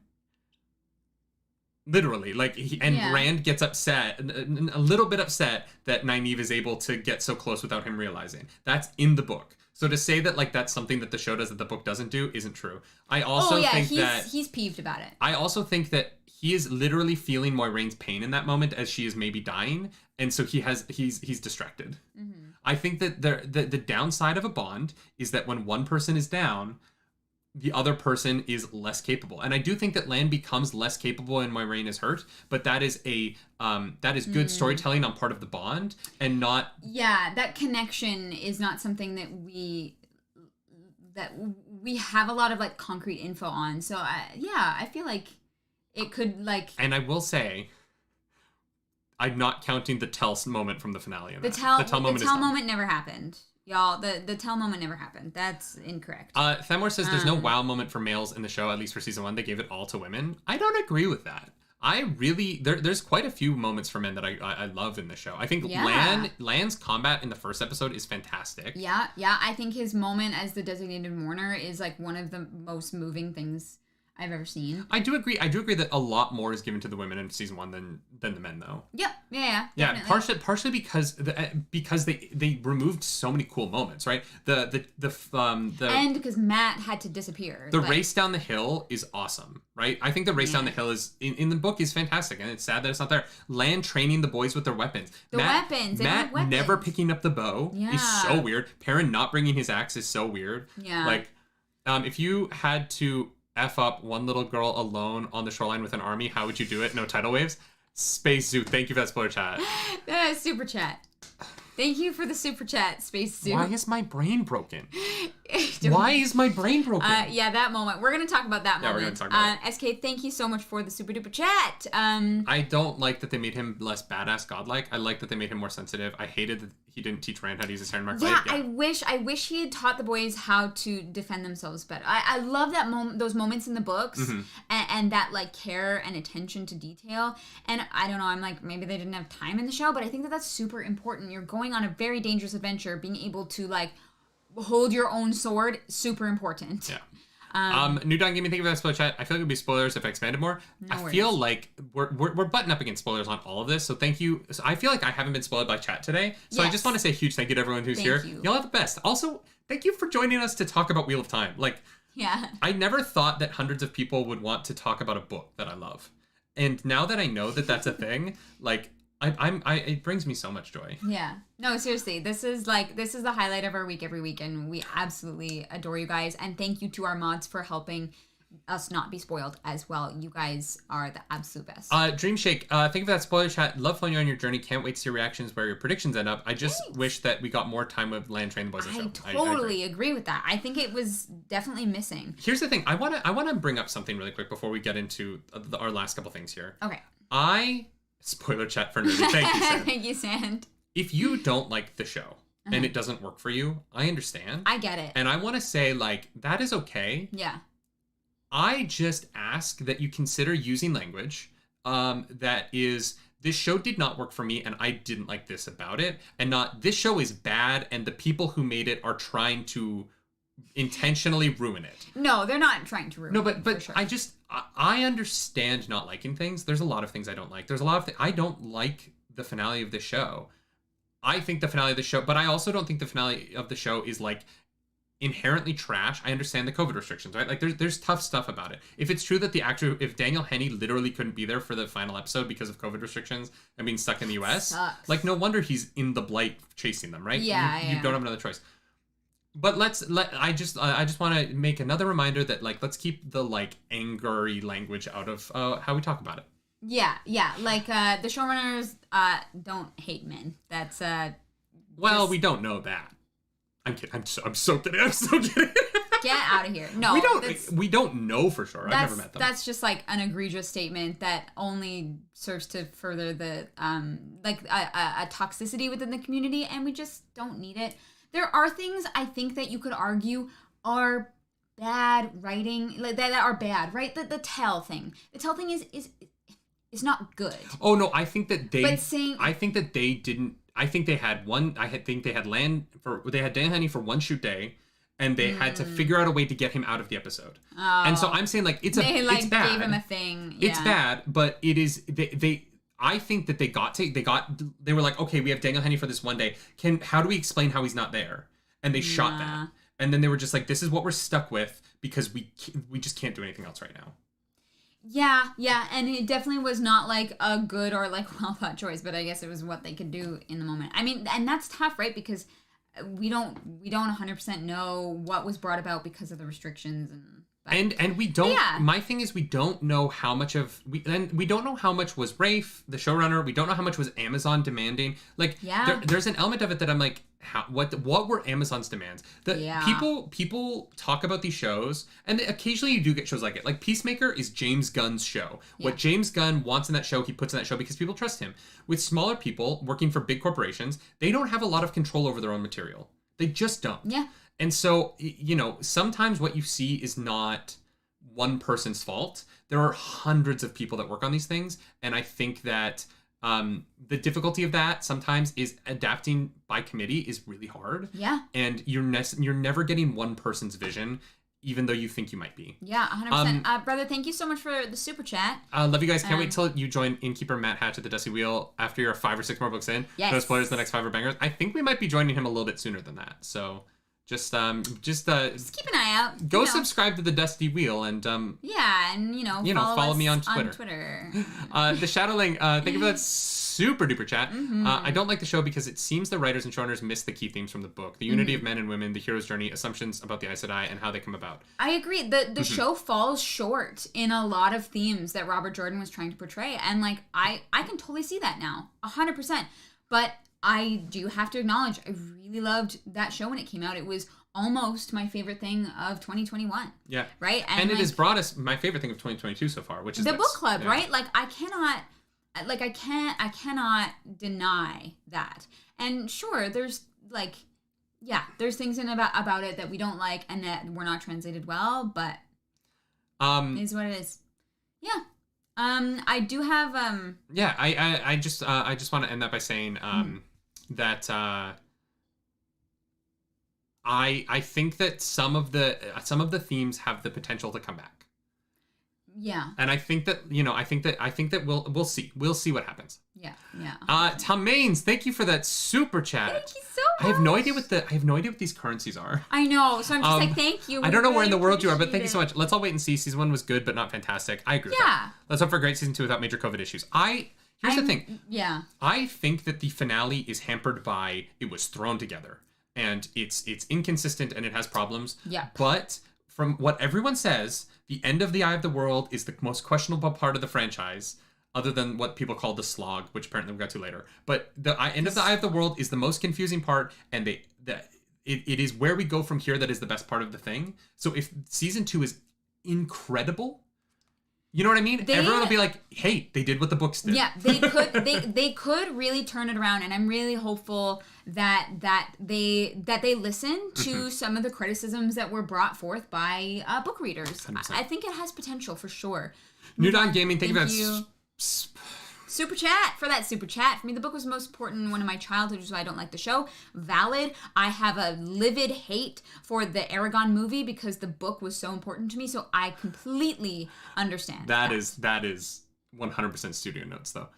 Literally, Rand gets upset, a little bit upset that Nynaeve is able to get so close without him realizing. That's in the book. So to say that that's something that the show does that the book doesn't do isn't true. I also think that he's peeved about it. I also think that he is literally feeling Moiraine's pain in that moment as she is maybe dying, and so he's distracted. Mm-hmm. I think that the downside of a bond is that when one person is down, the other person is less capable. And I do think that Lan becomes less capable and Moiraine is hurt, but that is good storytelling on part of the bond and not. Yeah, that connection is not something that we have a lot of concrete info on. So I feel like it could And I will say, I'm not counting the Tell moment from the finale. The Tell moment never happened. Y'all, the Tell moment never happened. That's incorrect. Thamor says there's no wow moment for males in the show, at least for season 1. They gave it all to women. I don't agree with that. I really there's quite a few moments for men that I love in the show. I think Lan's combat in the first episode is fantastic. Yeah. I think his moment as the designated mourner is one of the most moving things I've ever seen. I do agree that a lot more is given to the women in season 1 than the men though. Yep. Yeah. Definitely. Partially because they removed so many cool moments, right? And because Matt had to disappear. The race down the hill is awesome, right? I think the race down the hill is in the book is fantastic, and it's sad that it's not there. Lan training the boys with their weapons. Matt never picking up the bow is so weird. Perrin not bringing his axe is so weird. Yeah. If you had to F up one little girl alone on the shoreline with an army, how would you do it? No tidal waves? Space Zoo, thank you for that spoiler chat. Super chat. Thank you for the super chat, Space Zoo. Why is my brain broken? Why is my brain broken? That moment. We're going to talk about that moment. Yeah, we're going to talk about it. SK, thank you so much for the super duper chat. I don't like that they made him less badass godlike. I like that they made him more sensitive. I hated that he didn't teach Rand how to use his iron mark Yeah, blade. I wish he had taught the boys how to defend themselves better. I love that those moments in the books and that like care and attention to detail. And I don't know, I'm like, maybe they didn't have time in the show, but I think that that's super important. You're going on a very dangerous adventure, being able to like hold your own sword, super important. Yeah. New Dawn Gaming, thank you for that spoiler chat. I feel like it would be spoilers if I expanded more. I feel like we're butting up against spoilers on all of this, so thank you. So I feel like I haven't been spoiled by chat today, so I just want to say a huge thank you to everyone who's here. Y'all are the best. Also, thank you for joining us to talk about Wheel of Time. Like, I never thought that hundreds of people would want to talk about a book that I love, and now that I know that that's a thing, like, it brings me so much joy. Yeah. No, seriously. This is the highlight of our week every week, and we absolutely adore you guys. And thank you to our mods for helping us not be spoiled as well. You guys are the absolute best. Dream Shake, thank you for that spoiler chat. Love following you on your journey. Can't wait to see your reactions where your predictions end up. I just wish that we got more time with Land Train the Boys. I totally agree with that. I think it was definitely missing. Here's the thing. I wanna bring up something really quick before we get into our last couple things here. Okay. Spoiler chat for Nerdy. Thank you, Sand. Thank you, Sand. If you don't like the show and it doesn't work for you, I understand. I get it. And I want to say, like, that is okay. Yeah. I just ask that you consider using language that is, this show did not work for me and I didn't like this about it. And not, this show is bad and the people who made it are trying to intentionally ruin it. No, they're not trying to ruin it. No, but sure. I understand not liking things. There's a lot of things I don't like. There's a lot of things I don't like the finale of the show. I think the finale of the show, but I also don't think the finale of the show is like inherently trash. I understand the COVID restrictions, right? Like there's tough stuff about it. If it's true that if Daniel Henney literally couldn't be there for the final episode because of COVID restrictions and being stuck in the US, like no wonder he's in the Blight chasing them, right? Yeah, you don't have another choice. But I just want to make another reminder that like let's keep the like angry language out of how we talk about it. Yeah. Like the showrunners don't hate men. That's well, we don't know that. I'm kidding. I'm so kidding. Get out of here. No, we don't know for sure. I've never met them. That's just like an egregious statement that only serves to further the like a toxicity within the community, and we just don't need it. There are things I think that you could argue are bad writing, like that are bad, right? The tell thing. The tell thing is not good. Oh no, I think that they. But saying, I think that they didn't. I think they had one. Think they had They had Dan Henney for one shoot day, and they had to figure out a way to get him out of the episode. Oh, and so I'm saying like it's bad. Gave him a thing. Yeah. It's bad, but it is they. I think that they were like, okay, we have Daniel Henney for this one day. How do we explain how he's not there? And they shot that. And then they were just like, this is what we're stuck with because we just can't do anything else right now. Yeah, and it definitely was not like a good or like well thought choice, but I guess it was what they could do in the moment. I mean, and that's tough, right? Because we don't 100% know what was brought about because of the restrictions and we don't. Yeah. My thing is, we don't know how much we don't know how much was Rafe, the showrunner. We don't know how much was Amazon demanding. Like, there's an element of it that I'm like, what were Amazon's demands? People talk about these shows, and occasionally you do get shows like it. Like Peacemaker is James Gunn's show. Yeah. What James Gunn wants in that show, he puts in that show because people trust him. With smaller people working for big corporations, they don't have a lot of control over their own material. They just don't. Yeah. And so, sometimes what you see is not one person's fault. There are hundreds of people that work on these things. And I think that the difficulty of that sometimes is adapting by committee is really hard. Yeah. And you're never getting one person's vision, even though you think you might be. Yeah, 100%. Brother, thank you so much for the super chat. Love you guys. Can't wait till you join Innkeeper Matt Hatch at the Dusty Wheel after you're 5 or 6 more books in. Yes. No spoilers, the next 5 are bangers. I think we might be joining him a little bit sooner than that. So... Just keep an eye out. Go subscribe to the Dusty Wheel and follow me on Twitter. The Shadowling, thank you for that super duper chat. Mm-hmm. I don't like the show because it seems the writers and showrunners missed the key themes from the book: the unity of men and women, the hero's journey, assumptions about the Aes Sedai, and how they come about. I agree. The show falls short in a lot of themes that Robert Jordan was trying to portray, and like I can totally see that now, 100%. But I do have to acknowledge, I really loved that show when it came out. It was almost my favorite thing of 2021. Yeah. Right? And it has brought us my favorite thing of 2022 so far, which is the book club, right? Like, I like I cannot deny that. And sure, there's like, yeah, there's things in about it that we don't like and that were not translated well, but it is what it is. Yeah. I do have yeah, I just want to end that by saying that I think that some of the themes have the potential to come back. Yeah. And I think that we'll see what happens. Yeah. Tom Maines, thank you for that super chat. Thank you so much. I have no idea what these currencies are. I know, so I'm just like, thank you. I don't know where in the world you are, but thank you so much. Let's all wait and see. Season 1 was good, but not fantastic. I agree with that. Let's hope for a great season 2 without major COVID issues. Here's the thing. Yeah. I think that the finale is hampered by it was thrown together and it's inconsistent and it has problems. Yeah. But from what everyone says, the end of the Eye of the World is the most questionable part of the franchise, other than what people call the slog, which apparently we got to later. But the end of the Eye of the World is the most confusing part, and it is where we go from here that is the best part of the thing. So if season 2 is incredible, you know what I mean? Everyone will be like, hey, they did what the books did. Yeah, they could really turn it around, and I'm really hopeful that they listen to some of the criticisms that were brought forth by book readers. I think it has potential for sure. New Dawn Gaming, thank you. Super chat for that super chat. For me, the book was the most important one of my childhood, which is why I don't like the show. Valid. I have a livid hate for the Aragon movie because the book was so important to me. So I completely understand. That is 100% studio notes, though.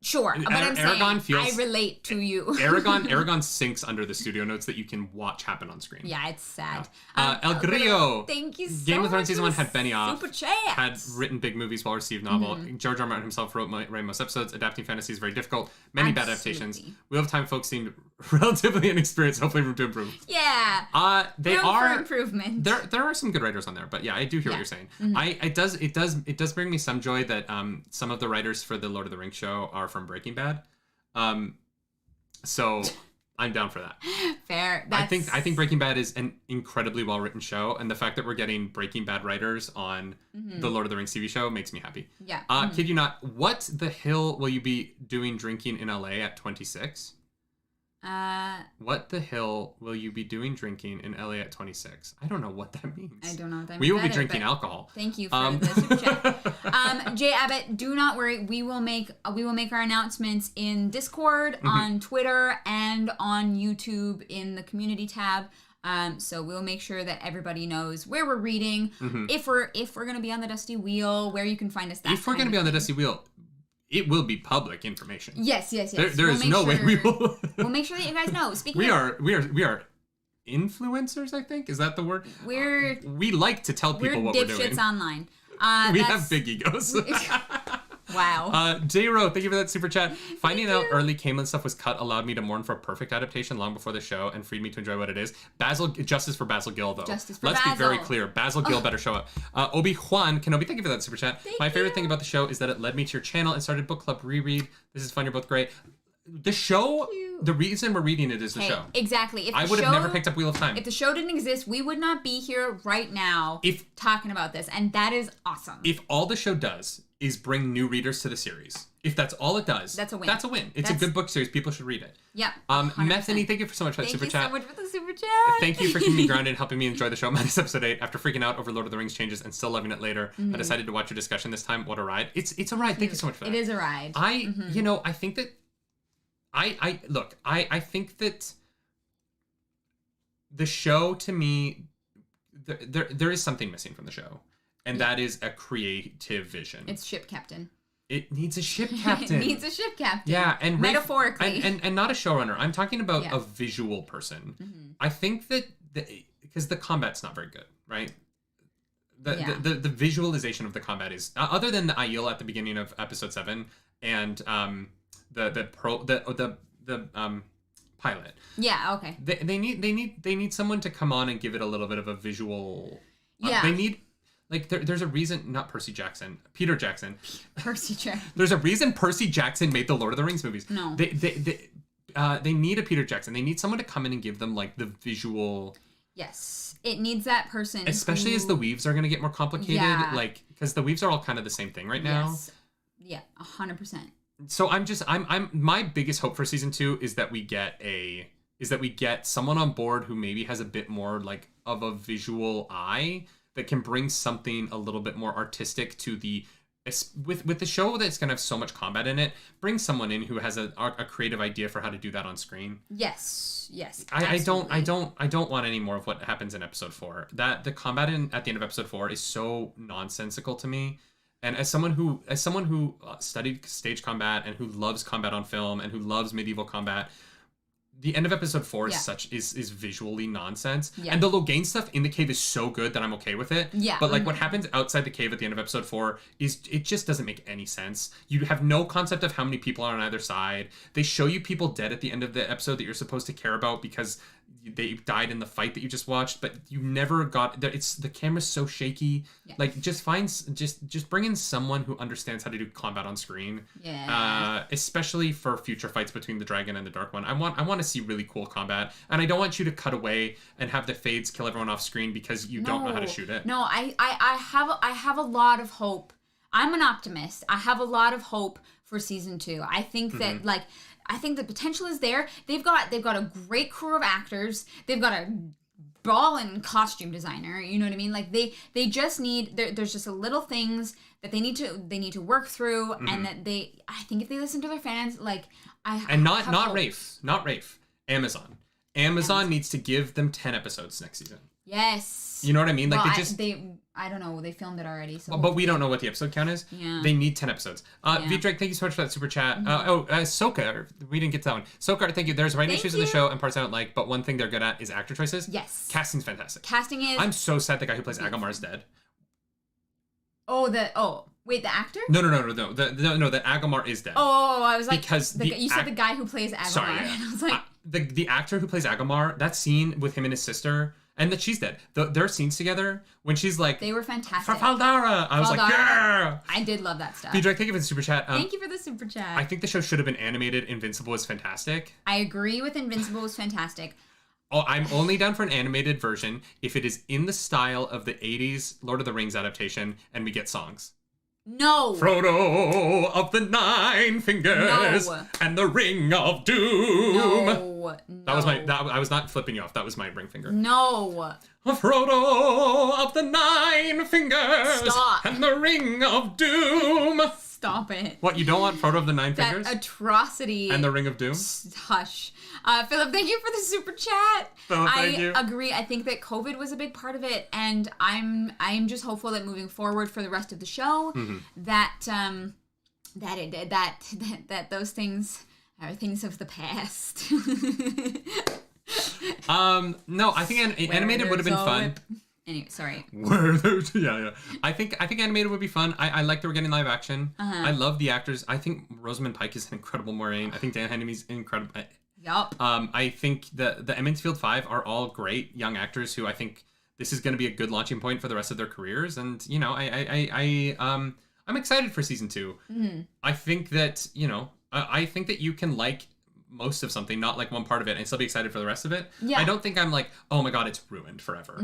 Sure, but I'm Aragon saying I relate to you. Aragon sinks under the studio notes that you can watch happen on screen. Yeah, it's sad. El Grillo. Thank you so much. Game of Thrones Season 1 had Benioff. Super chat. Had written big movies, well-received novel. George R. R. Martin himself wrote most episodes. Adapting fantasy is very difficult. Many bad adaptations. Wheel of Time folks seemed relatively inexperienced. Hopefully room to improve. Yeah. They room are for improvement. There are some good writers on there, but yeah, I do hear what you're saying. It does bring me some joy that some of the writers for the Lord of the Rings show are from Breaking Bad. So I'm down for that. Fair. I think Breaking Bad is an incredibly well written show, and the fact that we're getting Breaking Bad writers on the Lord of the Rings TV show makes me happy. Yeah. Kid you not, what the hell will you be doing drinking in LA at 26? What the hell will you be doing drinking in LA at 26? I don't know what that means. I don't know what that means. We will be drinking alcohol. Thank you for the super chat. Jay Abbott, do not worry. We will make our announcements in Discord, on Twitter, and on YouTube in the community tab. So we'll make sure that everybody knows where we're reading, if we're gonna be on the Dusty Wheel, where you can find us. If we're gonna be on the Dusty Wheel, it will be public information. Yes. There is no way we will. We'll make sure that you guys know. We are influencers, I think. Is that the word? We like to tell people what we're doing. We're dipshits online. We have big egos. Wow. J-Ro, thank you for that super chat. Finding out early Camelin stuff was cut allowed me to mourn for a perfect adaptation long before the show and freed me to enjoy what it is. Justice for Basil Gill, though. Let's be very clear. Basil Gill better show up. Obi-Juan Kenobi, thank you for that super chat. My favorite thing about the show is that it led me to your channel and started book club reread. This is fun. You're both great. The show, the reason we're reading it is the show. Exactly. I would have never picked up Wheel of Time. If the show didn't exist, we would not be here right now talking about this, and that is awesome. If all the show does is bring new readers to the series, if that's all it does, that's a win. That's a win. It's a good book series. People should read it. Yep. Methany, thank you so much for that super chat. Thank you so much for the super chat. Thank you for keeping me grounded and helping me enjoy the show. Minus episode 8. After freaking out over Lord of the Rings changes and still loving it later, I decided to watch your discussion this time. What a ride. It's a ride. Thank you so much for that. It is a ride. I think that I think that the show, to me, there is something missing from the show, and that is a creative vision. It's ship captain. It needs a ship captain. It needs a ship captain. Yeah, and metaphorically, and not a showrunner. I'm talking about a visual person. I think that because the combat's not very good, right? The visualization of the combat is other than the Aiel at the beginning of episode 7 and the pilot. Yeah. Okay. They need someone to come on and give it a little bit of a visual. Yeah. They need. Like, there's a reason, not Percy Jackson, Peter Jackson. Percy Jackson. There's a reason Percy Jackson made the Lord of the Rings movies. No. They need a Peter Jackson. They need someone to come in and give them, like, the visual. Yes. It needs that person. Especially as the weaves are going to get more complicated. Yeah. Like, because the weaves are all kind of the same thing right now. Yes. Yeah, 100%. So I'm my biggest hope for season 2 is that we get someone on board who maybe has a bit more like of a visual eye that can bring something a little bit more artistic to the with the show that's going to have so much combat in it. Bring someone in who has a creative idea for how to do that on screen. Yes. I don't want any more of what happens in episode 4. That the combat at the end of episode 4 is so nonsensical to me. And as someone who studied stage combat and who loves combat on film and who loves medieval combat, the end of episode 4 is visually nonsense. Yeah. And the Loghain stuff in the cave is so good that I'm okay with it. Yeah. But like what happens outside the cave at the end of episode 4 it just doesn't make any sense. You have no concept of how many people are on either side. They show you people dead at the end of the episode that you're supposed to care about because they died in the fight that you just watched, but you never got there. It's the camera's so shaky. Yeah. Like just bring in someone who understands how to do combat on screen. Yeah. Especially for future fights between the dragon and the dark one. I want to see really cool combat, and I don't want you to cut away and have the fades kill everyone off screen because you don't know how to shoot it. No, I have a lot of hope. I'm an optimist. I have a lot of hope for season 2. I think that I think the potential is there. They've got a great crew of actors. They've got a ballin' costume designer. You know what I mean? Like they just need there's just a little things that they need to work through, and that I think if they listen to their fans, like not Rafe. Amazon needs to give them 10 episodes next season. Yes. You know what I mean? Like I don't know. They filmed it already. So but we don't know what the episode count is. Yeah. They need 10 episodes. V-Drake, thank you so much for that super chat. Soka, we didn't get to that one. Soka, thank you. There's writing issues in the show and parts I don't like, but one thing they're good at is actor choices. Yes. Casting's fantastic. Casting is... I'm so sad the guy who plays Agelmar is dead. Wait, the actor? No. That Agelmar is dead. Oh, I was like... Because you said the guy who plays Agelmar. Sorry, yeah. And I was like... The actor who plays Agelmar, that scene with him and his sister... And that she's dead. Their scenes together, when she's like... They were fantastic. Faldara! I was like, yeah! I did love that stuff. V-Drake, thank you for the super chat. Thank you for the super chat. I think the show should have been animated. Invincible is fantastic. I agree with Invincible was fantastic. Oh, I'm only down for an animated version if it is in the style of the 80s Lord of the Rings adaptation and we get songs. No. Frodo of the Nine Fingers and the Ring of Doom. No. That was I was not flipping you off. That was my ring finger. No. Frodo of the Nine Fingers. Stop. And the Ring of Doom. Stop it. What, you don't want Frodo of the Nine Fingers? That atrocity. And the Ring of Doom? Hush. Philip, thank you for the super chat. Philip, thank you. I agree. I think that COVID was a big part of it, and I'm just hopeful that moving forward for the rest of the show, that those things are things of the past. No, I think animated would have been fun. Anyway, sorry. Yeah. I think animated would be fun. I like that we're getting live action. I love the actors. I think Rosamund Pike is an incredible Moiraine. I think Dan Hennemy's incredible. Yup. I think the Emmons Field 5 are all great young actors who I think this is going to be a good launching point for the rest of their careers. And you know, I'm excited for season 2. I think that I think that you can like most of something, not like one part of it, and still be excited for the rest of it. Yeah. I don't think I'm like, oh my god, it's ruined forever.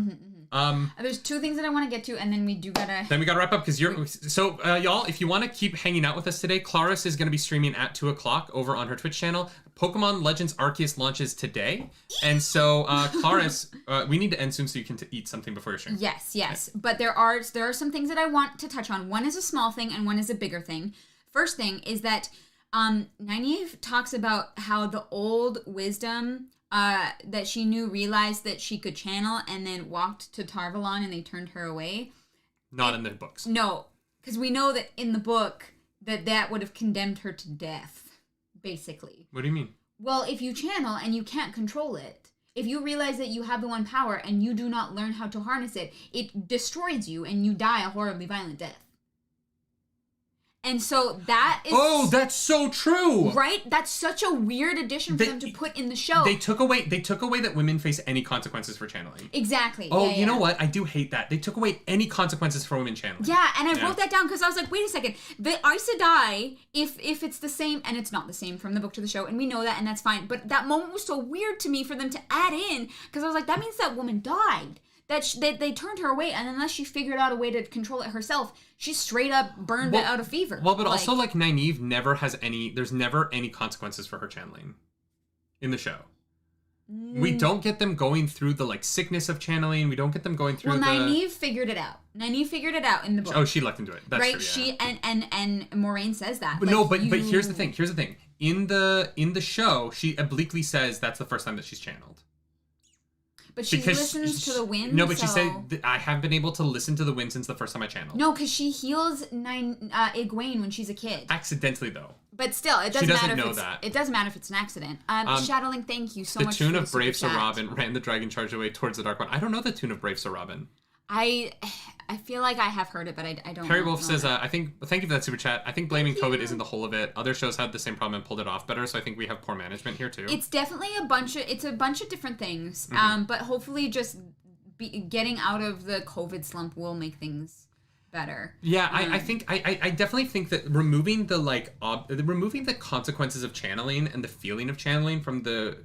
There's 2 things that I want to get to, and then we gotta wrap up because y'all, if you want to keep hanging out with us today, Claris is going to be streaming at 2:00 over on her Twitch channel. Pokemon Legends Arceus launches today, and so Claris, we need to end soon so you can eat something before your stream. Yes, okay. But there are some things that I want to touch on. One is a small thing, and one is a bigger thing. First thing is that Nynaeve talks about how the old wisdom that she knew realized that she could channel and then walked to Tarvalon and they turned her away. Not in the books. No, because we know that in the book that would have condemned her to death, basically. What do you mean? Well, if you channel and you can't control it, if you realize that you have the one power and you do not learn how to harness it, it destroys you and you die a horribly violent death. And so that is... Oh, that's so true! Right? That's such a weird addition for them to put in the show. They took away that women face any consequences for channeling. Exactly. Oh, you know what? I do hate that. They took away any consequences for women channeling. Yeah, and I wrote that down because I was like, wait a second. The Aes Sedai, if it's the same, and it's not the same from the book to the show, and we know that, and that's fine. But that moment was so weird to me for them to add in, because I was like, that means that woman died. that they turned her away, and unless she figured out a way to control it herself, she's straight up burned out of fever. Well, but also, like, Nynaeve never has there's never any consequences for her channeling in the show. We don't get them going through the, like, sickness of channeling. We don't get them going through Nynaeve figured it out. Nynaeve figured it out in the book. Oh, she let them do it. That's right? True, yeah. She and Moraine says that. But like, but here's the thing. In the show, she obliquely says that's the first time that she's channeled. But she listens to the wind. No, but she said, I haven't been able to listen to the wind since the first time I channeled. No, because she heals Egwene when she's a kid. Accidentally, though. But still, it doesn't matter. It doesn't matter if it's an accident. Shadowling, thank you so much. The tune of Brave Sir Robin ran the dragon charged away towards the Dark One. I don't know the tune of Brave Sir Robin. I feel like I have heard it, but I don't. Perry Wolf says, thank you for that super chat. I think blaming COVID isn't the whole of it. Other shows had the same problem and pulled it off better, so I think we have poor management here too. It's definitely a bunch of different things. But hopefully just getting out of the COVID slump will make things better. Yeah, I definitely think that removing the consequences of channeling and the feeling of channeling from the...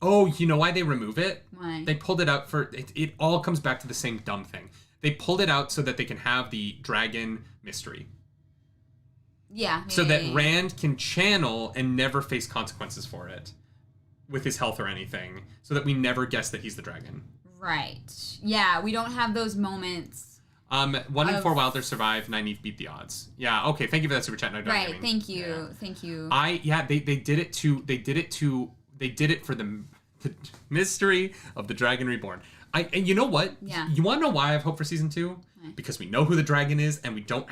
Oh, you know why they remove it? Why? They pulled it out for... It all comes back to the same dumb thing. They pulled it out so that they can have the dragon mystery. Yeah. So that Rand can channel and never face consequences for it with his health or anything. So that we never guess that he's the dragon. Right. Yeah, we don't have those moments. 1 in 4 Wilders survive. Nynaeve beat the odds. Yeah. Okay. Thank you for that super chat. No, right. Thank you. Yeah. Thank you. They did it for the mystery of the Dragon Reborn. And you know what? Yeah. You want to know why I have hope for season 2? Why? Because we know who the dragon is, and we don't.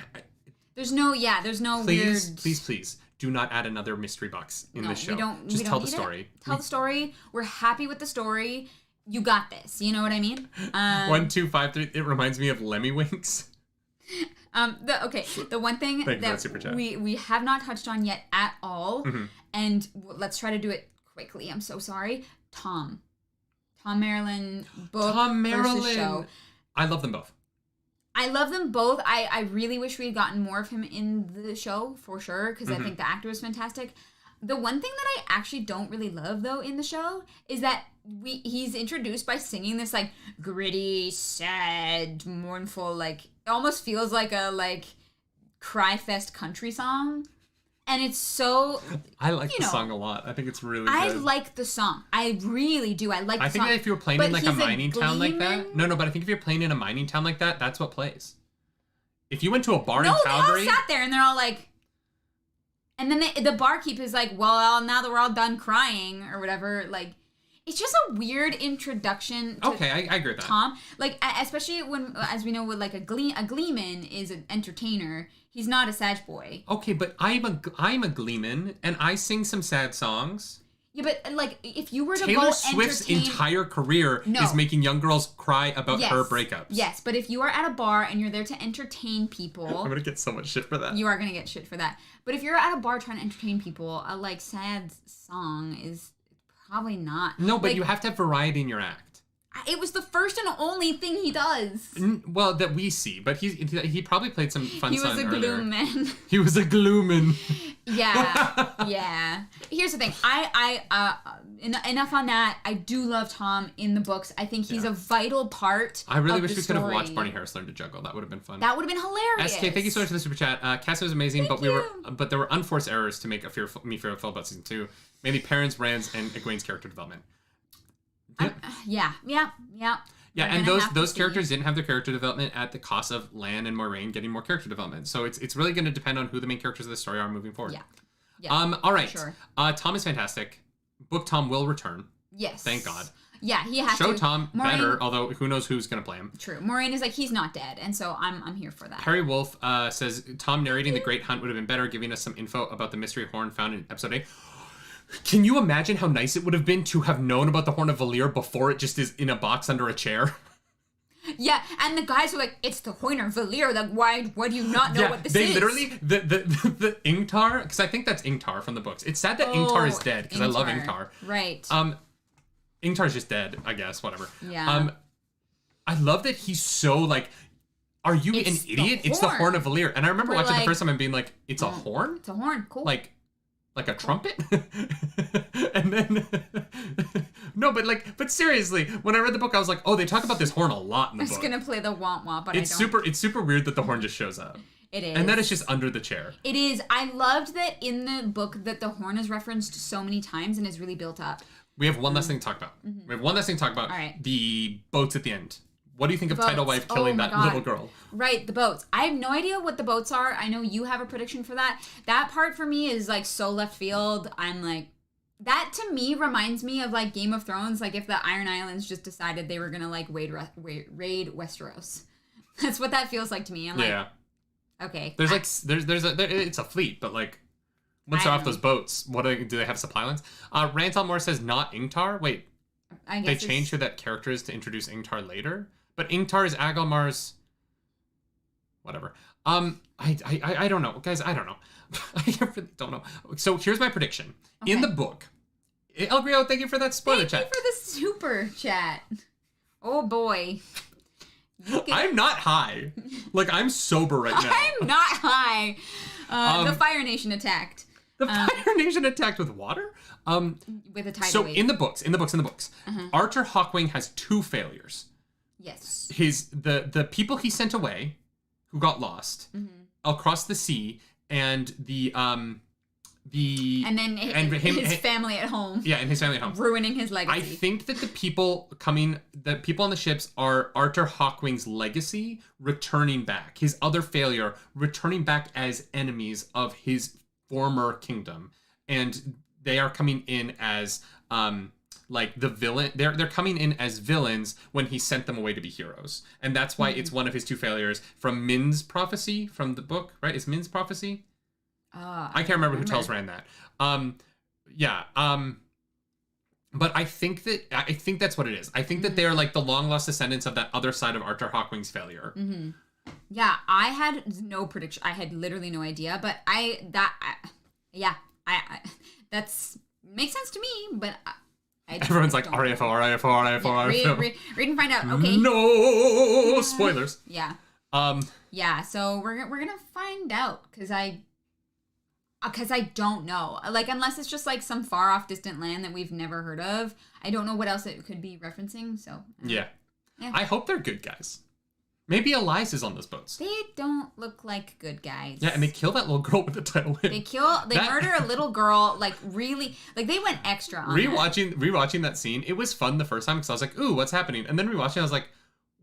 There's no weird. Please, do not add another mystery box in this show. We don't tell the story. Tell the story. We're happy with the story. You got this. You know what I mean? 1, 2, 5, 3. It reminds me of Lemmy Winks. The one thing that we have not touched on yet at all, and let's try to do it quickly. I'm so sorry. Tom Marilyn book versus show. I love them both. I really wish we had gotten more of him in the show, for sure, because I think the actor was fantastic. The one thing that I actually don't really love, though, in the show is that he's introduced by singing this, like, gritty, sad, mournful, like, it almost feels like a, cry fest country song. And it's so... I like the song a lot. I think it's really good. I like the song. I really do. I like the song. I think that if you were playing in, like, a mining town like that... No, but I think if you're playing in a mining town like that, that's what plays. If you went to a bar in Calgary... No, they all sat there and they're all like... And then the barkeep is like, well, now that we're all done crying or whatever, like... It's just a weird introduction to I agree with that. Tom. Like, especially when, as we know, with, like, a gleeman is an entertainer. He's not a Sag boy. Okay, but I'm a gleeman, and I sing some sad songs. Yeah, but, like, if you were to Taylor Swift's entire career is making young girls cry about her breakups. Yes, but if you are at a bar and you're there to entertain people... I'm going to get so much shit for that. You are going to get shit for that. But if you're at a bar trying to entertain people, a, like, sad song is... Probably not. No, but you have to have variety in your act. It was the first and only thing he does. Well, that we see, but he probably played some fun songs earlier. He was a gloom man. He was a glooman. Yeah. Here's the thing. Enough on that. I do love Tom in the books. I think he's a vital part. I really wish we could have watched Barney Harris learn to juggle. That would have been fun. That would have been hilarious. SK, thank you so much for the super chat. Cassie was amazing, but there were unforced errors to make me fearful about season 2. Mainly Perrin's, Rand's, and Egwene's character development. Yeah, and those characters didn't have their character development at the cost of Lan and Moiraine getting more character development. So it's really going to depend on who the main characters of the story are moving forward. Yeah. All right. Sure. Tom is fantastic. Book Tom will return. Yes. Thank God. Yeah, he has to. Show Tom better, although who knows who's going to play him. True. Moiraine is like, he's not dead, and so I'm here for that. Perry Wolf says, Tom narrating the Great Hunt would have been better, giving us some info about the mystery horn found in episode 8. Can you imagine how nice it would have been to have known about the Horn of Valyr before it just is in a box under a chair? Yeah, and the guys were like, it's the Horn of Valyr. Like, why do you not know what this is? They literally, the Ingtar, because I think that's Ingtar from the books. It's sad that Ingtar is dead, because I love Ingtar. Right. Ingtar's just dead, I guess, whatever. Yeah. I love that he's so, like, are you an idiot? It's the Horn of Valyr. And I remember watching the first time and being like, it's a horn? It's a horn, cool. Like, Like a trumpet? And then no, but seriously, when I read the book, I was like, oh, they talk about this horn a lot in the book. I was gonna play the womp womp, but it's super weird that the horn just shows up. It is. And that is just under the chair. It is. I loved that in the book that the horn is referenced so many times and is really built up. We have one last thing to talk about. We have one last thing to talk about. All right. The boats at the end. What do you think of Tidal Wave killing that little girl? Right, the boats. I have no idea what the boats are. I know you have a prediction for that. That part for me is like so left field. I'm like, that to me reminds me of like Game of Thrones. Like if the Iron Islands just decided they were gonna like raid Westeros. That's what that feels like to me. I'm like, okay. There's it's a fleet, but like once they're off those boats, do they have supply lines? Rantal Moore says not Ingtar. Wait, I guess they changed who that character is to introduce Ingtar later. But Ingtar is Agelmar's... Whatever. I don't know. Guys, I don't know. I really don't know. So here's my prediction. Okay. In the book... El Grio, thank you for that spoiler chat. Thank you for the super chat. Oh, boy. I'm not high. Like, I'm sober right now. I'm not high. The Fire Nation attacked. The Fire Nation attacked with water? With a tidal so wave. in the books, Archer Hawkwing has 2 failures. Yes. The people he sent away, who got lost across the sea, and his family at home. Yeah, and his family at home, ruining his legacy. I think that the people on the ships are Archer Hawkwing's legacy returning back. His other failure returning back as enemies of his former kingdom, and they are coming in as like the villain. They're coming in as villains when he sent them away to be heroes, and that's why it's one of his 2 failures from Min's prophecy from the book. Right? Is Min's prophecy? I can't remember who tells Rand that. But I think that's what it is. I think that they are like the long lost descendants of that other side of Archer Hawkwing's failure. Mm-hmm. Yeah, I had no prediction. I had literally no idea, but that's makes sense to me. But everyone's like RAFO. Read and find out. Okay. No spoilers. Yeah. Yeah. So we're gonna find out because I don't know. Like unless it's just like some far off distant land that we've never heard of. I don't know what else it could be referencing. So yeah. I hope they're good guys. Maybe Elias is on those boats. They don't look like good guys. Yeah, and they kill that little girl with the tidal wave. They murder a little girl, like really, like they went extra on Rewatching that scene, it was fun the first time because I was like, ooh, what's happening? And then rewatching, I was like,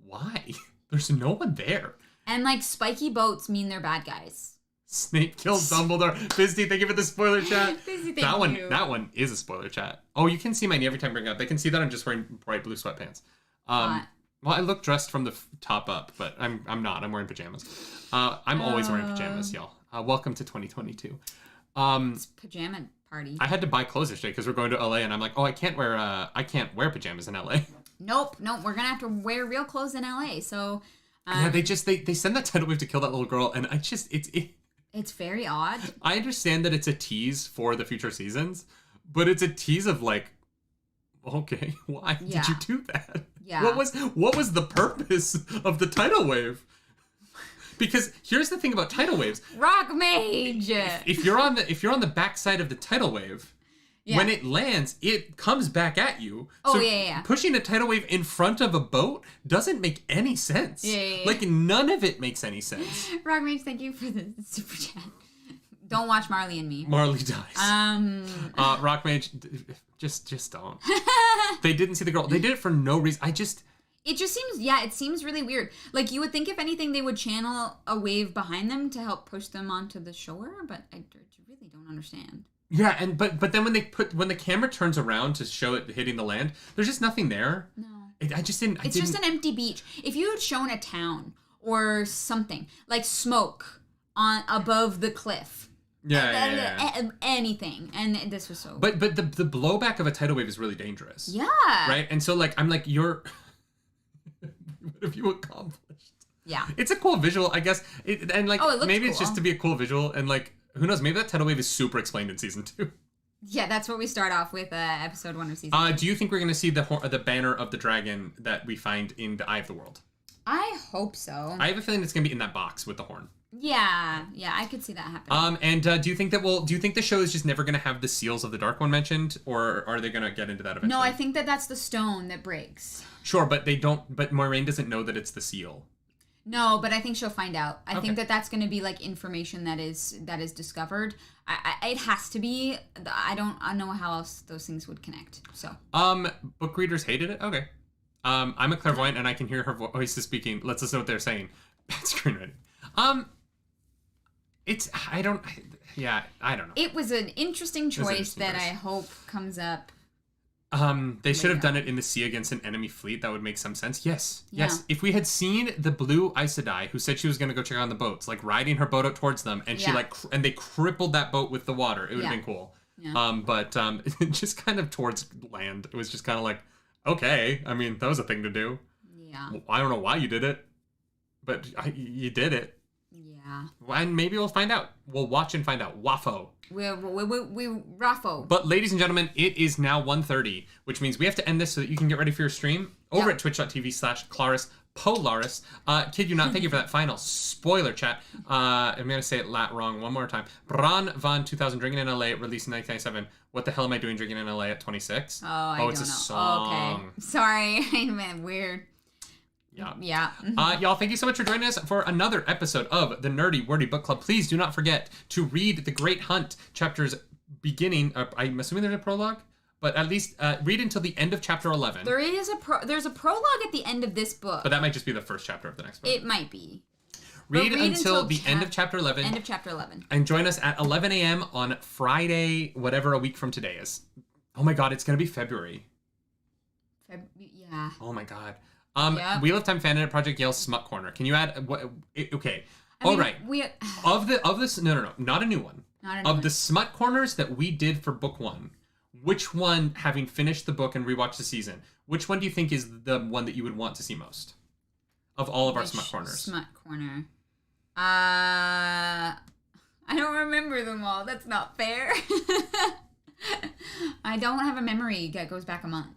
why? There's no one there. And like spiky boats mean they're bad guys. Snape kills Dumbledore. Fisty, thank you for the spoiler chat. Fisty, that one is a spoiler chat. Oh, you can see my knee every time I bring it up. They can see that I'm just wearing bright blue sweatpants. Well, I look dressed from the top up, but I'm not. I'm wearing pajamas. I'm always wearing pajamas, y'all. Welcome to 2022. It's pajama party. I had to buy clothes yesterday because we're going to LA, and I'm like, oh, I can't wear pajamas in LA. Nope. We're gonna have to wear real clothes in LA. So. Yeah, they send that tidal wave to kill that little girl, and it's very odd. I understand that it's a tease for the future seasons, but it's a tease of like, okay, why did you do that? Yeah. What was the purpose of the tidal wave? Because here's the thing about tidal waves. Rock mage. If you're on the backside of the tidal wave, when it lands, it comes back at you. Oh, so pushing a tidal wave in front of a boat doesn't make any sense. Yeah. Like none of it makes any sense. Rock mage, thank you for the super chat. Don't watch Marley and Me. Marley dies. Rock mage, just don't. They didn't see the girl. They did it for no reason. It just it seems really weird. Like you would think if anything they would channel a wave behind them to help push them onto the shore, but I really don't understand. Yeah, and but then when the camera turns around to show it hitting the land, there's just nothing there. No. Just an empty beach. If you had shown a town or something like smoke on above the cliff. Yeah. Anything, and this was so. But the blowback of a tidal wave is really dangerous. Yeah. Right, and so like I'm like what have you accomplished? Yeah. It's a cool visual, I guess. Maybe cool. It's just to be a cool visual, and like who knows? Maybe that tidal wave is super explained in season 2. Yeah, that's what we start off with episode 1 of season 2. Do you think we're gonna see the banner of the dragon that we find in the Eye of the World? I hope so. I have a feeling it's gonna be in that box with the horn. Yeah, I could see that happening. And do you think the show is just never going to have the seals of the Dark One mentioned, or are they going to get into that eventually? No, I think that's the stone that breaks. Sure, but they don't. But Moiraine doesn't know that it's the seal. No, but I think she'll find out. I think that's going to be like information that is discovered. It has to be. I don't know how else those things would connect. So. Book readers hated it. Okay. I'm a clairvoyant and I can hear her voices speaking. Let's listen to what they're saying. Bad screenwriting. I don't know. It was an interesting choice that I hope comes up. They should have done it in the sea against an enemy fleet. That would make some sense. Yes. If we had seen the blue Aes Sedai, who said she was going to go check on the boats, like riding her boat out towards them, and she and they crippled that boat with the water, it would have been cool. Yeah. But just kind of towards land, it was just kind of like, okay, I mean, that was a thing to do. Yeah. I don't know why you did it, but you did it. Yeah. And maybe we'll find out. We'll watch and find out. Waffo. We raffo. But ladies and gentlemen, it is now 1:30, which means we have to end this so that you can get ready for your stream over at twitch.tv/Claris Polaris. Kid you not, thank you for that final spoiler chat. I'm going to say it wrong one more time. Bran van 2000 drinking in LA, released in 1997. What the hell am I doing drinking in LA at 26? Oh, it's a song. Okay. Sorry. I meant weird. Yeah. Y'all, thank you so much for joining us for another episode of the Nerdy Wordy Book Club. Please do not forget to read The Great Hunt chapters beginning. I'm assuming there's a prologue, but at least read until the end of chapter 11. There's a prologue at the end of this book. But that might just be the first chapter of the next book. It might be. Read until the end of chapter 11. End of chapter 11. And join us at 11 a.m. on Friday, whatever a week from today is. Oh my God, it's going to be February. Yeah. Oh my God. Wheel of Time fan edit Project Yale Smut Corner. Can you add okay. All right. Of this no, not a new one. The Smut Corners that we did for book 1, which one, having finished the book and rewatched the season, which one do you think is the one that you would want to see most? Of all of our Smut Corners. Smut Corner. I don't remember them all. That's not fair. I don't have a memory that goes back a month.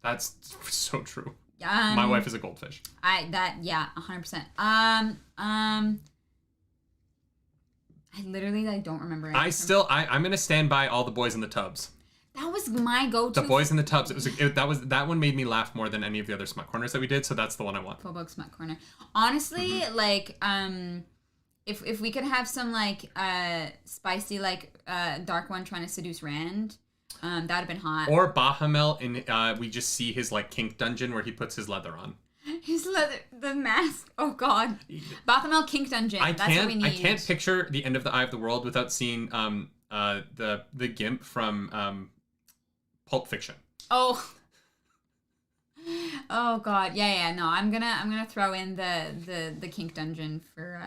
That's so true. My wife is a goldfish. 100%. I literally don't remember anything. I'm gonna stand by all the boys in the tubs. That was my go-to. The boys in the tubs. That one made me laugh more than any of the other Smut Corners that we did. So that's the one I want. Full book Smut Corner. Honestly, if we could have some spicy dark one trying to seduce Rand. That would have been hot. Or Bahamel, and we just see his kink dungeon where he puts his leather on. His leather, the mask. Oh God, Bahamel kink dungeon. That's what we need. I can't picture the end of the Eye of the World without seeing the Gimp from Pulp Fiction. Oh God, yeah. No, I'm gonna throw in the kink dungeon for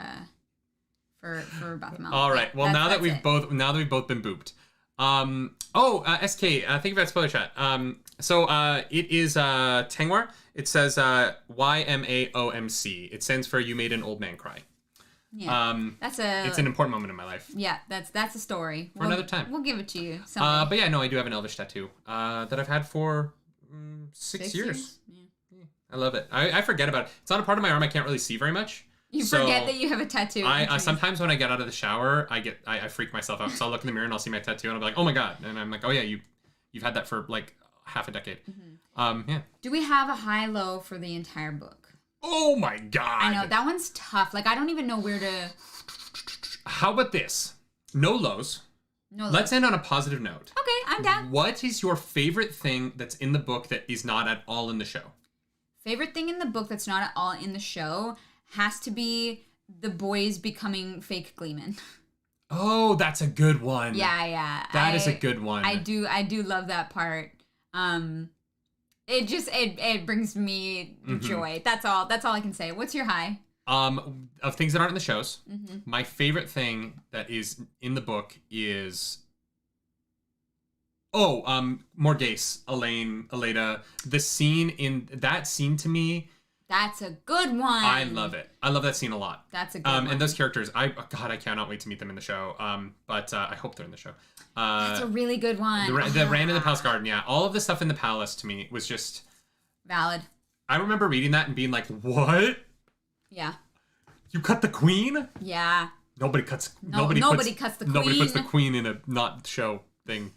Bahamel. All right. Well, now that we've both been booped. SK, thank you for that spoiler chat. It is Tengwar. It says YMAOMC. It stands for You Made an Old Man Cry. Yeah. It's an important moment in my life. Yeah, that's a story. For another time. We'll give it to you. But yeah, no, I do have an Elvish tattoo that I've had for 6 years. Yeah. I love it. I forget about it. It's not a part of my arm I can't really see very much. You forget that you have a tattoo. I sometimes when I get out of the shower, I freak myself out. So I'll look in the mirror and I'll see my tattoo and I'll be like, oh my God. And I'm like, oh yeah, you've had that for half a decade. Mm-hmm. Yeah. Do we have a high-low for the entire book? Oh my God. I know, that one's tough. I don't even know where to... How about this? No lows. Let's end on a positive note. Okay, I'm down. What is your favorite thing that's in the book that is not at all in the show? Favorite thing in the book that's not at all in the show has to be the boys becoming fake Gleeman. Oh, that's a good one. Yeah. That is a good one. I do love that part. It brings me joy. That's all I can say. What's your high? Of things that aren't in the shows, my favorite thing that is in the book is Morgase, Elaine, Eleda. The scene in that scene to me. That's a good one. I love it. I love that scene a lot. That's a good one. And those characters, I cannot wait to meet them in the show. But I hope they're in the show. That's a really good one. The Rand in the Palace Garden, yeah. All of the stuff in the palace to me was just valid. I remember reading that and being like, what? Yeah. You cut the queen? Yeah. Nobody cuts the queen. Nobody puts the queen in a not show thing.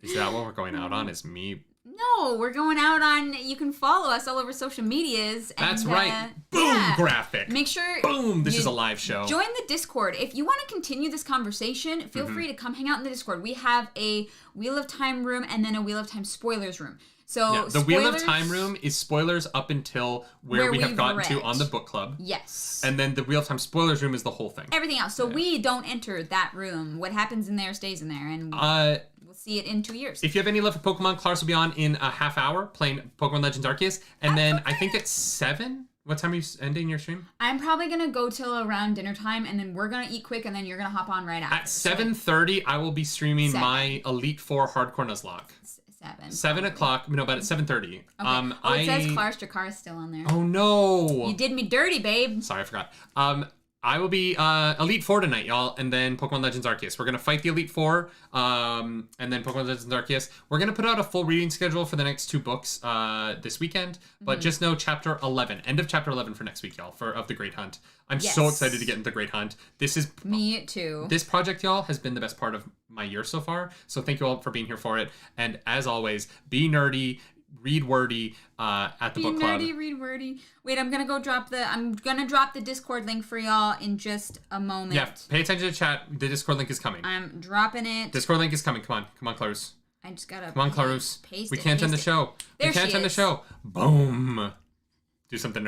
Is that what we're going out on? Is me? No, we're going out on. You can follow us all over social medias. And, that's right. Boom, graphic. Make sure. Boom. This is a live show. Join the Discord if you want to continue this conversation. Feel free to come hang out in the Discord. We have a Wheel of Time room and then a Wheel of Time spoilers room. So the Wheel of Time room is spoilers up until where we have gotten to on the book club. Yes. And then the Wheel of Time spoilers room is the whole thing. Everything else. So we don't enter that room. What happens in there stays in there, and we'll see it in 2 years. If you have any love for Pokemon, Clarus will be on in a half hour playing Pokemon Legends Arceus, and then I think it's 7. What time are you ending your stream? I'm probably gonna go till around dinner time, and then we're gonna eat quick, and then you're gonna hop on right after. At 7:30, I will be streaming my Elite Four Hardcore Nuzlocke. 7 o'clock. No, but at 7:30. Okay. It says Clarus Jakar is still on there. Oh no! You did me dirty, babe. Sorry, I forgot. I will be Elite Four tonight, y'all, and then Pokemon Legends Arceus. We're gonna fight the Elite Four, and then Pokemon Legends Arceus. We're gonna put out a full reading schedule for the next 2 books this weekend, but just know Chapter 11, end of Chapter 11 for next week, y'all, of the Great Hunt. I'm so excited to get into the Great Hunt. This is me too. This project, y'all, has been the best part of my year so far. So thank you all for being here for it, and as always, be nerdy. Read wordy at the book club. Be nerdy, read wordy. Wait, I'm gonna drop the Discord link for y'all in just a moment. Yeah, pay attention to chat. The Discord link is coming. I'm dropping it. Discord link is coming. Come on, Clarus. I just gotta. Come on, Clarus. Paste we can't end the show. There we can't she end the is. show. Boom. Do something nerdy.